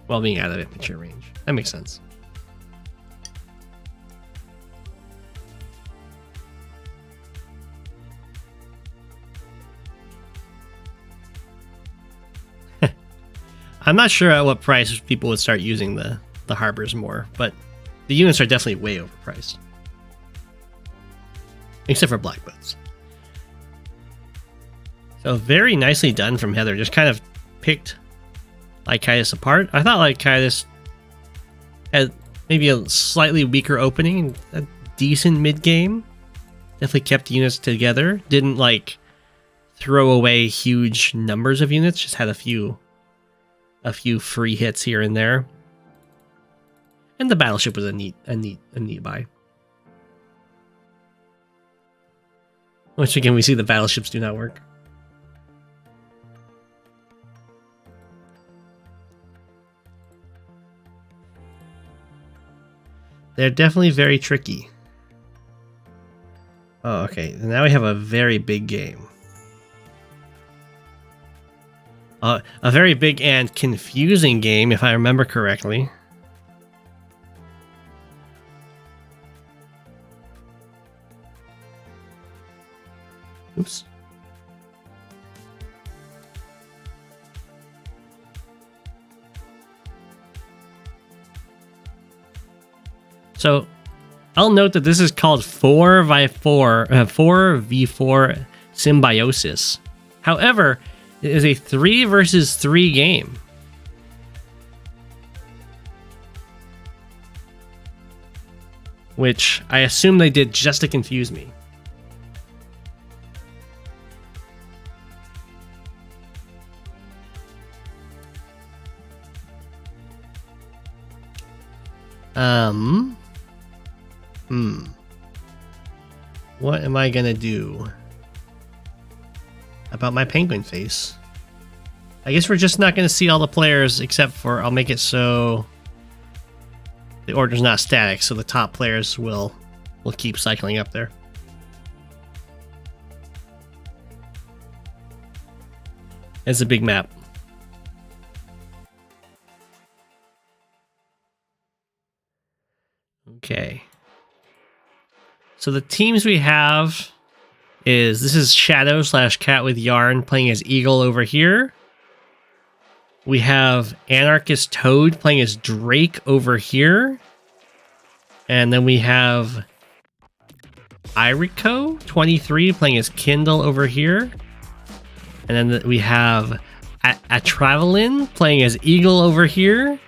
while being out of infantry range. That makes sense. I'm not sure at what price people would start using the harbors more, but the units are definitely way overpriced. Except for black boats. So very nicely done from Heather. Just kind of picked Lycidas apart. I thought Lycidas had maybe a slightly weaker opening, a decent mid-game. Definitely kept the units together. Didn't like throw away huge numbers of units, just had a few free hits here and there. And the battleship was a neat buy. Once again, we see the battleships do not work. They're definitely very tricky. Oh, okay. Now we have a very big game. A very big and confusing game, if I remember correctly. Oops. So, I'll note that this is called 4v4 Symbiosis. However, it is a 3 versus 3 game. Which I assume they did just to confuse me. What am I gonna do about my penguin face? I guess we're just not gonna see all the players, except for I'll make it so the order's not static, so the top players will keep cycling up there. It's a big map. Okay. So the teams we have this is Shadow / CatWithYarn playing as Eagle over here. We have AnarchistToad playing as Drake over here. And then we have Bereberecho23 playing as Kindle over here. And then we have atravelyan playing as Eagle over here.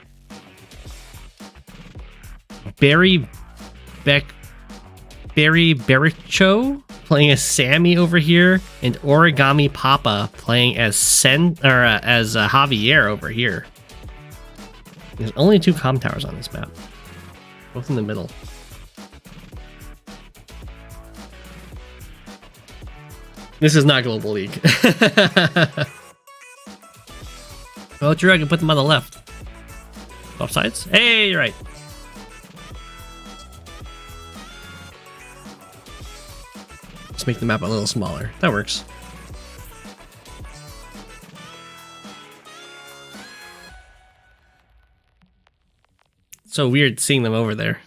Bereberecho playing as Sami over here, and Origami-Papi playing as Javier over here. There's only 2 comm towers on this map, both in the middle. This is not Global League. Well, true, I can put them on the left. Both sides? Hey, you're right. Let's make the map a little smaller. That works. It's so weird seeing them over there.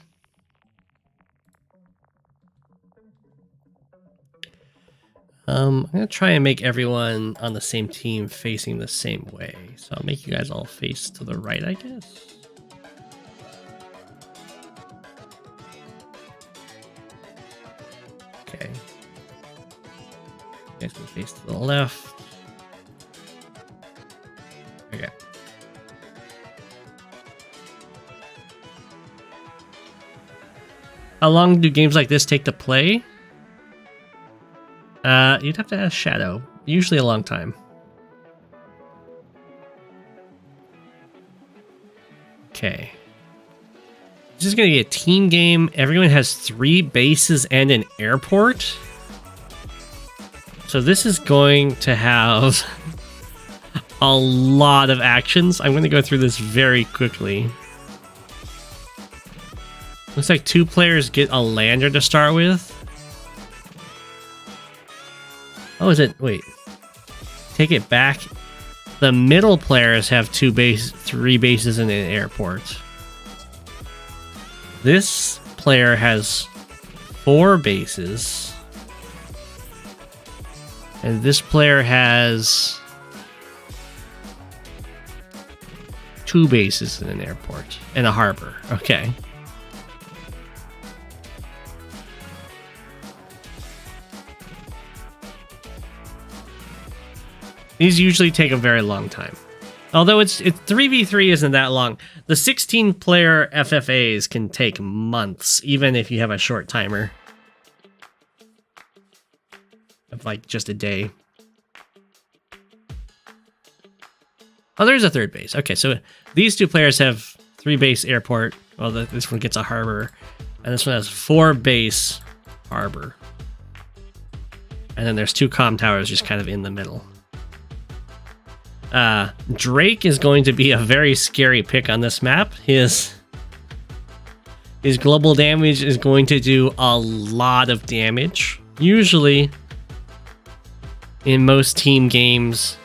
I'm gonna try and make everyone on the same team facing the same way. So I'll make you guys all face to the right, I guess. Okay. You guys can face to the left. Okay. How long do games like this take to play? You'd have to ask Shadow. Usually a long time. Okay. This is going to be a team game. Everyone has 3 bases and an airport. So this is going to have a lot of actions. I'm going to go through this very quickly. Looks like 2 players get a lander to start with. Oh, is it? Wait. Take it back. The middle players have 3 bases and an airport. This player has 4 bases. And this player has 2 bases and an airport. And a harbor. Okay. These usually take a very long time. Although it's 3v3 isn't that long. The 16-player FFAs can take months, even if you have a short timer. Of like just a day. Oh, there's a 3rd base. Okay, so these 2 players have 3 base airport. Well, this one gets a harbor. And this one has 4 base harbor. And then there's 2 comm towers just kind of in the middle. Drake is going to be a very scary pick on this map. His global damage is going to do a lot of damage. Usually, in most team games,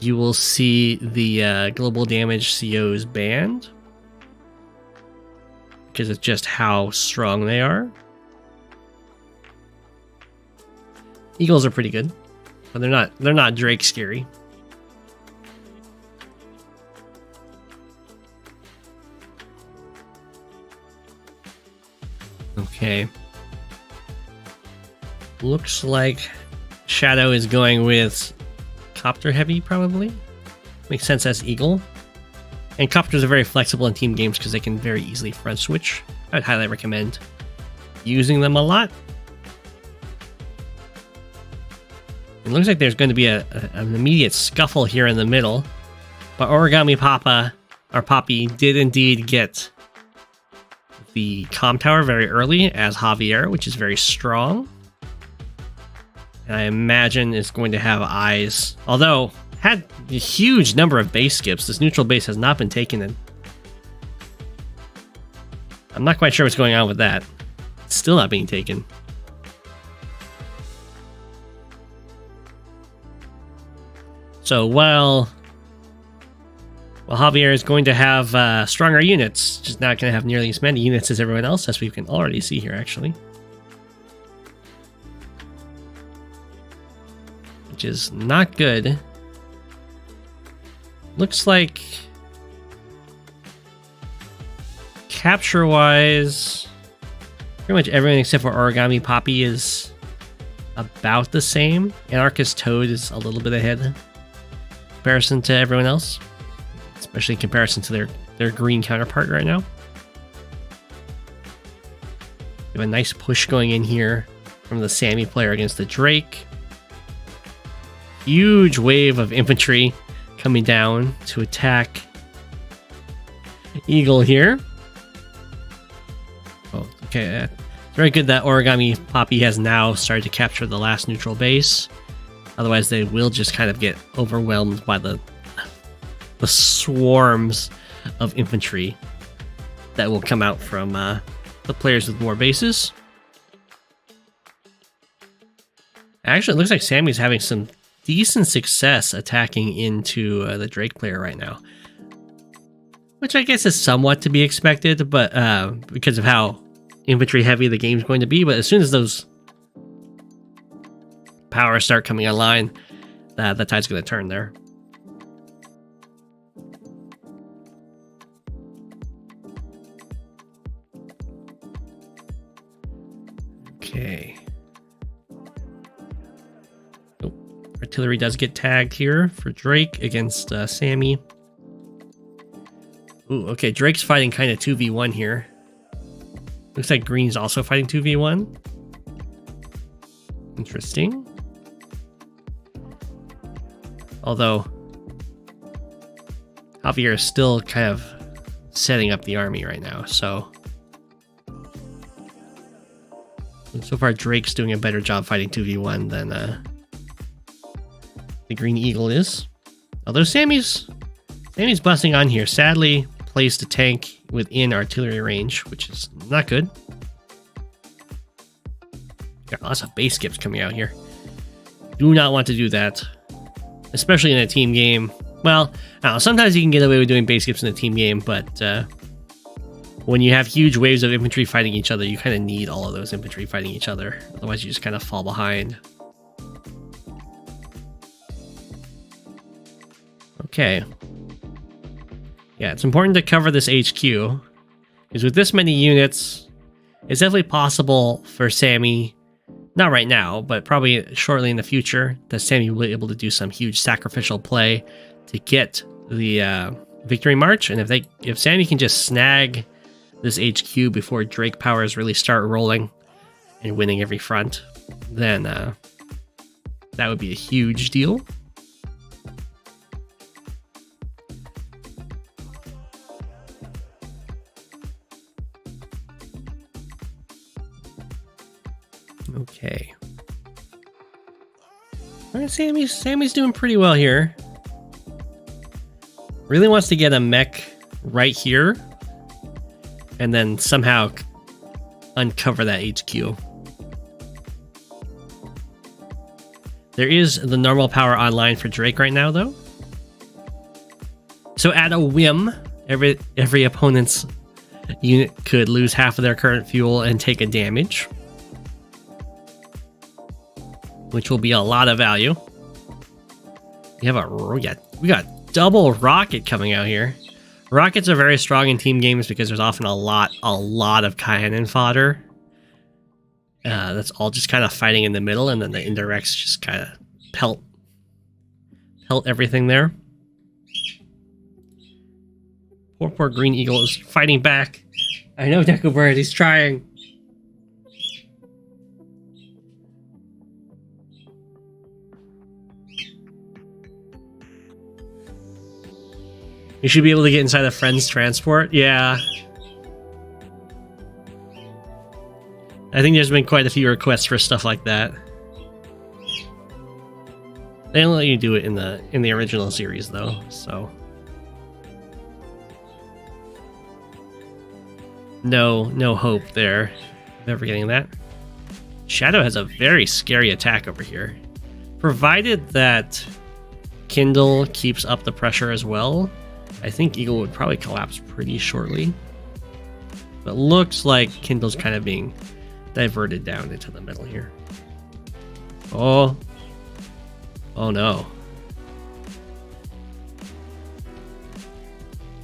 you will see the global damage COs banned. Because it's just how strong they are. Eagles are pretty good. But they're not Drake scary. Okay. Looks like Shadow is going with Copter Heavy, probably. Makes sense as Eagle. And Copters are very flexible in team games because they can very easily front switch. I would highly recommend using them a lot. It looks like there's going to be an immediate scuffle here in the middle. But Origami-Papi did indeed get the comm tower very early as Javier, which is very strong. And I imagine it's going to have eyes. Although, had a huge number of base skips. This neutral base has not been taken in. I'm not quite sure what's going on with that. It's still not being taken. So while Well, Javier is going to have stronger units, just not going to have nearly as many units as everyone else, as we can already see here, actually. Which is not good. Looks like capture-wise, pretty much everyone except for Origami-Papi is about the same. AnarchistToad is a little bit ahead in comparison to everyone else, especially in comparison to their green counterpart right now. We have a nice push going in here from the Sami player against the Drake. Huge wave of infantry coming down to attack Eagle here. Oh, okay. Very good that Origami-Papi has now started to capture the last neutral base. Otherwise, they will just kind of get overwhelmed by the swarms of infantry that will come out from the players with more bases. Actually, it looks like Sami's having some decent success attacking into the Drake player right now, which I guess is somewhat to be expected, but because of how infantry heavy the game's going to be. But as soon as those powers start coming online, the tide's going to turn there. Okay. Oh, artillery does get tagged here for Drake against Sami. Ooh, okay, Drake's fighting kind of 2v1 here. Looks like Green's also fighting 2v1. Interesting. Although Javier is still kind of setting up the army right now, so far Drake's doing a better job fighting 2v1 than the Green Eagle is. Although Sami's busting on here. Sadly, placed a tank within artillery range, which is not good. Got lots of base skips coming out here. Do not want to do that, especially in a team game. Well, I don't know, sometimes you can get away with doing base skips in a team game, but when you have huge waves of infantry fighting each other, you kind of need all of those infantry fighting each other. Otherwise, you just kind of fall behind. Okay. Yeah, it's important to cover this HQ, because with this many units, it's definitely possible for Sami, not right now, but probably shortly in the future, that Sami will be able to do some huge sacrificial play to get the victory march. And if Sami can just snag this HQ before Drake powers really start rolling and winning every front, then that would be a huge deal. Okay. All right, Sami's doing pretty well here. Really wants to get a mech right here and then somehow uncover that HQ. There is the normal power online for Drake right now, though. So at a whim, every opponent's unit could lose half of their current fuel and take a damage, which will be a lot of value. We got double rocket coming out here. Rockets are very strong in team games because there's often a lot of cannon fodder. That's all just kind of fighting in the middle, and then the indirects just kind of pelt everything there. Poor Green Eagle is fighting back. I know Deco Bird, he's trying. You should be able to get inside a friend's transport. Yeah. I think there's been quite a few requests for stuff like that. They don't let you do it in the original series though, so no hope there of ever getting that. Shadow has a very scary attack over here. Provided that Kindle keeps up the pressure as well, I think Eagle would probably collapse pretty shortly. But looks like Kindle's kind of being diverted down into the middle here. Oh. Oh no.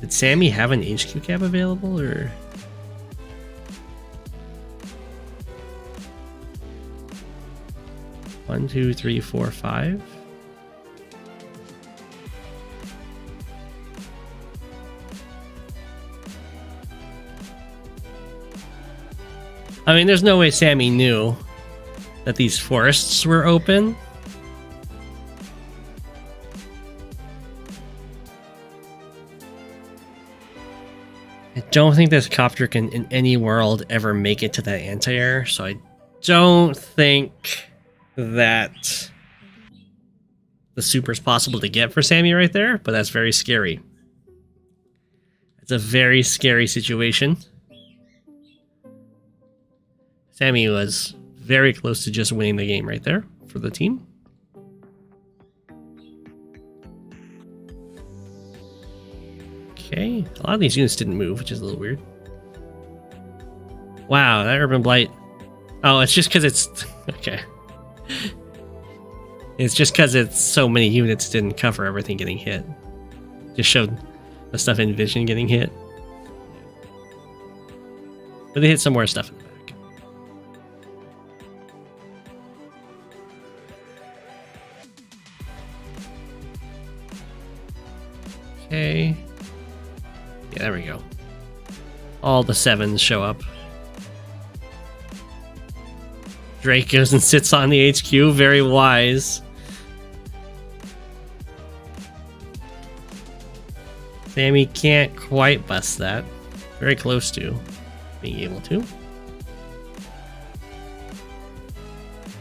Did Sami have an HQ cap available, or? One, two, three, four, five. I mean, there's no way Sami knew that these forests were open. I don't think this copter can, in any world, ever make it to that anti-air, so I don't think that the super is possible to get for Sami right there, but that's very scary. It's a very scary situation. Sami was very close to just winning the game right there for the team. Okay, a lot of these units didn't move, which is a little weird. Wow, that Urban Blight. Oh, it's just because it's... Okay. It's just because it's so many units didn't cover everything getting hit. Just showed the stuff in Vision getting hit. But they hit some more stuff in the back. Okay. Yeah, there we go. All the 7s show up. Drake goes and sits on the HQ, very wise. Sami can't quite bust that. Very close to being able to.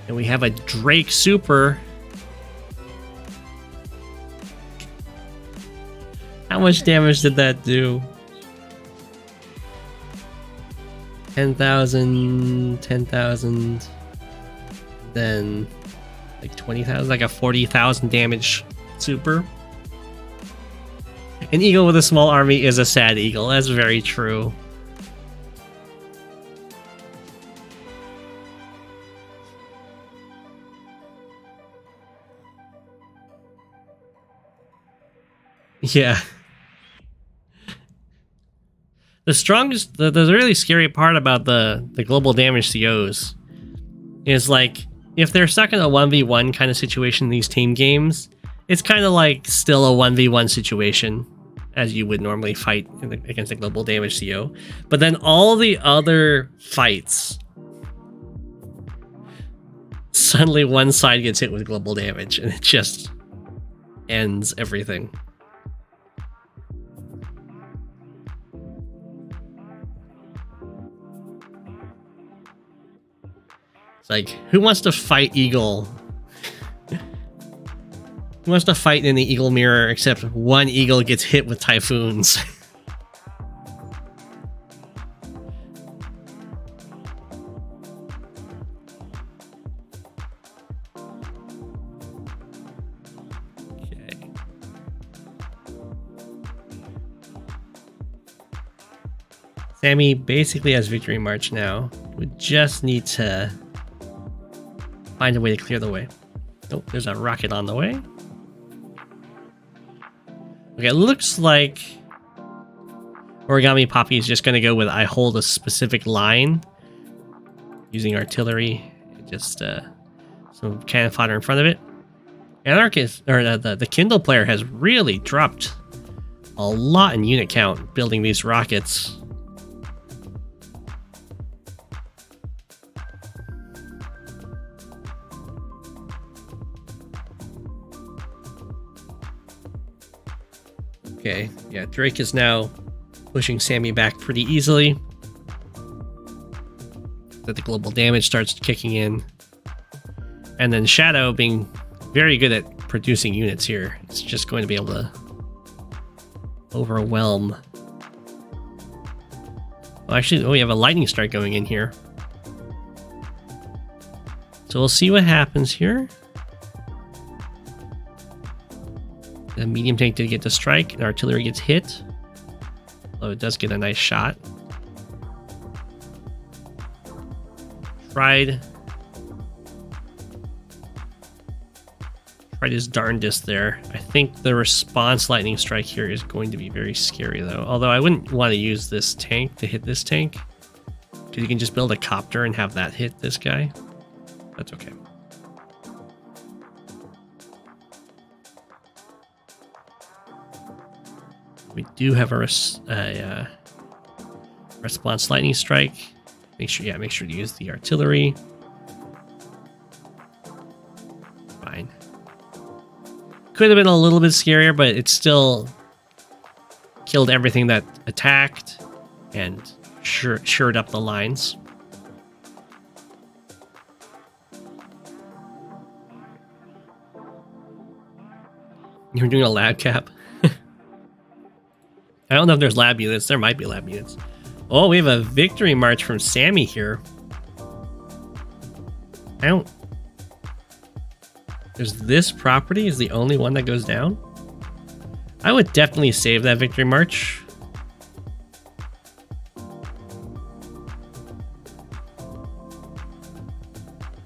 And we have a Drake super. How much damage did that do? 10,000, 10,000, then like 20,000, like a 40,000 damage super. An eagle with a small army is a sad eagle. That's very true. Yeah. The strongest, the really scary part about the global damage COs is like, if they're stuck in a 1v1 kind of situation in these team games, it's kind of like still a 1v1 situation as you would normally fight against a global damage CO. But then all the other fights, suddenly one side gets hit with global damage and it just ends everything. Like, who wants to fight Eagle? Who wants to fight in the Eagle mirror except one Eagle gets hit with typhoons? Okay. Sami basically has Victory March now. We just need to find a way to clear the way. Oh, there's a rocket on the way. Okay, it looks like Origami-Papi is just going to go with I hold a specific line using artillery, just some cannon fodder in front of it. Anarchist, or the Kindle player has really dropped a lot in unit count building these rockets. Okay, yeah, Drake is now pushing Sami back pretty easily. That the global damage starts kicking in. And then Shadow being very good at producing units here. It's just going to be able to overwhelm. Oh, actually, we have a lightning strike going in here. So we'll see what happens here. The medium tank did get the strike, and artillery gets hit. Although it does get a nice shot. Tried his darndest there. I think the response lightning strike here is going to be very scary though. Although I wouldn't want to use this tank to hit this tank, because you can just build a copter and have that hit this guy. That's okay. We do have a response lightning strike. Make sure to use the artillery. Fine. Could have been a little bit scarier, but it still killed everything that attacked and shored up the lines. You're doing a lab cap. I don't know if there's lab units. There might be lab units. Oh, we have a victory march from Sami here. There's this property is the only one that goes down. I would definitely save that victory march.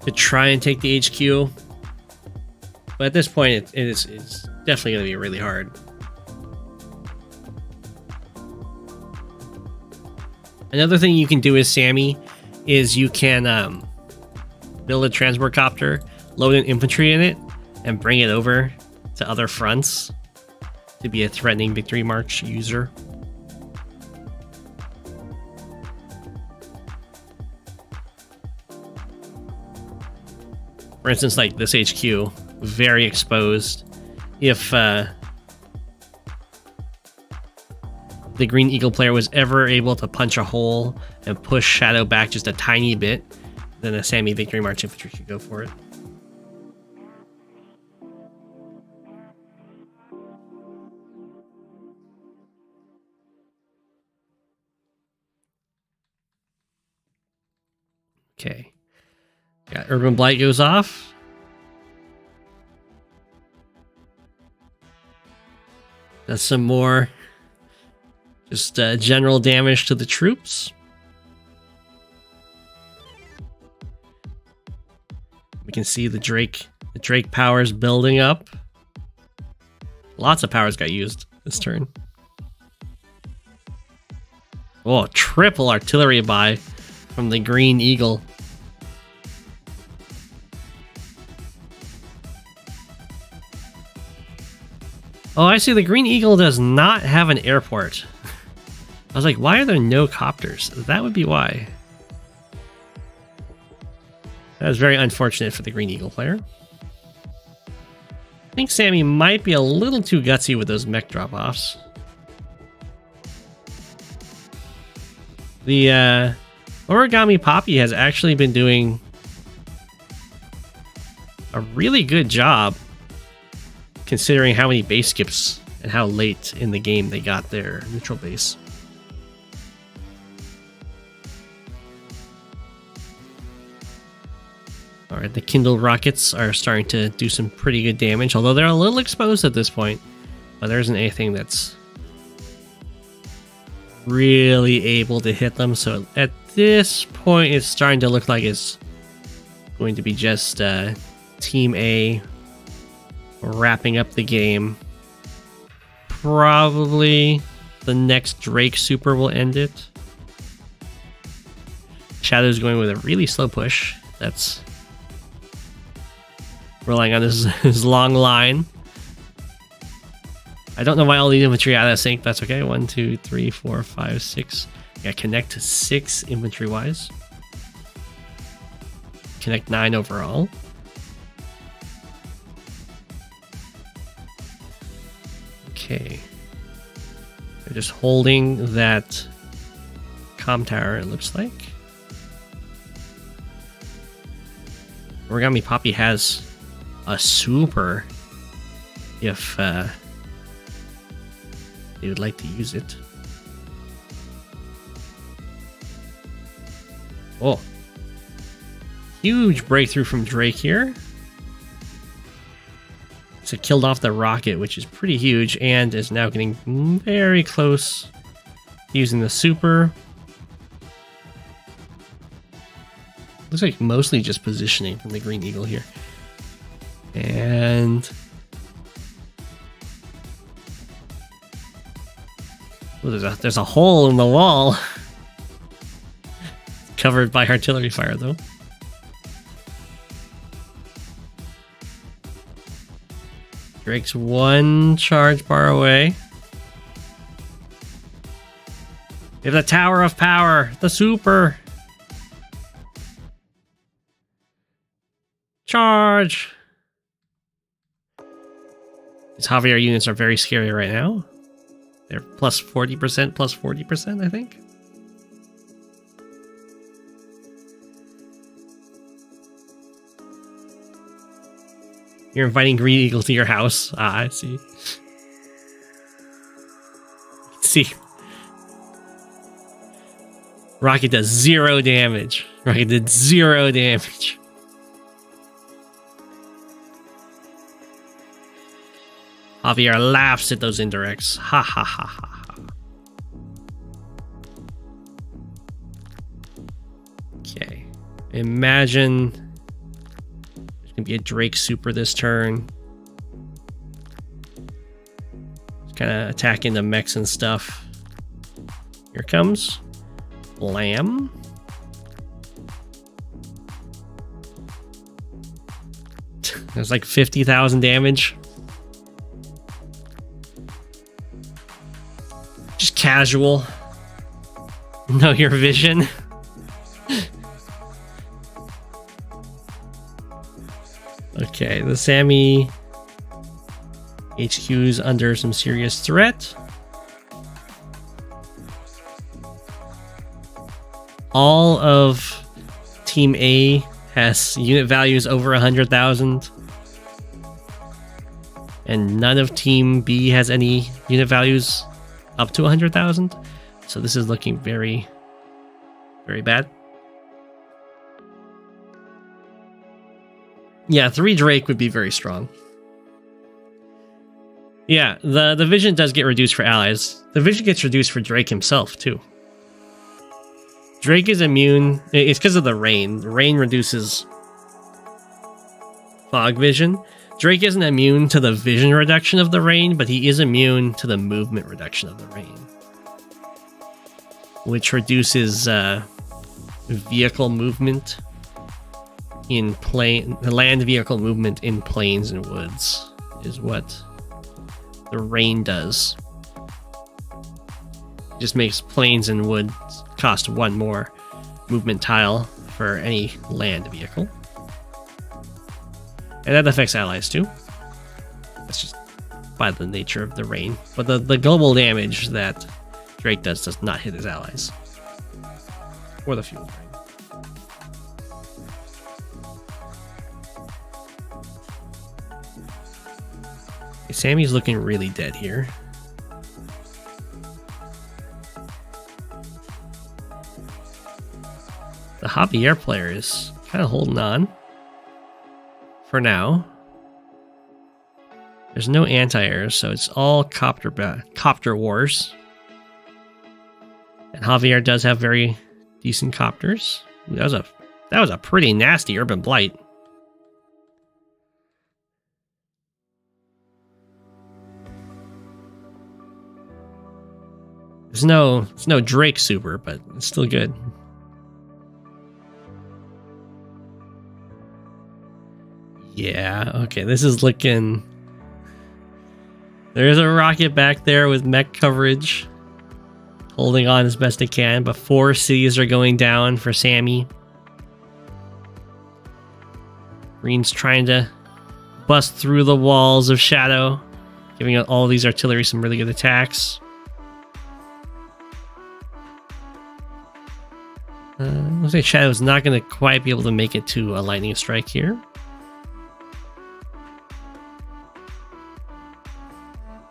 To try and take the HQ. But at this point, it's definitely going to be really hard. Another thing you can do as Sami is you can build a transport copter, load an infantry in it, and bring it over to other fronts to be a threatening victory march user. For instance, like this HQ, very exposed. If the Green Eagle player was ever able to punch a hole and push Shadow back just a tiny bit, then a Sami Victory March infantry could go for it. Okay. Got Urban Blight goes off. Does some more just general damage to the troops. We can see the Drake powers building up. Lots of powers got used this turn. Oh, triple artillery buy from the Green Eagle. Oh, I see. The Green Eagle does not have an airport. I was like, why are there no copters? That would be why. That was very unfortunate for the Green Eagle player. I think Sami might be a little too gutsy with those mech drop-offs. The Origami-Papi has actually been doing a really good job considering how many base skips and how late in the game they got their neutral base. Alright, the Kindle rockets are starting to do some pretty good damage, although they're a little exposed at this point. But there isn't anything that's really able to hit them, so at this point it's starting to look like it's going to be just Team A wrapping up the game. Probably the next Drake Super will end it. Shadow's going with a really slow push. That's relying on his long line. I don't know why all these infantry out of sync. That's okay. 1, 2, 3, 4, 5, 6. Yeah, connect to 6 infantry wise. Connect 9 overall. Okay. They're just holding that comm tower, it looks like. Origami-Papi has a super if they would like to use it. Oh. Huge breakthrough from Drake here. So killed off the rocket, which is pretty huge, and is now getting very close using the super. Looks like mostly just positioning from the Green Eagle here. And oh, there's a hole in the wall. Covered by artillery fire, though. Drake's one charge bar away. We have the Tower of Power, the super. Charge! These Javier units are very scary right now. They're plus 40%, plus 40%, I think. You're inviting Green Eagle to your house. Ah, I see. See. Rocket does 0 damage. Rocket did 0 damage. Javier laughs at those indirects. Ha ha ha ha ha. Okay. Imagine there's gonna be a Drake super this turn. Just kind of attacking the mechs and stuff. Here comes Lamb. There's like 50,000 damage. Just casual. Know your vision. Okay, the Sami HQ is under some serious threat. All of Team A has unit values over 100,000. And none of Team B has any unit values up to 100,000. So this is looking very, very bad. Yeah, 3 Drake would be very strong. Yeah, the vision does get reduced for allies. The vision gets reduced for Drake himself, too. Drake is immune. It's because of the rain. The rain reduces fog vision. Drake isn't immune to the vision reduction of the rain, but he is immune to the movement reduction of the rain, which reduces vehicle movement in land vehicle movement in plains and woods is what the rain does. It just makes plains and woods cost 1 more movement tile for any land vehicle. And that affects allies too. That's just by the nature of the rain. But the global damage that Drake does not hit his allies. Or the fuel drain. Okay, Sami's looking really dead here. The Javier player is kind of holding on. For now. There's no anti-air, so it's all copter wars. And Javier does have very decent copters. That was a pretty nasty urban blight. It's no Drake super, but it's still good. Yeah, okay, this is looking... There's a rocket back there with mech coverage. Holding on as best it can, but 4 cities are going down for Sami. Green's trying to bust through the walls of Shadow, giving all these artillery some really good attacks. Looks like Shadow's not going to quite be able to make it to a lightning strike here.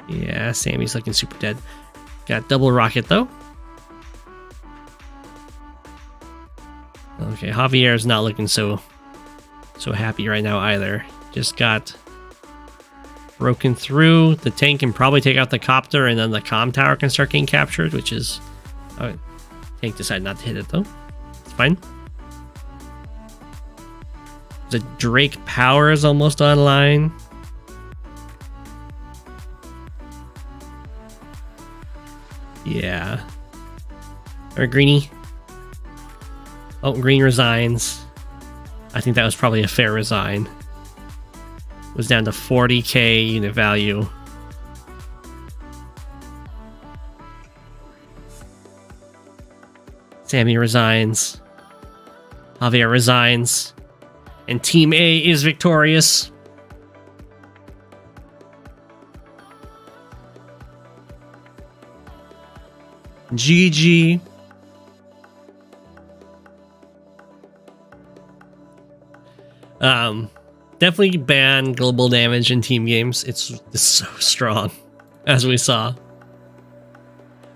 Yeah, Sami's looking super dead. Got double rocket though. Okay, Javier's not looking so happy right now either. Just got broken through. The tank can probably take out the copter, and then the comm tower can start getting captured, which is... Oh, tank decided not to hit it, though. It's fine. The Drake power is almost online. Yeah. Or Greenie. Oh, Green resigns. I think that was probably a fair resign. Was down to 40k unit value. Sami resigns. Javier resigns. And Team A is victorious. GG. Definitely ban global damage in team games. It's so strong, as we saw.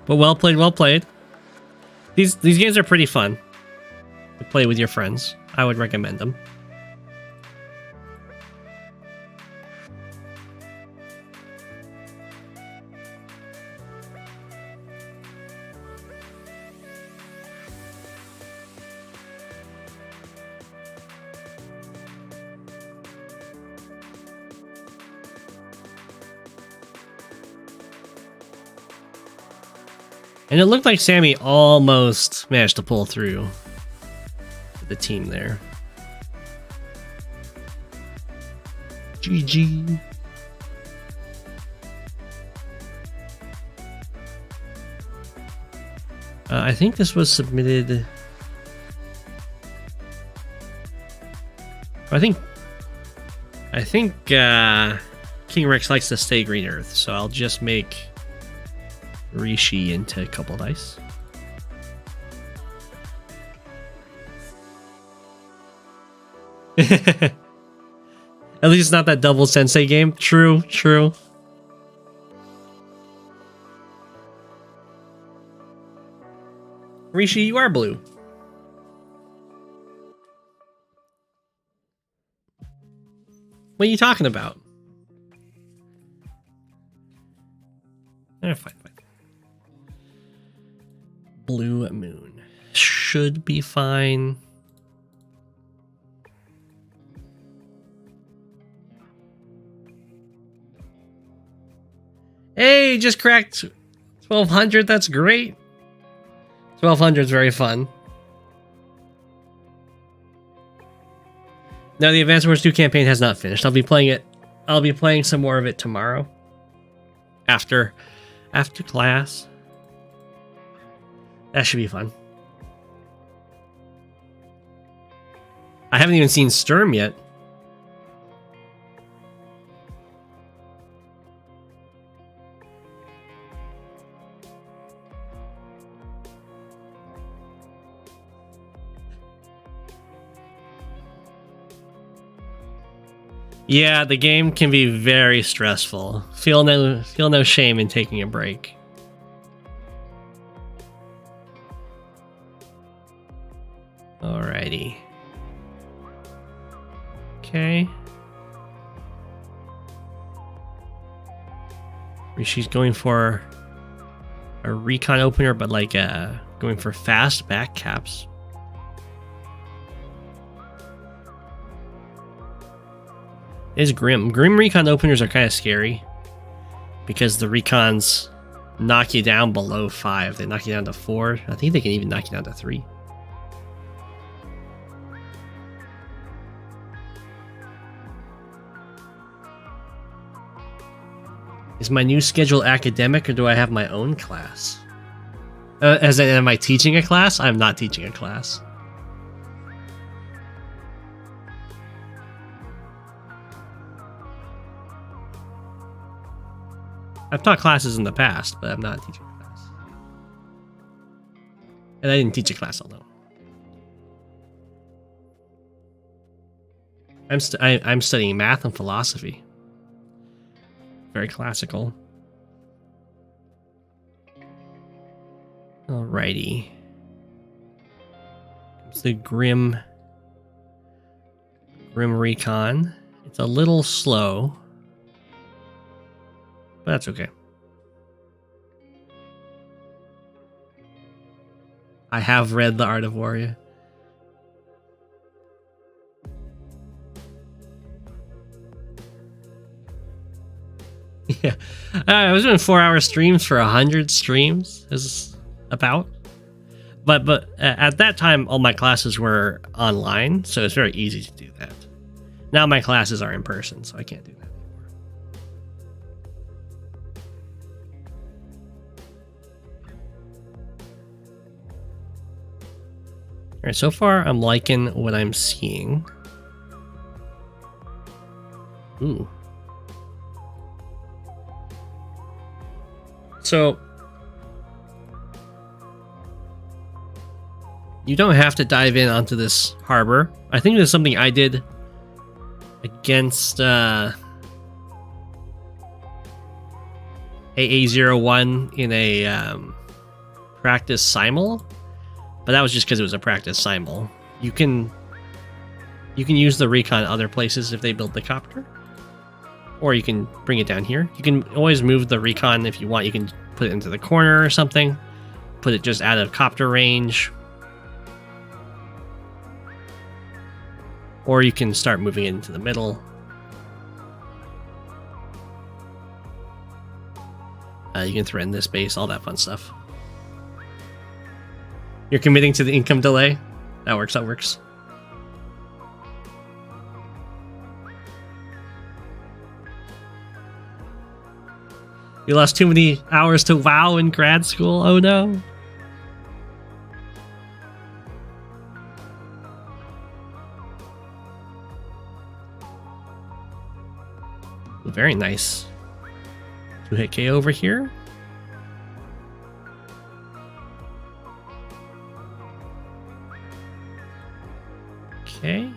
But well played, well played. These games are pretty fun to play with your friends. I would recommend them. And it looked like Sami almost managed to pull through the team there. GG. I think this was submitted... I think King Rex likes to stay Green Earth, so I'll just make Rishi into a couple dice. At least it's not that double sensei game. True, true. Rishi, you are blue. What are you talking about? Fine, fine. Blue Moon should be fine. Hey, just cracked 1200. That's great. 1200 is very fun. No, the Advanced Wars 2 campaign has not finished. I'll be playing it. I'll be playing some more of it tomorrow. After class. That should be fun. I haven't even seen Sturm yet. Yeah, the game can be very stressful. Feel no shame in taking a break. Alrighty. Okay. Rishi's going for a recon opener, but like going for fast back caps. Is Grimm. Grimm recon openers are kind of scary because the recons knock you down below 5. They knock you down to 4. I think they can even knock you down to 3. Is my new schedule academic, or do I have my own class? As in, am I teaching a class? I'm not teaching a class. I've taught classes in the past, but I'm not teaching a class. And I didn't teach a class, although. I'm studying math and philosophy. Very classical. Alrighty. It's the Grimm Recon. It's a little slow. but that's okay. I have read The Art of Warrior. Yeah, I was doing 4-hour streams for 100 streams. Is about, but at that time, all my classes were online, so it's very easy to do that. Now my classes are in person, so I can't do that anymore. All right, so far I'm liking what I'm seeing. Ooh. So, you don't have to dive in onto this harbor. I think there's something I did against AA01 in a practice simul, but that was just because it was a practice simul. You can use the recon other places if they build the copter. Or you can bring it down here. You can always move the recon if you want. You can put it into the corner or something. Put it just out of copter range. Or you can start moving it into the middle. You can threaten this base, all that fun stuff. You're committing to the income delay? That works, that works. You lost too many hours to WoW in grad school? Oh no. Very nice. 2-hit KO over here. Okay.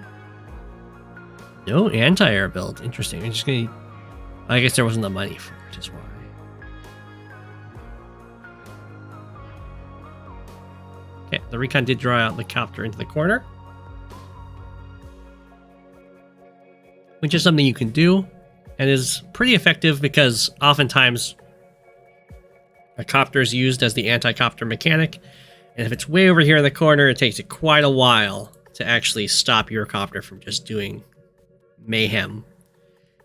No anti-air build. Interesting. I'm just gonna... I guess there wasn't the money for it, is why. Okay, the recon did draw out the copter into the corner, which is something you can do and is pretty effective because oftentimes a copter is used as the anti-copter mechanic, and if it's way over here in the corner, it takes it quite a while to actually stop your copter from just doing mayhem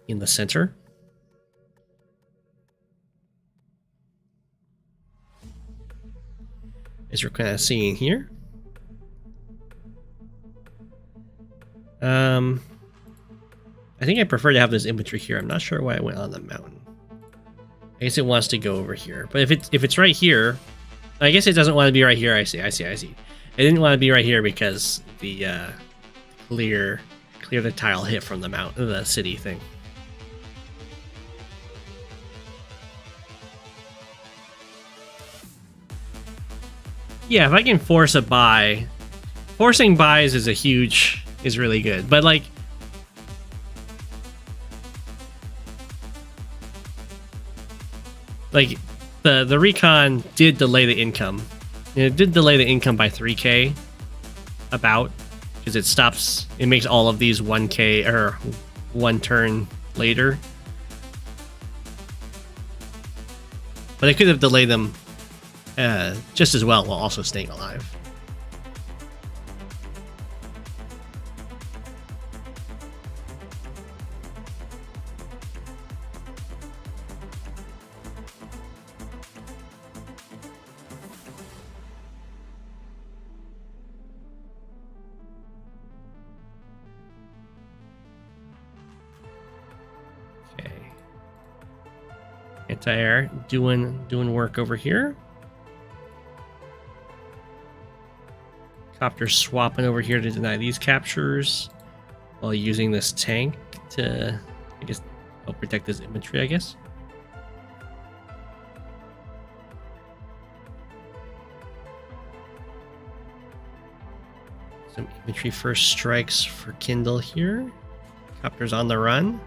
in the center. As we're kind of seeing here. I think I prefer to have this infantry here. I'm not sure why I went on the mountain. I guess it wants to go over here. But if it's right here, I guess it doesn't want to be right here. I see. It didn't want to be right here because the clear the tile hit from the mountain, the city thing. Yeah, if I can force a buy, forcing buys is really good. But like, the recon did delay the income. It did delay the income by 3k, about, because it stops. It makes all of these 1k or 1 turn later. But it could have delayed them just as well while also staying alive. Okay. Anti-air doing work over here. Copter swapping over here to deny these captures while using this tank to, I guess, help protect this infantry, I guess. Some infantry first strikes for Kindle here. Copter's on the run.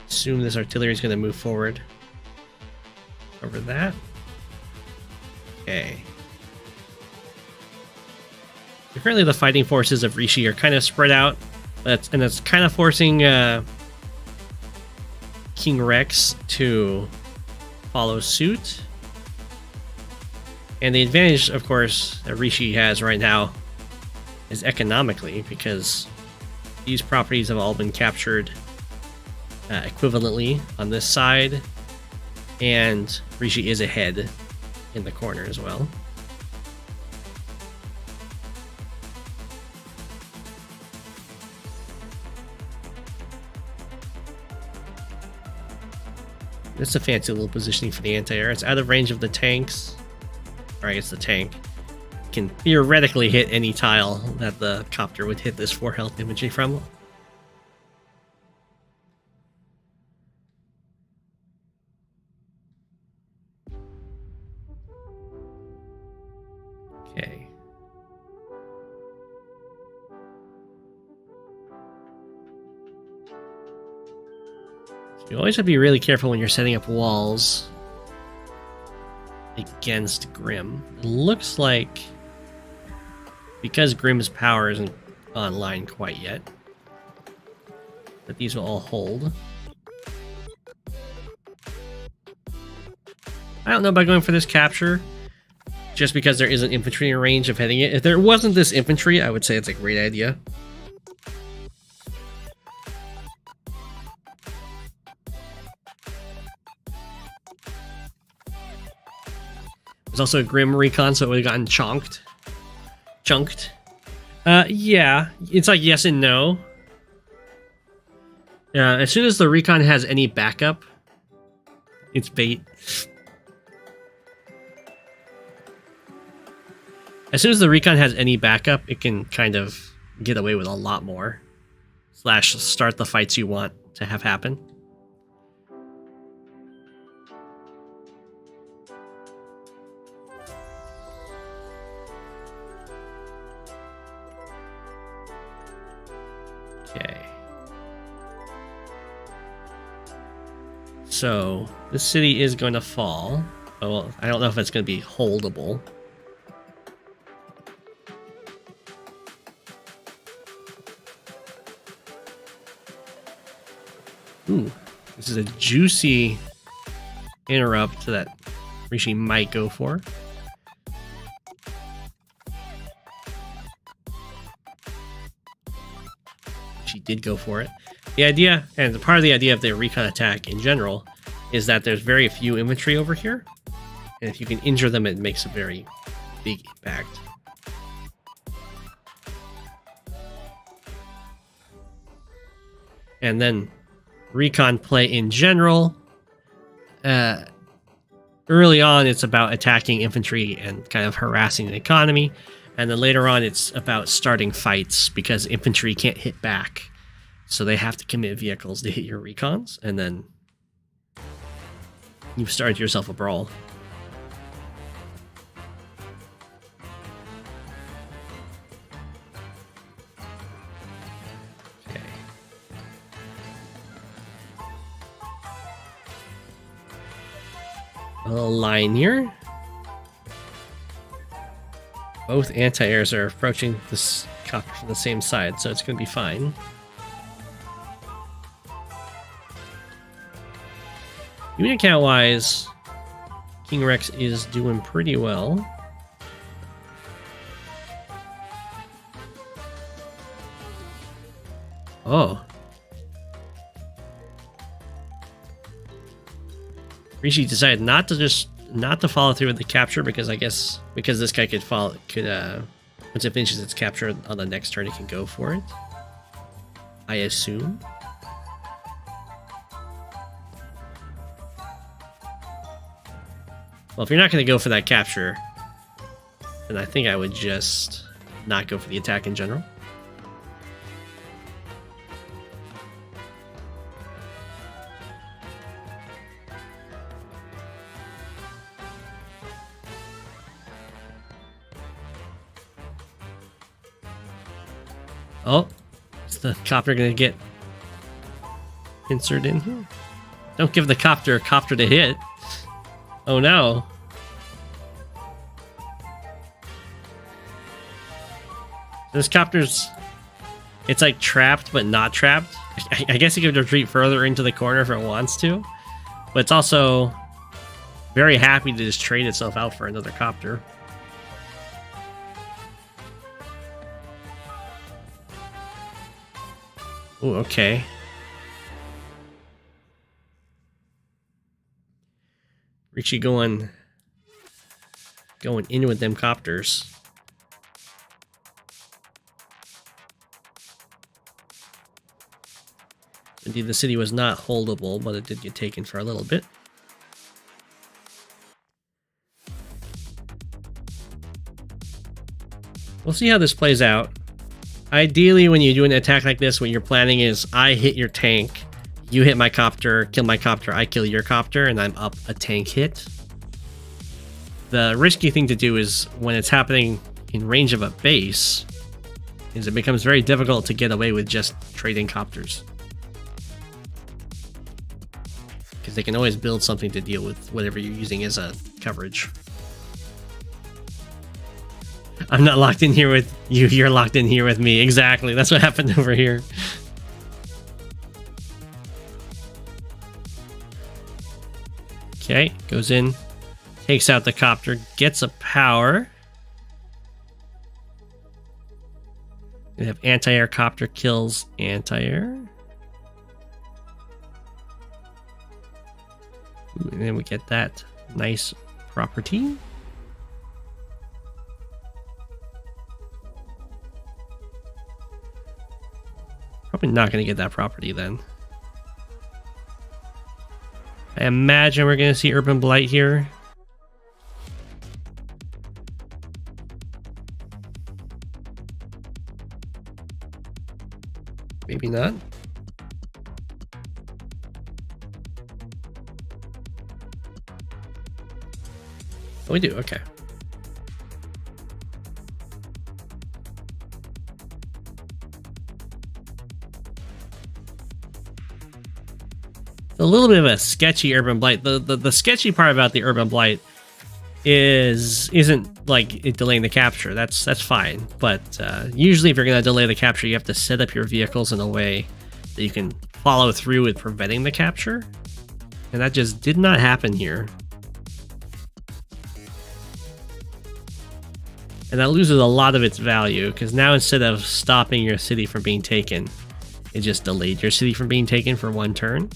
Assume this artillery is going to move forward over that. Okay. So currently the fighting forces of Rishi are kind of spread out, and that's kind of forcing King Rex to follow suit. And the advantage, of course, that Rishi has right now is economically, because these properties have all been captured equivalently on this side, and Rishi is ahead in the corner as well. It's a fancy little positioning for the anti-air. It's out of range of the tanks. Or I guess the tank can theoretically hit any tile that the copter would hit this 4 health infantry from. Okay. You always have to be really careful when you're setting up walls against Grimm. It looks like, because Grimm's power isn't online quite yet, that these will all hold. I don't know about going for this capture, just because there isn't infantry in range of hitting it. If there wasn't this infantry, I would say it's a great idea. There's also a Grimm recon, so it would have gotten chunked. Yeah, it's like yes and no. Yeah, as soon as the recon has any backup, it's bait. As soon as the recon has any backup, it can kind of get away with a lot more. / start the fights you want to have happen. Okay. So, this city is going to fall. Oh, well, I don't know if it's going to be holdable. Ooh, this is a juicy interrupt that Rishi might go for. She did go for it. The idea, and part of the idea of the recon attack in general, is that there's very few infantry over here, and if you can injure them, it makes a very big impact. And then recon play in general, early on it's about attacking infantry and kind of harassing the economy, and then later on it's about starting fights because infantry can't hit back, so they have to commit vehicles to hit your recons, and then you've started yourself a brawl. A little line here. Both anti-airs are approaching this copter from the same side, so it's going to be fine. Unit count wise, King Rex is doing pretty well. Oh. Rishi decided not to follow through with the capture because I guess because this guy once it finishes its capture on the next turn it can go for it. I assume. Well, if you're not going to go for that capture, then I think I would just not go for the attack in general. Oh, is the copter gonna get inserted in here? Don't give the copter a copter to hit. Oh no. This copter's It's like trapped, but not trapped. I guess it could retreat further into the corner if it wants to. But it's also very happy to just trade itself out for another copter. Ooh, okay. Rishi going in with them copters. Indeed, the city was not holdable, but it did get taken for a little bit. We'll see how this plays out. Ideally, when you do an attack like this, what you're planning is I hit your tank, you hit my copter, kill my copter, I kill your copter, and I'm up a tank hit. The risky thing to do is when it's happening in range of a base, is it becomes very difficult to get away with just trading copters. Because they can always build something to deal with whatever you're using as a coverage. I'm not locked in here with you, you're locked in here with me. Exactly, that's what happened over here. Okay, goes in, takes out the copter, gets a power. We have anti-air copter kills anti-air. And then we get that nice property. Probably not going to get that property then. I imagine we're going to see Urban Blight here. Maybe not. Oh, we do, okay. A little bit of a sketchy Urban Blight. The sketchy part about the Urban Blight isn't like it delaying the capture. That's fine. But usually if you're going to delay the capture, you have to set up your vehicles in a way that you can follow through with preventing the capture. And that just did not happen here. And that loses a lot of its value, because now instead of stopping your city from being taken, it just delayed your city from being taken for one turn.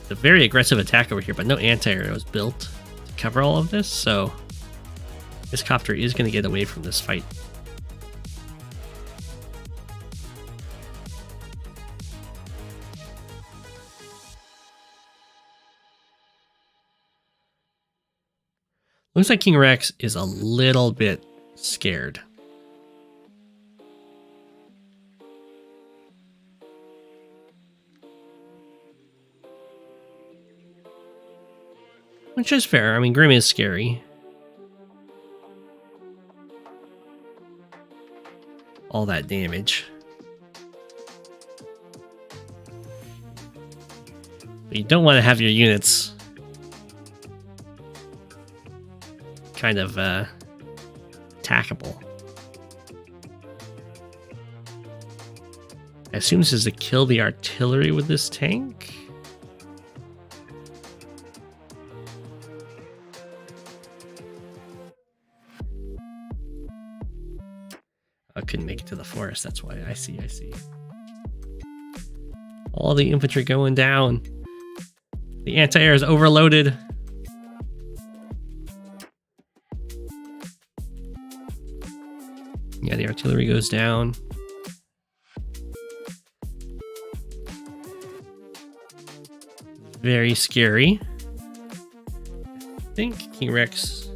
It's a very aggressive attack over here, but no anti-air was built to cover all of this, so this copter is going to get away from this fight. Looks like King Rex is a little bit scared. Which is fair. I mean, Grimm is scary. All that damage. But you don't want to have your units kind of attackable. I assume this is to kill the artillery with this tank. I couldn't make it to the forest, that's why. I see. All the infantry going down. The anti-air is overloaded. Yeah, the artillery goes down. Very scary. I think King Rex.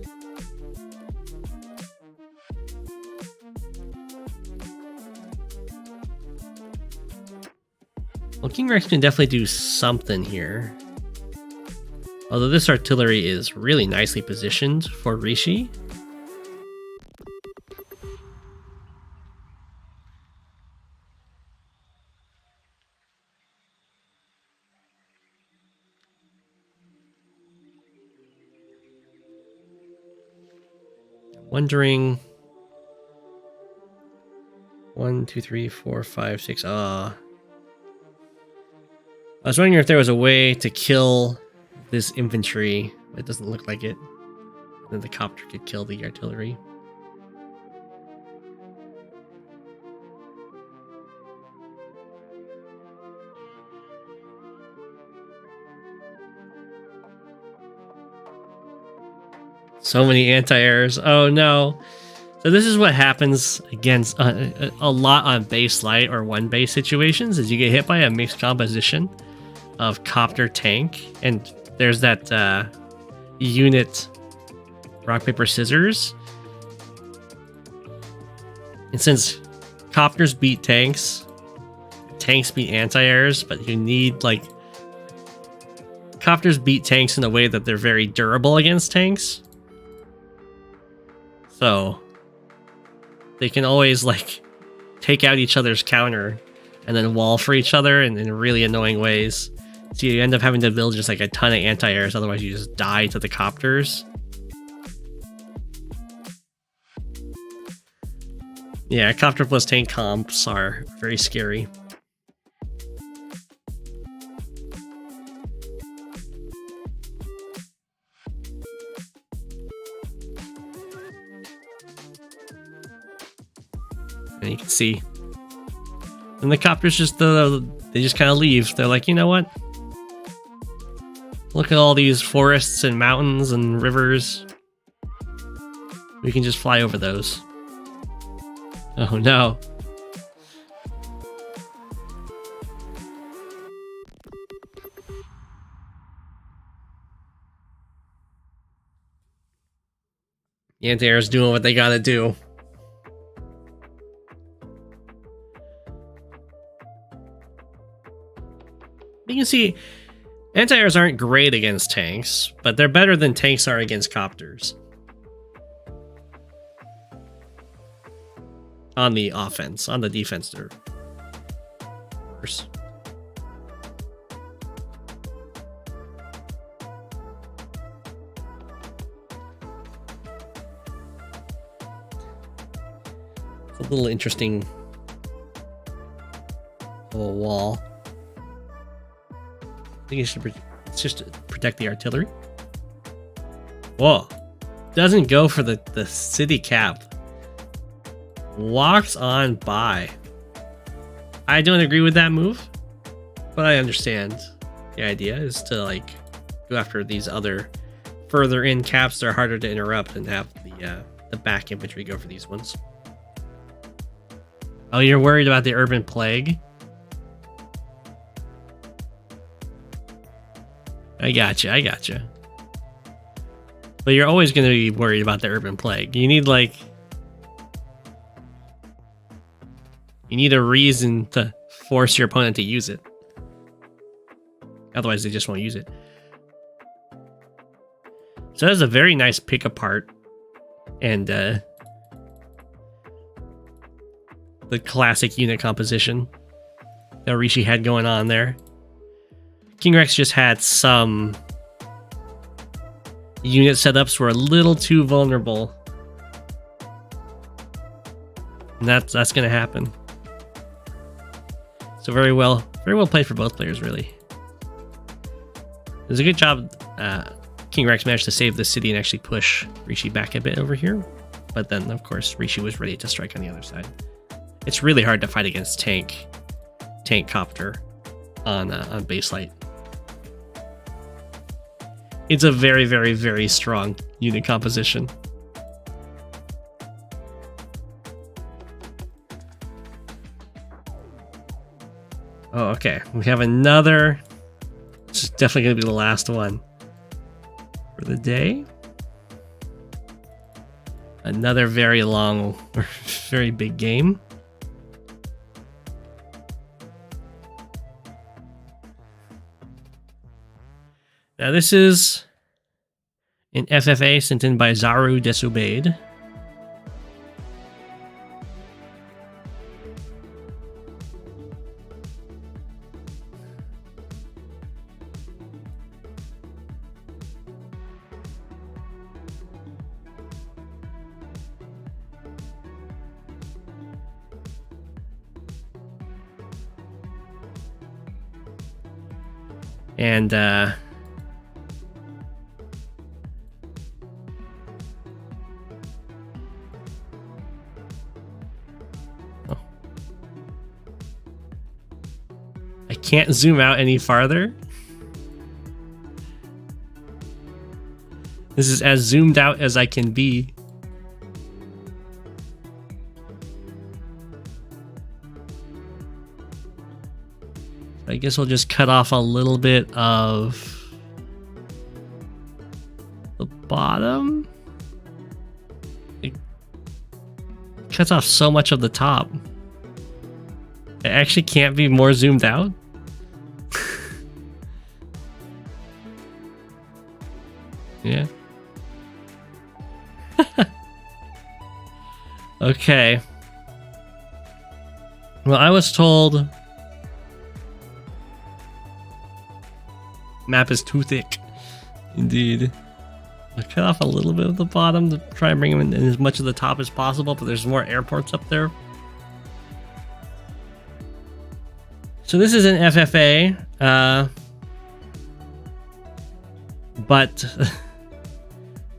Well, King Rex can definitely do something here. Although this artillery is really nicely positioned for Rishi. Wondering. 1, 2, 3, 4, 5, 6. I was wondering if there was a way to kill this infantry. It doesn't look like it. Then the copter could kill the artillery. So many anti-airs. Oh no. So this is what happens against a lot on base light or one base situations is you get hit by a mixed composition of copter tank. And there's that unit rock, paper, scissors. And since copters beat tanks, tanks beat anti-airs, but you need like... Copters beat tanks in a way that they're very durable against tanks. So they can always like take out each other's counter and then wall for each other in really annoying ways. So you end up having to build just like a ton of anti-airs, otherwise you just die to the copters. Yeah, copter plus tank comps are very scary. And you can see. And the copters just, they just kind of leave. They're like, you know what? Look at all these forests and mountains and rivers. We can just fly over those. Oh no. The anti-air's doing what they gotta do. You can see, anti-airs aren't great against tanks, but they're better than tanks are against copters. On the offense, on the defense, they're worse. It's a little interesting little wall. I think it's just to protect the artillery. Whoa. Doesn't go for the city cap. Walks on by. I don't agree with that move, but I understand the idea is to like go after these other further in caps that are harder to interrupt and have the back infantry go for these ones. Oh, you're worried about the urban plague? I gotcha. But you're always going to be worried about the urban plague. You need a reason to force your opponent to use it. Otherwise, they just won't use it. So that's a very nice pick apart. And the classic unit composition that Rishi had going on there. King Rex just had some unit setups were a little too vulnerable. And that's going to happen. So very well played for both players, really. It was a good job. King Rex managed to save the city and actually push Rishi back a bit over here. But then, of course, Rishi was ready to strike on the other side. It's really hard to fight against tank copter on base light. It's a very, very, very strong unit composition. Oh, okay. We have another. This is definitely going to be the last one for the day. Another very long, very big game. Now this is an FFA sent in by Zaru Desubaid. And I can't zoom out any farther. This is as zoomed out as I can be. I guess we'll just cut off a little bit of the bottom. It cuts off so much of the top. It actually can't be more zoomed out. Yeah. Okay. Well, I was told map is too thick. Indeed. I cut off a little bit of the bottom to try and bring them in as much of the top as possible, but there's more airports up there. So this is an FFA, but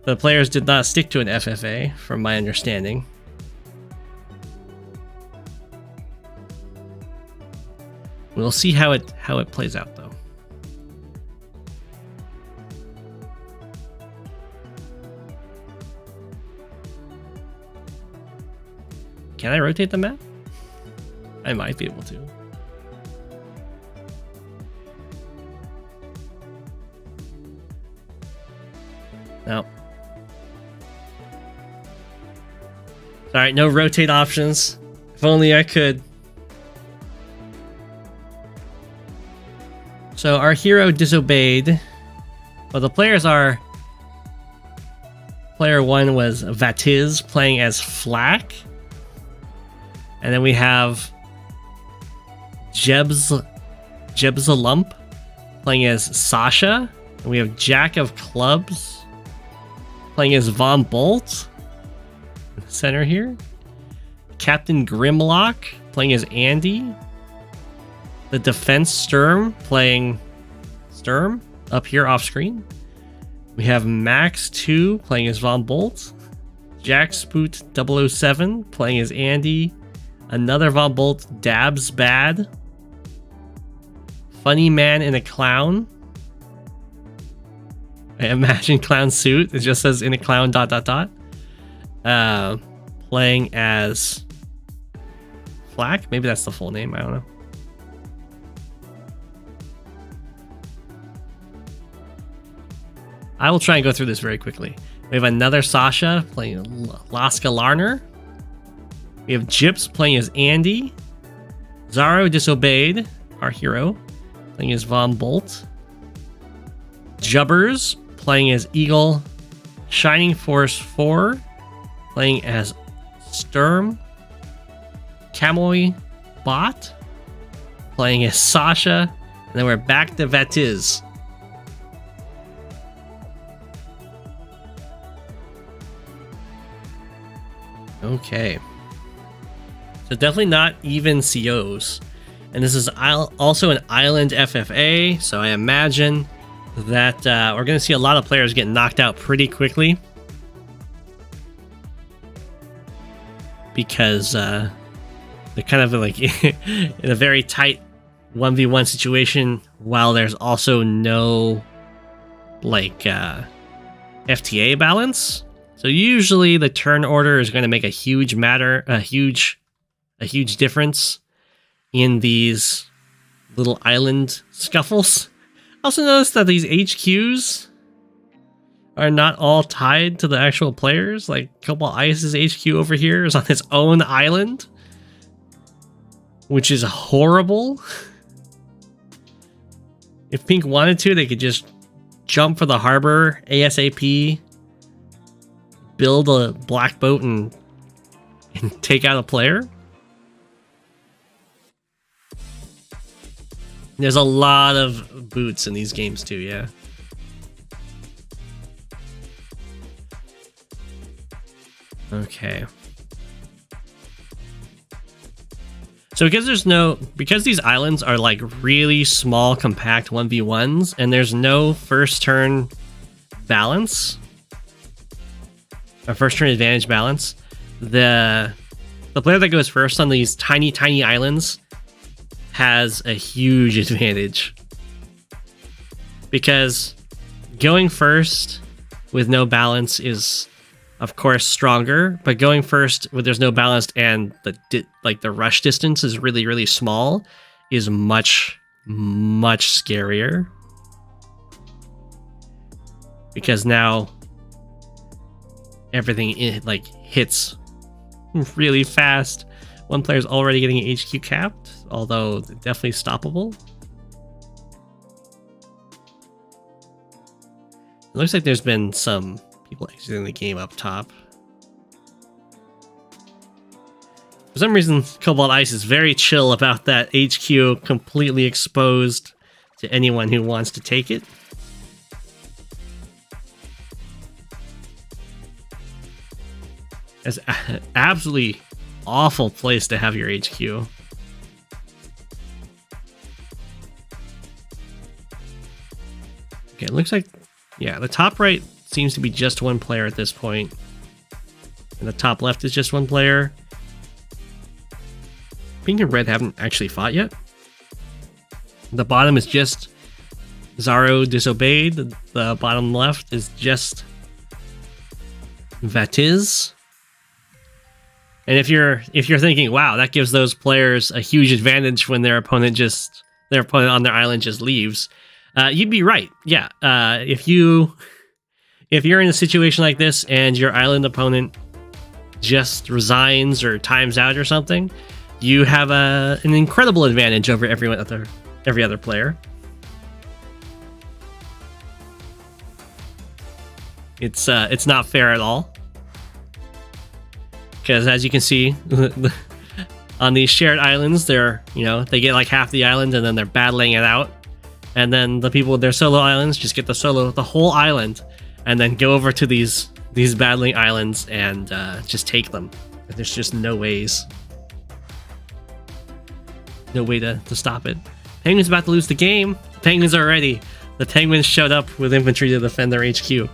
the players did not stick to an FFA, from my understanding. We'll see how it plays out, though. Can I rotate the map? I might be able to. No. Alright, no rotate options. If only I could. So our hero disobeyed. Well, the players are... Player 1 was Vatiz playing as Flak. And then we have jebsalump playing as Sasha. And we have JackOfClubs playing as Von Bolt in the center here. Captain Grimlock playing as Andy. TheDefenseSturm playing Sturm up here off screen. We have Max2 playing as Von Bolt. JackSpoot007 playing as Andy. Another Von Bolt, Dabs Bad. FunnyManInAClown. I imagine clown suit. It just says in a clown ... Playing as Flak. Maybe that's the full name. I don't know. I will try and go through this very quickly. We have another Sasha playing Laska Larner. We have Gyps playing as Andy. Zaro disobeyed, our hero, playing as Von Bolt. Jubbers playing as Eagle. Shining Force 4 playing as Sturm. Kamoy Bot playing as Sasha. And then we're back to Vatiz. Okay. So definitely not even COs. And this is also an island FFA, so I imagine that we're going to see a lot of players get knocked out pretty quickly. Because they're kind of like in a very tight 1v1 situation, while there's also no like FTA balance. So usually the turn order is going to make a huge difference in these little island scuffles. Also notice that these HQs are not all tied to the actual players. Like Cobalt Ice's HQ over here is on its own island, which is horrible. If Pink wanted to, they could just jump for the harbor ASAP, build a black boat and take out a player. There's a lot of boots in these games too, yeah. Okay. So because these islands are like really small, compact 1v1s, and there's no first turn balance, or first turn advantage balance, the player that goes first on these tiny islands has a huge advantage. Because going first with no balance is, of course, stronger, but going first where there's no balance and the rush distance is really small is much scarier. Because now everything hits really fast. One player's already getting HQ capped, although definitely stoppable. It looks like there's been some people exiting the game up top. For some reason, Cobalt Ice is very chill about that HQ completely exposed to anyone who wants to take it. It's an absolutely awful place to have your HQ. Okay, it looks like, yeah, the top right seems to be just one player at this point. And the top left is just one player. Pink and red haven't actually fought yet. The bottom is just Zaro disobeyed. The bottom left is just Vatiz. And if you're thinking, wow, that gives those players a huge advantage when their opponent on their island just leaves, you'd be right. Yeah, if you're in a situation like this and your island opponent just resigns or times out or something, you have an incredible advantage over every other player. It's not fair at all. Because as you can see, on these shared islands, they get like half the island and then they're battling it out. And then the people with their solo islands just get the whole island, and then go over to these battling islands and just take them. There's just no way to stop it. Penguin's about to lose the game. The Penguins are ready. The Penguins showed up with infantry to defend their HQ.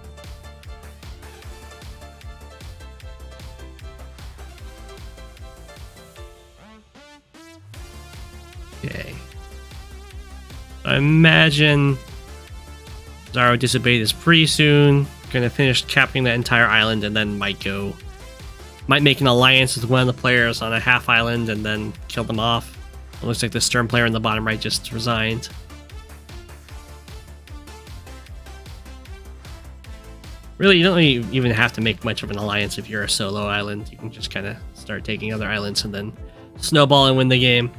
Okay. I imagine Zaro disobeyed this pretty soon. Gonna finish capping that entire island and then might make an alliance with one of the players on a half island and then kill them off. It looks like the Sturm player in the bottom right just resigned. Really, you don't even have to make much of an alliance if you're a solo island. You can just kind of start taking other islands and then snowball and win the game.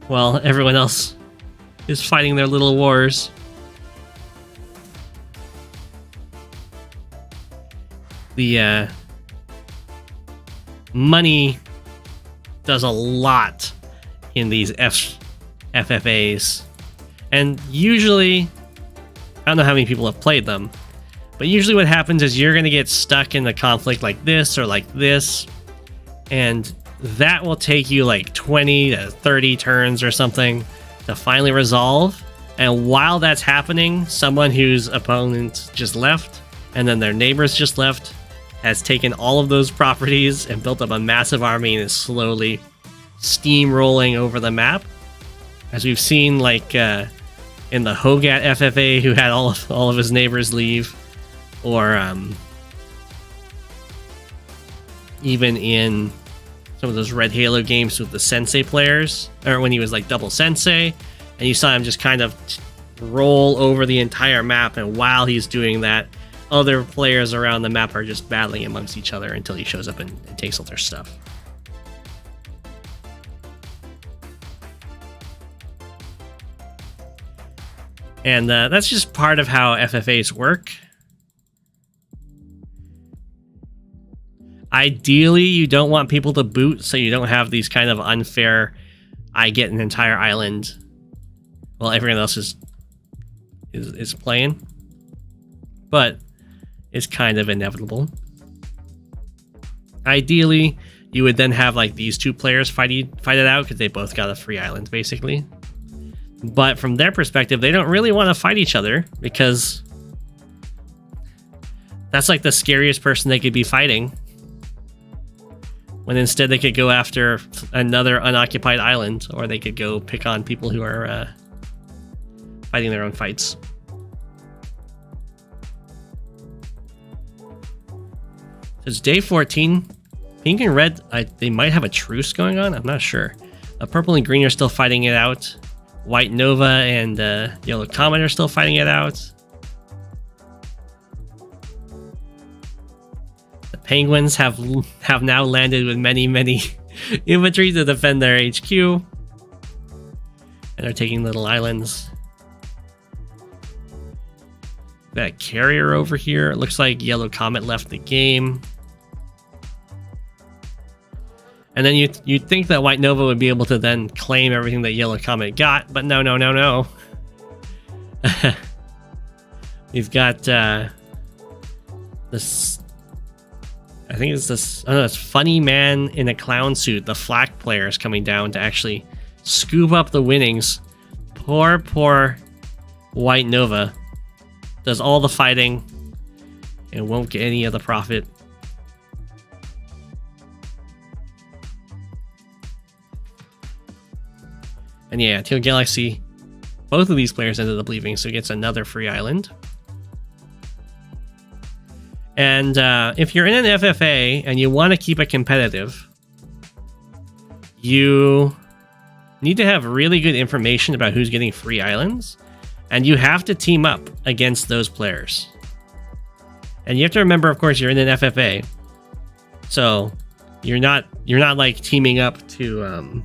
While everyone else is fighting their little wars. The money does a lot in these FFAs. And usually, I don't know how many people have played them, but usually what happens is you're going to get stuck in a conflict like this or like this, and that will take you like 20 to 30 turns or something to finally resolve. And while that's happening, someone whose opponent just left and then their neighbors just left has taken all of those properties and built up a massive army and is slowly steamrolling over the map. As we've seen, like in the Hogat FFA, who had all of his neighbors leave, or even in some of those Red Halo games with the Sensei players, or when he was like double Sensei, and you saw him just kind of roll over the entire map, and while he's doing that, other players around the map are just battling amongst each other until he shows up and takes all their stuff. And that's just part of how FFAs work. Ideally, you don't want people to boot, so you don't have these kind of unfair, I get an entire island while everyone else is playing. But it's kind of inevitable. Ideally, you would then have like these two players fight it out because they both got a free island basically. But from their perspective, they don't really want to fight each other because that's like the scariest person they could be fighting. When instead they could go after another unoccupied island, or they could go pick on people who are fighting their own fights. So it's day 14. Pink and red, they might have a truce going on. I'm not sure. Purple and green are still fighting it out. White Nova and Yellow Comet are still fighting it out. The Penguins have now landed with many infantry to defend their HQ. And are taking little islands. That carrier over here. It looks like Yellow Comet left the game. And then you'd think that White Nova would be able to then claim everything that Yellow Comet got, but no. We've got this. I think it's this. Oh no, it's Funny Man in a Clown Suit. The flak player is coming down to actually scoop up the winnings. Poor White Nova does all the fighting and won't get any of the profit. And yeah, Teal Galaxy, both of these players ended up leaving, so it gets another free island. And if you're in an FFA and you want to keep it competitive, you need to have really good information about who's getting free islands, and you have to team up against those players. And you have to remember, of course, you're in an FFA, so you're not like teaming up to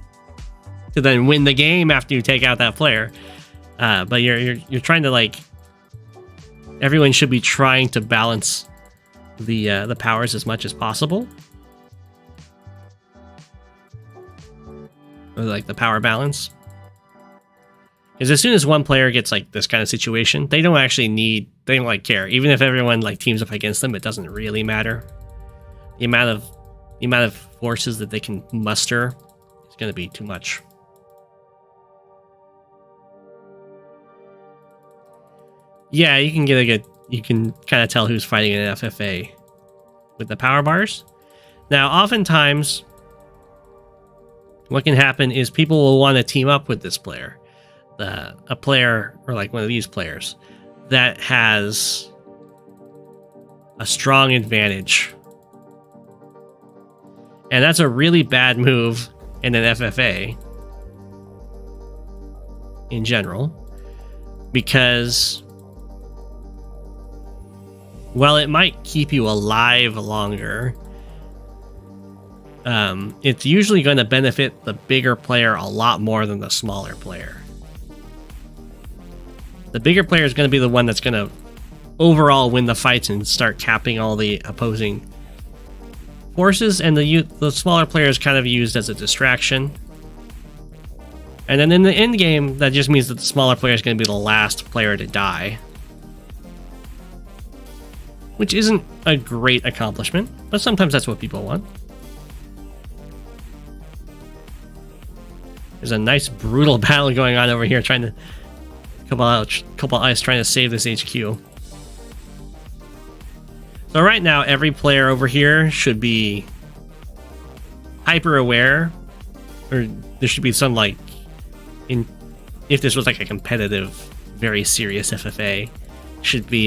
then win the game after you take out that player. But you're trying to, like, everyone should be trying to balance the powers as much as possible. Or like the power balance. Because as soon as one player gets like this kind of situation, they don't like care. Even if everyone like teams up against them, it doesn't really matter. The amount of forces that they can muster is going to be too much. Yeah, you can you can kind of tell who's fighting an FFA with the power bars. Now, oftentimes, what can happen is people will want to team up with this player. A player, or like one of these players, that has a strong advantage. And that's a really bad move in an FFA in general, because while it might keep you alive longer, it's usually going to benefit the bigger player a lot more than the smaller player. The bigger player is going to be the one that's going to overall win the fights and start capping all the opposing forces, and the smaller player is kind of used as a distraction. And then in the end game, that just means that the smaller player is going to be the last player to die, which isn't a great accomplishment, but sometimes that's what people want. There's a nice brutal battle going on over here, trying to couple ice trying to save this HQ. So right now, every player over here should be hyper aware, or there should be some like, if this was like a competitive, very serious FFA, should be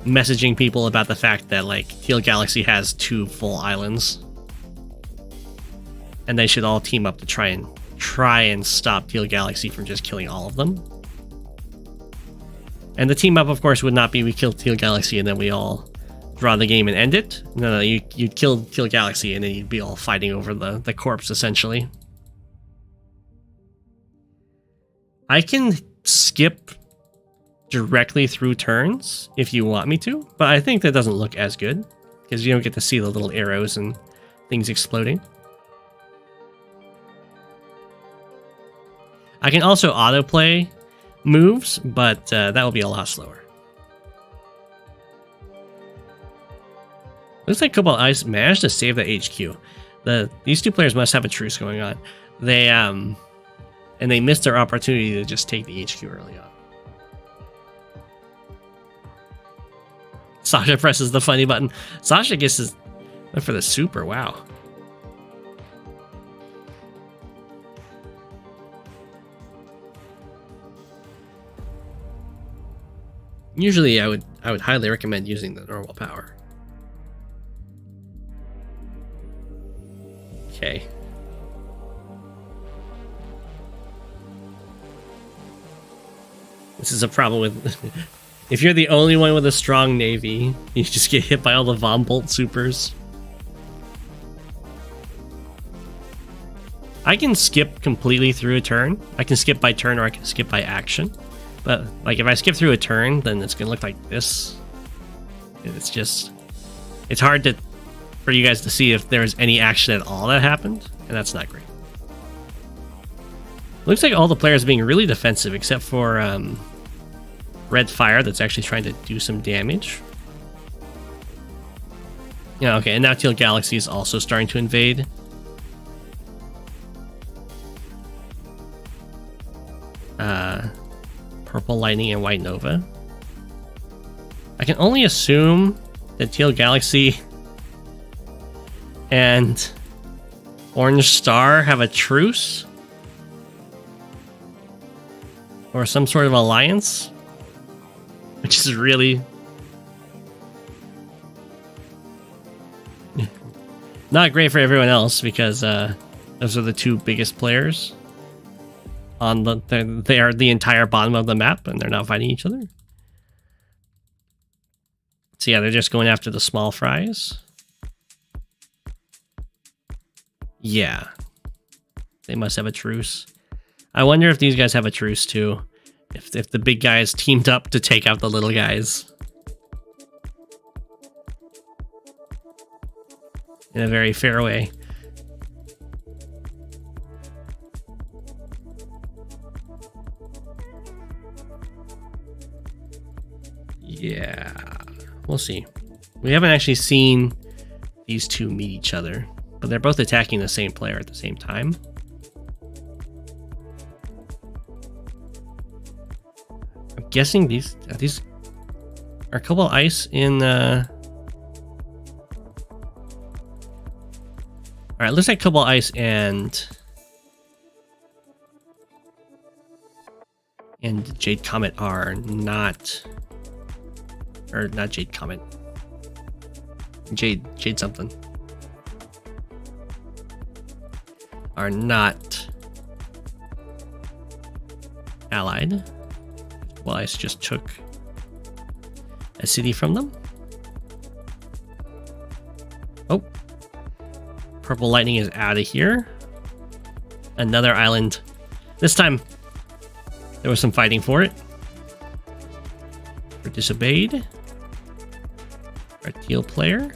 messaging people about the fact that like Teal Galaxy has 2 full islands, and they should all team up to try and stop Teal Galaxy from just killing all of them. And the team up, of course, would not be we kill Teal Galaxy and then we all draw the game and end it. No, you'd kill Teal Galaxy and then you'd be all fighting over the corpse, essentially. I can skip directly through turns if you want me to, but I think that doesn't look as good because you don't get to see the little arrows and things exploding. I can also autoplay moves, but that will be a lot slower. Looks like Cobalt Ice managed to save the HQ. These two players must have a truce going on. They and they missed their opportunity to just take the HQ early on. Sasha presses the funny button. Sasha went for the super. Wow. Usually, I would highly recommend using the normal power. Okay. This is a problem with... If you're the only one with a strong navy, you just get hit by all the Von Bolt supers. I can skip completely through a turn. I can skip by turn or I can skip by action. But like if I skip through a turn, then it's gonna look like this. It's hard for you guys to see if there's any action at all that happened, and that's not great. Looks like all the players are being really defensive except for Red Fire that's actually trying to do some damage. Yeah, okay, and now Teal Galaxy is also starting to invade. Purple Lightning and White Nova. I can only assume that Teal Galaxy and Orange Star have a truce or some sort of alliance, which is really not great for everyone else because those are the two biggest players on they are the entire bottom of the map and they're not fighting each other. So yeah, they're just going after the small fries. Yeah, they must have a truce. I wonder if these guys have a truce too. If the big guys teamed up to take out the little guys. In a very fair way. Yeah, we'll see. We haven't actually seen these two meet each other, but they're both attacking the same player at the same time. I'm guessing these are a couple ice in Alright, looks like Cobalt Ice and Jade Comet are not, or not Jade Comet, Jade something, are not allied. Well, Ice just took a city from them. Oh, Purple Lightning is out of here. Another island. This time, there was some fighting for it. We're disobeyed. Our teal player.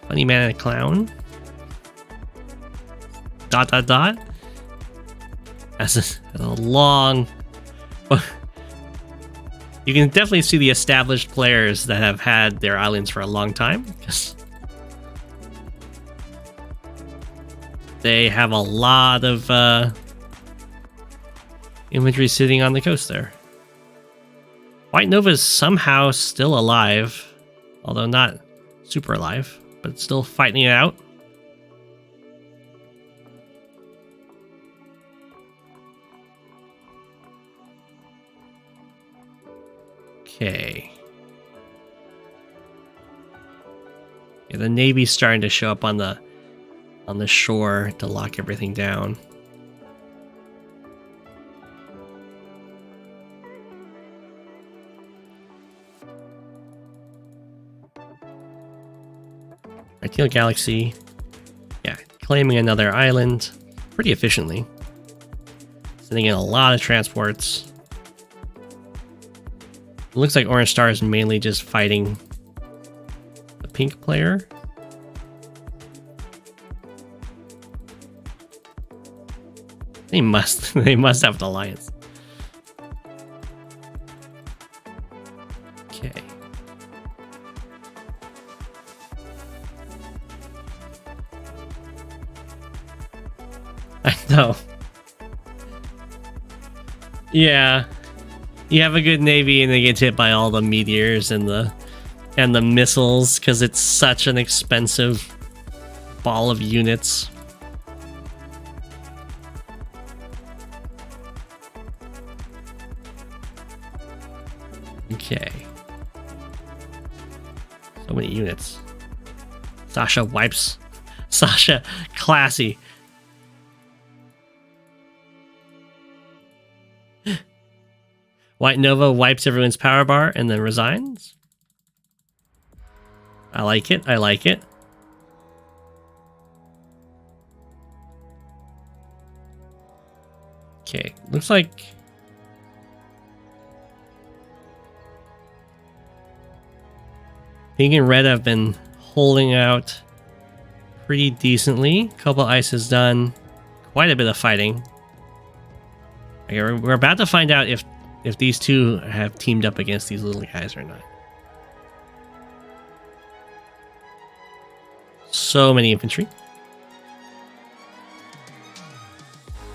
Funny man and a clown. ... That's a long... You can definitely see the established players that have had their islands for a long time, because they have a lot of imagery sitting on the coast there. White Nova is somehow still alive, although not super alive, but still fighting it out. Okay. Yeah, the Navy's starting to show up on the shore to lock everything down. Our Teal Galaxy, yeah, claiming another island pretty efficiently. Sending in a lot of transports. It looks like Orange Star is mainly just fighting the pink player. They must have an alliance. Okay. I know. Yeah. You have a good navy and it gets hit by all the meteors and the missiles because it's such an expensive ball of units. Okay. So many units. Sasha wipes. Sasha, classy. White Nova wipes everyone's power bar and then resigns. I like it. I like it. Okay, looks like Pink and Red have been holding out pretty decently. Couple Ice has done quite a bit of fighting. Okay, we're about to find out if these two have teamed up against these little guys or not. So many infantry.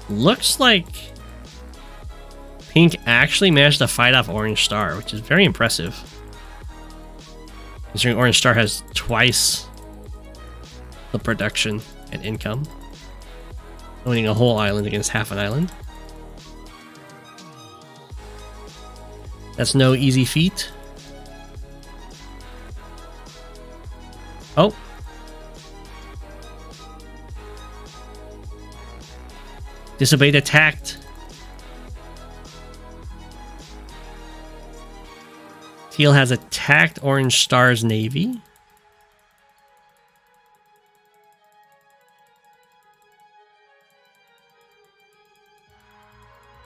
Looks like Pink actually managed to fight off Orange Star, which is very impressive. Considering Orange Star has twice the production and income. Owning a whole island against half an island. That's no easy feat. Oh. Disobeyed attacked. Teal has attacked Orange Star's navy.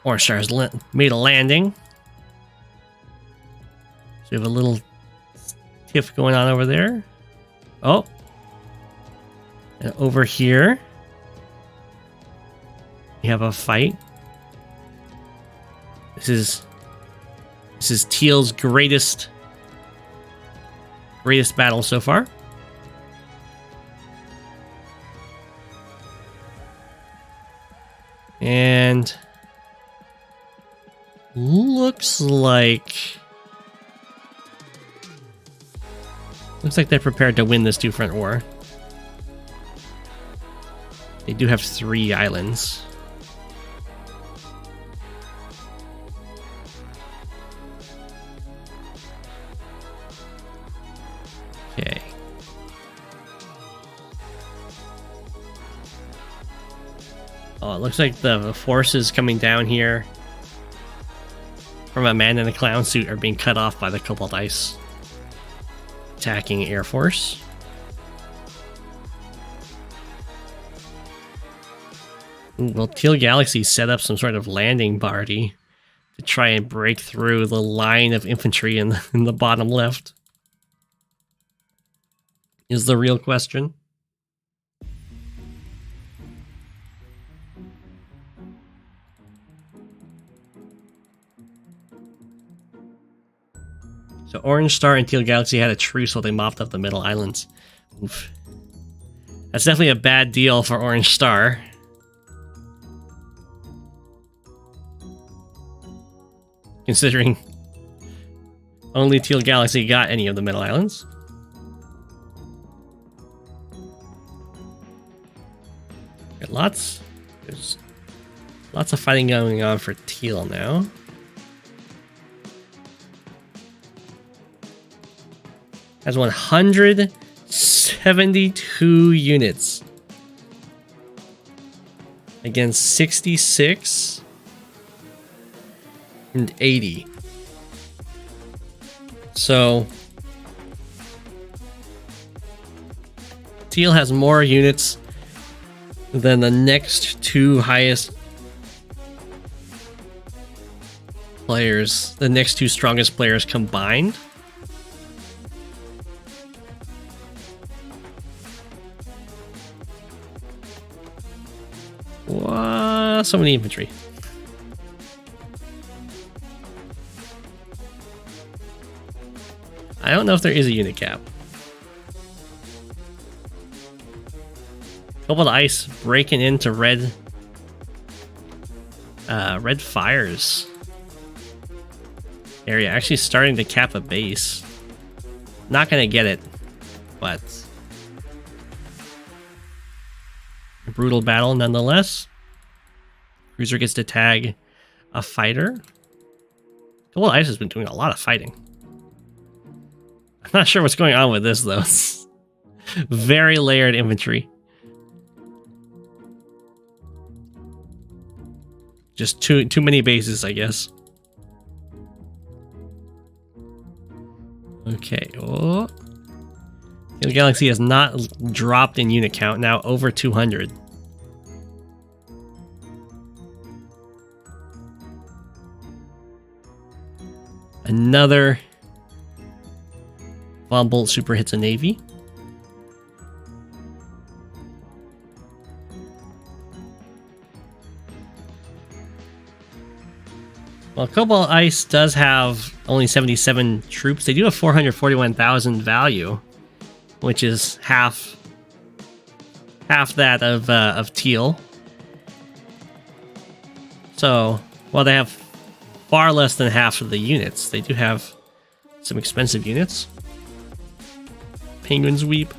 Orange Star has made a landing. So we have a little tiff going on over there. Oh. And over here, we have a fight. This is Teal's greatest battle so far. And looks like they're prepared to win this two-front war. They do have 3 islands. Okay. Oh, it looks like the forces coming down here from a man in a clown suit are being cut off by the Cobalt Ice. Attacking Air Force. Ooh, well, Teal Galaxy set up some sort of landing party to try and break through the line of infantry in the bottom left. Is the real question. So Orange Star and Teal Galaxy had a truce while they mopped up the middle islands. Oof. That's definitely a bad deal for Orange Star. Considering only Teal Galaxy got any of the middle islands. There's lots of fighting going on for Teal now. Has 172 units against 66 and 80. So Teal has more units than the next 2 highest players, the next 2 strongest players combined. Wow, so many infantry. I don't know if there is a unit cap. Cobalt Ice breaking into red Red Fire's area actually starting to cap a base. Not gonna get it, but a brutal battle nonetheless. Cruiser gets to tag a fighter. Well, Ice has been doing a lot of fighting. I'm not sure what's going on with this though. Very layered infantry. Just too many bases, I guess. Okay. Oh. The Galaxy has not dropped in unit count, now over 200. Another Bomb Bolt super hits a Navy. Well, Cobalt Ice does have only 77 troops. They do have 441,000 value, which is half that of Teal. So while they have far less than half of the units, they do have some expensive units. Penguins weep.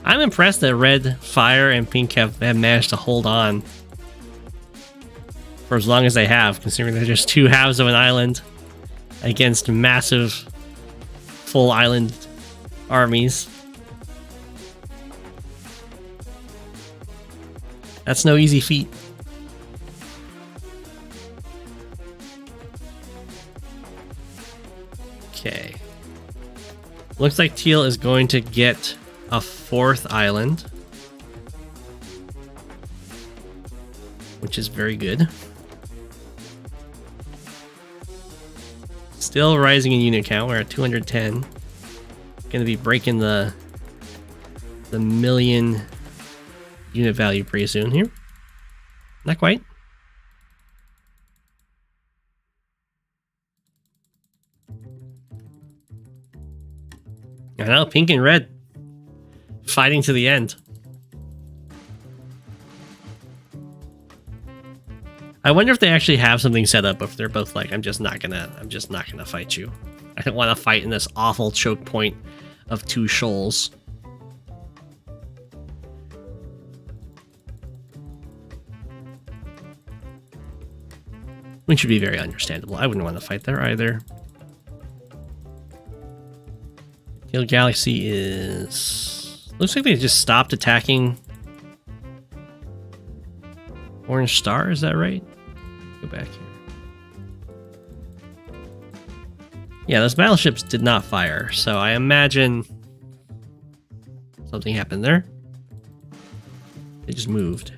I'm impressed that Red Fire and Pink have managed to hold on for as long as they have, considering they're just two halves of an island against massive full island armies. That's no easy feat. Okay. Looks like Teal is going to get a fourth island, which is very good. Still rising in unit count. We're at 210. Going to be breaking the million unit value pretty soon here. Not quite. I know, pink and red fighting to the end. I wonder if they actually have something set up, if they're both like, I'm just not gonna fight you. I don't want to fight in this awful choke point of two shoals. Which would be very understandable. I wouldn't want to fight there either. Teal Galaxy is... looks like they just stopped attacking Orange Star, is that right? Go back here. Yeah, those battleships did not fire, so I imagine something happened there. They just moved.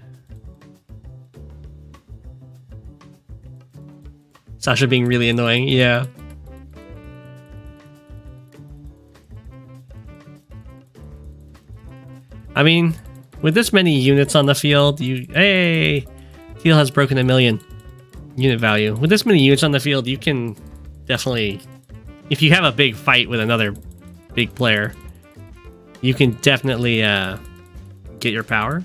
Sasha being really annoying, yeah. I mean, with this many units on the field, hey, Teal has broken 1 million unit value. With this many units on the field, you can definitely, if you have a big fight with another big player, you can definitely get your power.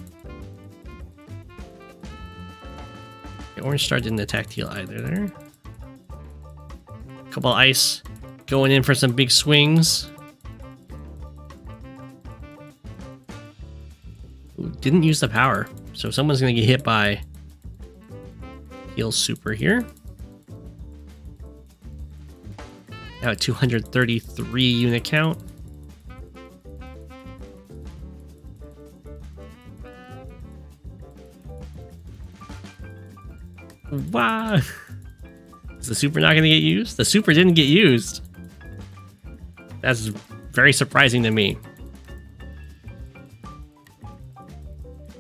Okay, Orange Star didn't attack Teal either there. Couple Ice going in for some big swings. Ooh, didn't use the power, so someone's gonna get hit by Teal Super here. Now at 233 unit count. Wow. Is the super not gonna get used? The super didn't get used. That's very surprising to me.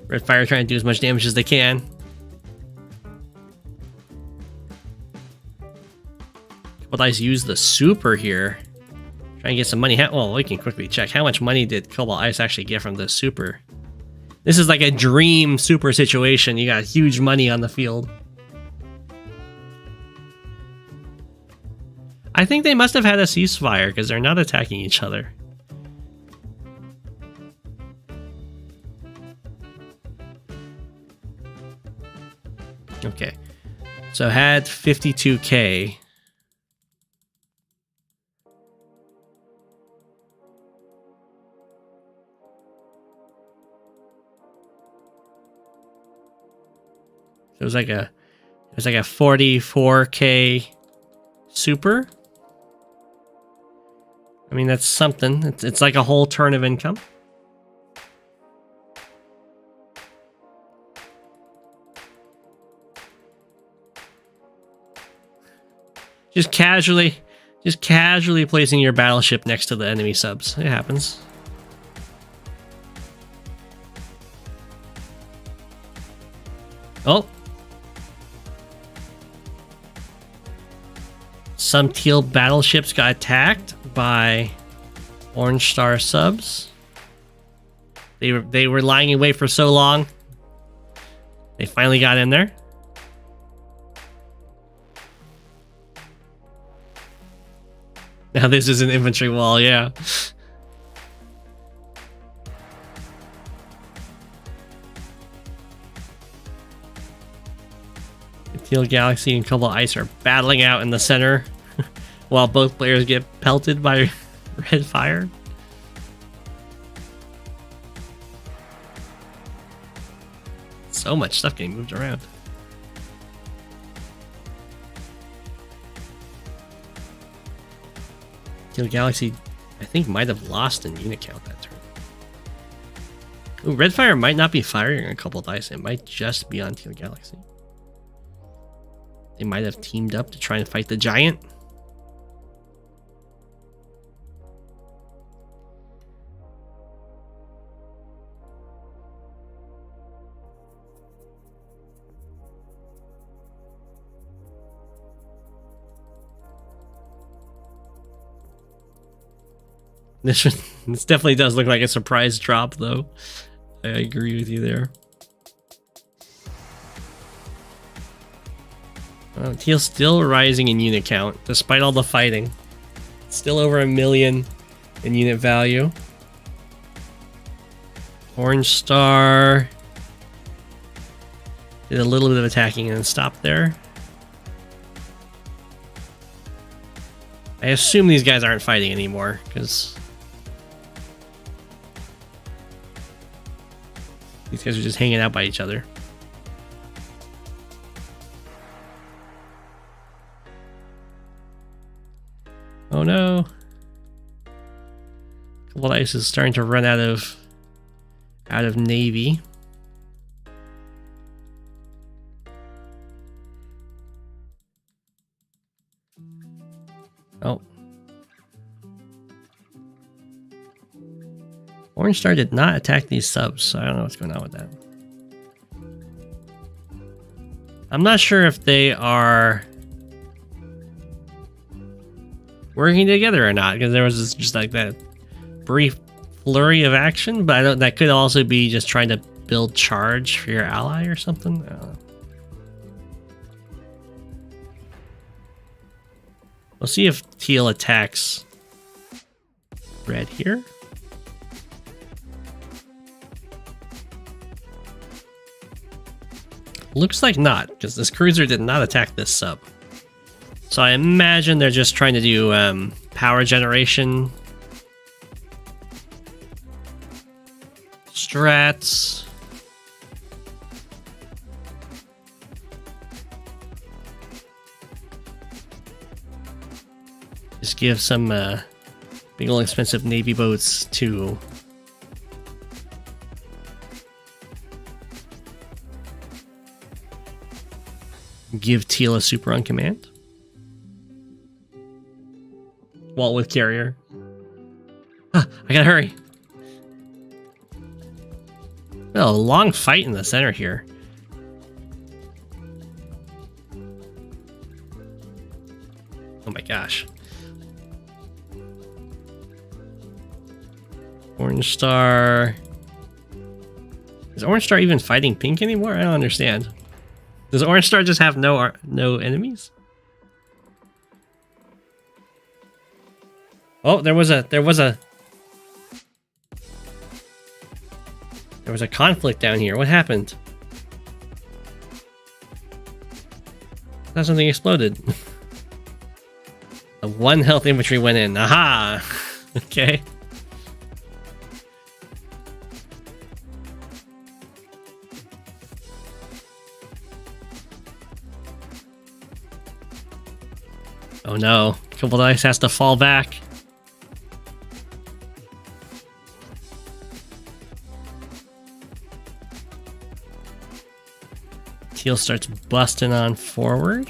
Red Fire trying to do as much damage as they can. Cobalt Ice use the super here. Try and get some money. Well, we can quickly check. How much money did Cobalt Ice actually get from this super? This is like a dream super situation. You got huge money on the field. I think they must have had a ceasefire because they're not attacking each other. Okay. So had 52k. It was like a 44k super. I mean, that's something. It's like a whole turn of income. Just casually placing your battleship next to the enemy subs. It happens. Oh. Some teal battleships got attacked by Orange Star subs. They were lying in wait for so long. They finally got in there. Now this is an infantry wall, yeah. The Teal Galaxy and Cobalt Ice are battling out in the center while both players get pelted by red fire. So much stuff getting moved around. Teal Galaxy, I think, might have lost in unit count that turn. Ooh, Redfire might not be firing a couple dice. It might just be on Teal Galaxy. They might have teamed up to try and fight the giant. This definitely does look like a surprise drop, though. I agree with you there. Teal's still rising in unit count, despite all the fighting. Still over 1 million in unit value. Orange Star did a little bit of attacking and then stopped there. I assume these guys aren't fighting anymore, because these guys are just hanging out by each other. Oh no. Cobalt Ice is starting to run out of navy. Oh. Orange Star did not attack these subs, so I don't know what's going on with that. I'm not sure if they are working together or not, because there was just like that brief flurry of action, but I don't, that could also be just trying to build charge for your ally or something. I don't know. We'll see if Teal attacks red here. Looks like not, because this cruiser did not attack this sub. So I imagine they're just trying to do power generation strats. Just give some big old expensive navy boats to give Teal a super on command. Walt with carrier. Ah, I gotta hurry. Oh, a long fight in the center here. Oh my gosh. Orange Star. Is Orange Star even fighting pink anymore? I don't understand. Does Orange Star just have no enemies? Oh, there was a conflict down here. What happened? Not something exploded. A 1 health infantry went in. Aha! Okay. Oh no, Couple Dice has to fall back. Teal starts busting on forward.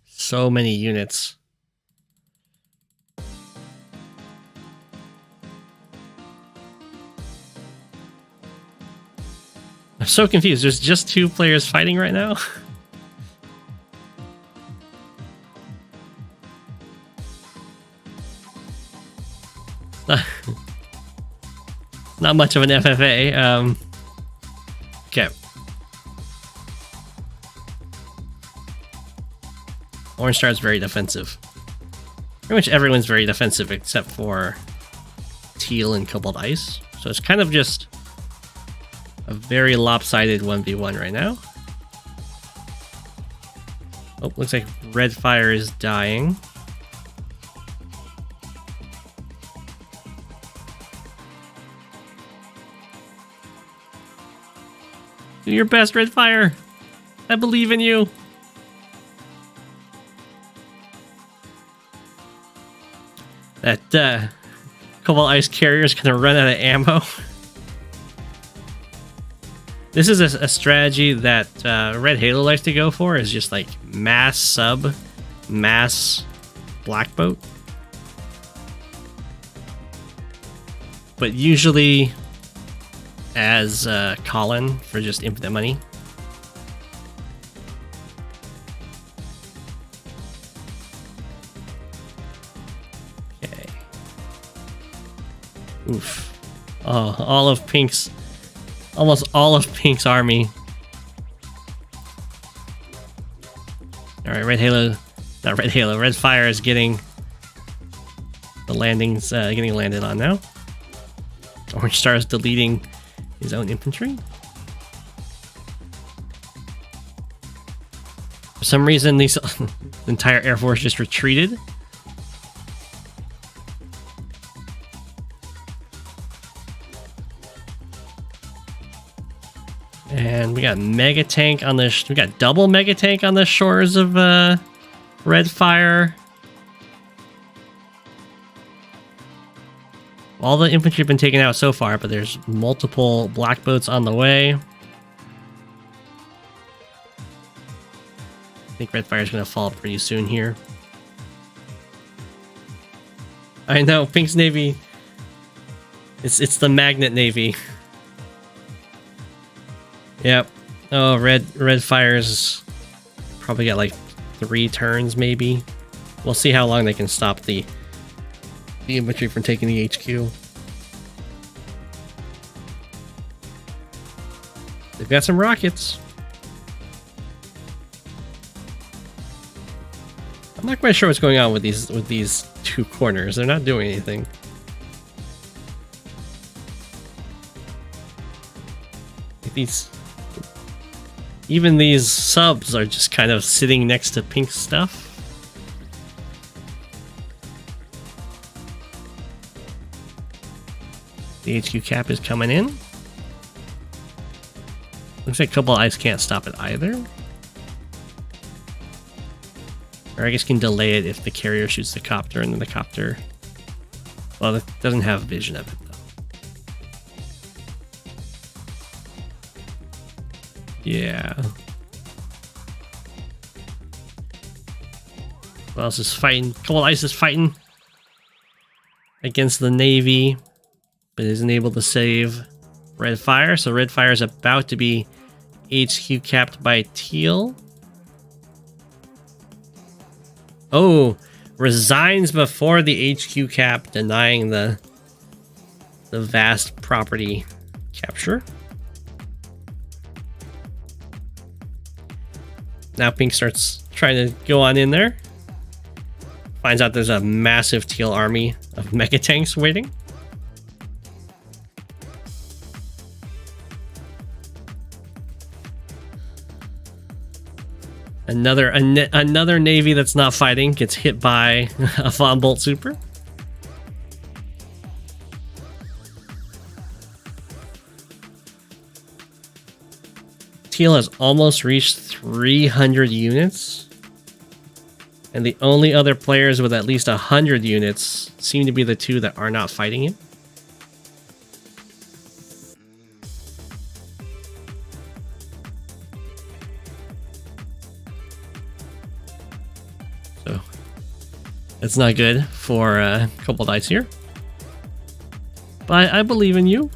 So many units. I'm so confused. There's just 2 players fighting right now. Not much of an FFA. Okay. Orange Star is very defensive. Pretty much everyone's very defensive except for Teal and Cobalt Ice. So it's kind of just a very lopsided 1v1 right now. Oh, looks like Red Fire is dying. Do your best, Red Fire. I believe in you. That Cobalt Ice Carrier is gonna run out of ammo. This is a strategy that Red Halo likes to go for, is just like mass sub, mass black boat. But usually as Colin for just infinite money. Okay. Oof. Oh, all of Pink's... almost all of Pink's army. Alright, Red Halo... not Red Halo, Red Fire is getting... the landings, getting landed on now. Orange Star is deleting his own infantry. For some reason, these the entire Air Force just retreated. And we got Mega Tank on the... we got double Mega Tank on the shores of Red Fire. All the infantry have been taken out so far, but there's multiple black boats on the way. I think Red Fire is going to fall pretty soon here. I know, Pink's Navy. It's the Magnet Navy. Yep. Oh, Red Fire's probably got like 3 turns, maybe. We'll see how long they can stop the infantry from taking the HQ. They've got some rockets. I'm not quite sure what's going on with these 2 corners. They're not doing anything. Even these subs are just kind of sitting next to Pink stuff. The HQ cap is coming in. Looks like Cobalt Ice can't stop it either. Or I guess can delay it if the carrier shoots the copter and then the copter... well, it doesn't have vision of it though. Yeah. Who else is fighting? Cobalt Ice is fighting against the Navy, but isn't able to save Red Fire. So Red Fire is about to be HQ capped by Teal. Oh, resigns before the HQ cap, denying the vast property capture. Now Pink starts trying to go on in there. Finds out there's a massive Teal army of mecha tanks waiting. Another navy that's not fighting gets hit by a Von Bolt Super. Teal has almost reached 300 units. And the only other players with at least 100 units seem to be the two that are not fighting it. So it's not good for a couple dice here. But I believe in you.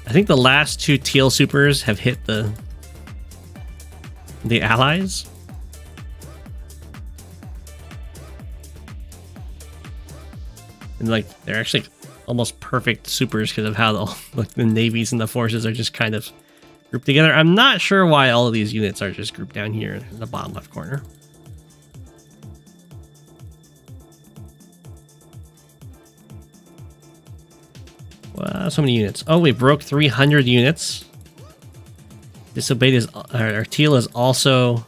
I think the last two teal supers have hit the allies. And like they're actually almost perfect supers because of how the navies and the forces are just kind of grouped together. I'm not sure why all of these units are just grouped down here in the bottom left corner. Wow, so many units. Oh, we broke 300 units. Disobeyed is, or teal is also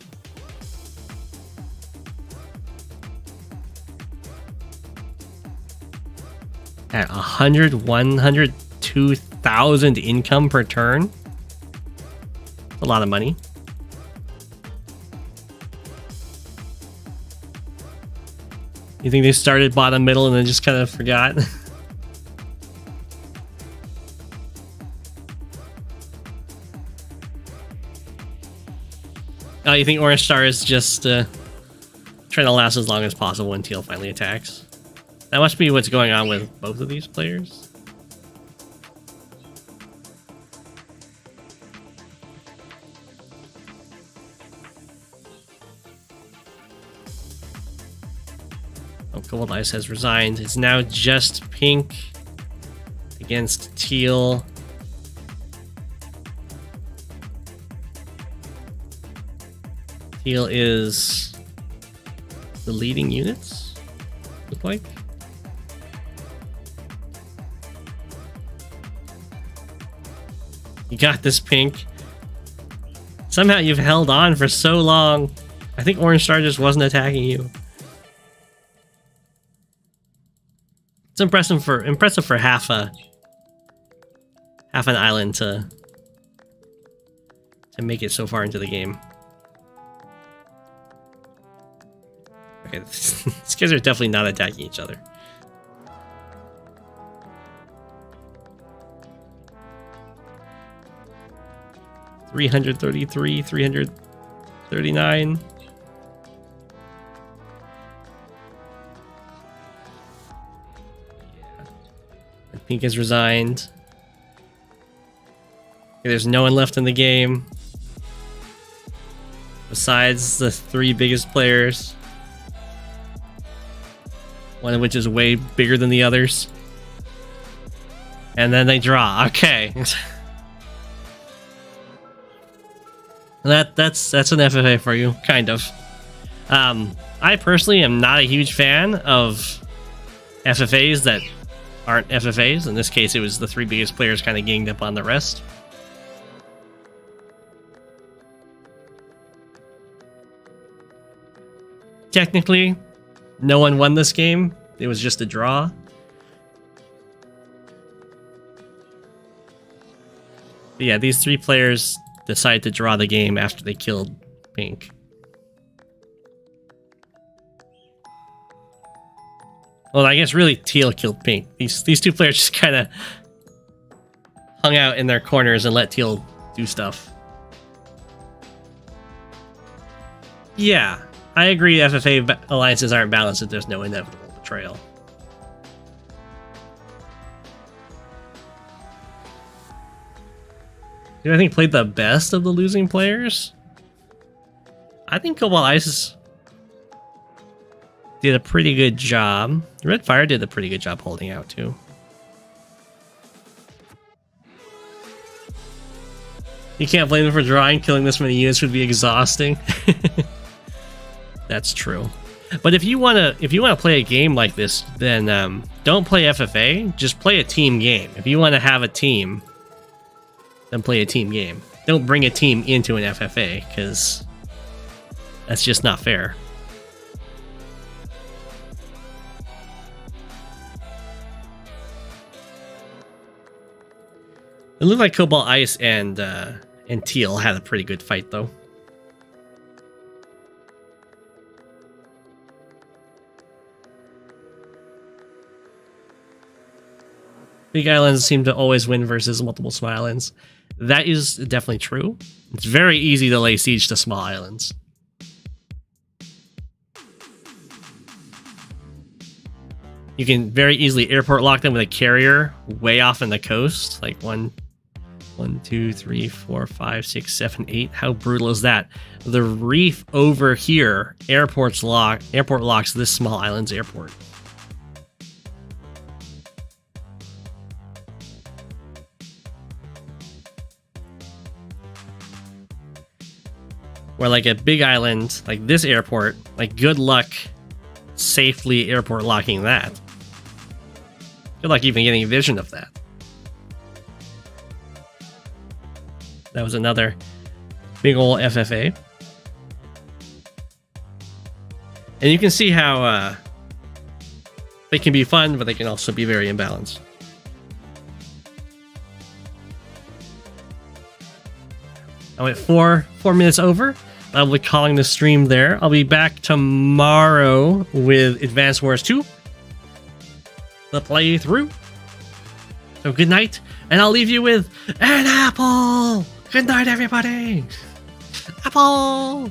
at 102,000 income per turn. That's a lot of money. You think they started bottom middle and then just kind of forgot? Oh, you think Orange Star is just trying to last as long as possible when teal finally attacks? That must be what's going on with both of these players. Oh, Gold Ice has resigned. It's now just pink against teal. Teal is the leading units, look like. You got this, pink. Somehow you've held on for so long. I think Orange Star just wasn't attacking you. It's impressive for half an island to make it so far into the game. Okay, these guys are definitely not attacking each other. $333, $339. And pink has resigned. Okay, there's no one left in the game besides the three biggest players. One of which is way bigger than the others. And then they draw. Okay. That's an FFA for you, kind of. I personally am not a huge fan of FFAs that aren't FFAs. In this case, it was the three biggest players kind of ganged up on the rest. Technically, no one won this game. It was just a draw. But yeah, these three players decided to draw the game after they killed pink. Well, I guess really teal killed pink. These two players just kind of hung out in their corners and let teal do stuff. Yeah. I agree FFA alliances aren't balanced if there's no inevitable betrayal. Who I think played the best of the losing players? I think Cobalt Ice did a pretty good job. Red Fire did a pretty good job holding out too. You can't blame them for drawing. Killing this many units would be exhausting. That's true. But if you wanna play a game like this, then don't play FFA. Just play a team game. If you want to have a team, than play a team game. Don't bring a team into an FFA, because that's just not fair. It looked like Cobalt Ice and Teal had a pretty good fight, though. Big islands seem to always win versus multiple small islands. That is definitely true. It's very easy to lay siege to small islands. You can very easily airport lock them with a carrier way off in the coast. Like 1, 2, 3, 4, 5, 6, 7, 8. How brutal is that? The reef over here, airport locks this small island's airport. Where like a big island, like this airport, like good luck safely airport locking that. Good luck even getting a vision of that. That was another big ol' FFA. And you can see how they can be fun, but they can also be very imbalanced. I went 4 minutes over. I'll be calling the stream there. I'll be back tomorrow with Advanced Wars 2. The playthrough. So good night, and I'll leave you with an apple. Good night, everybody. Apple.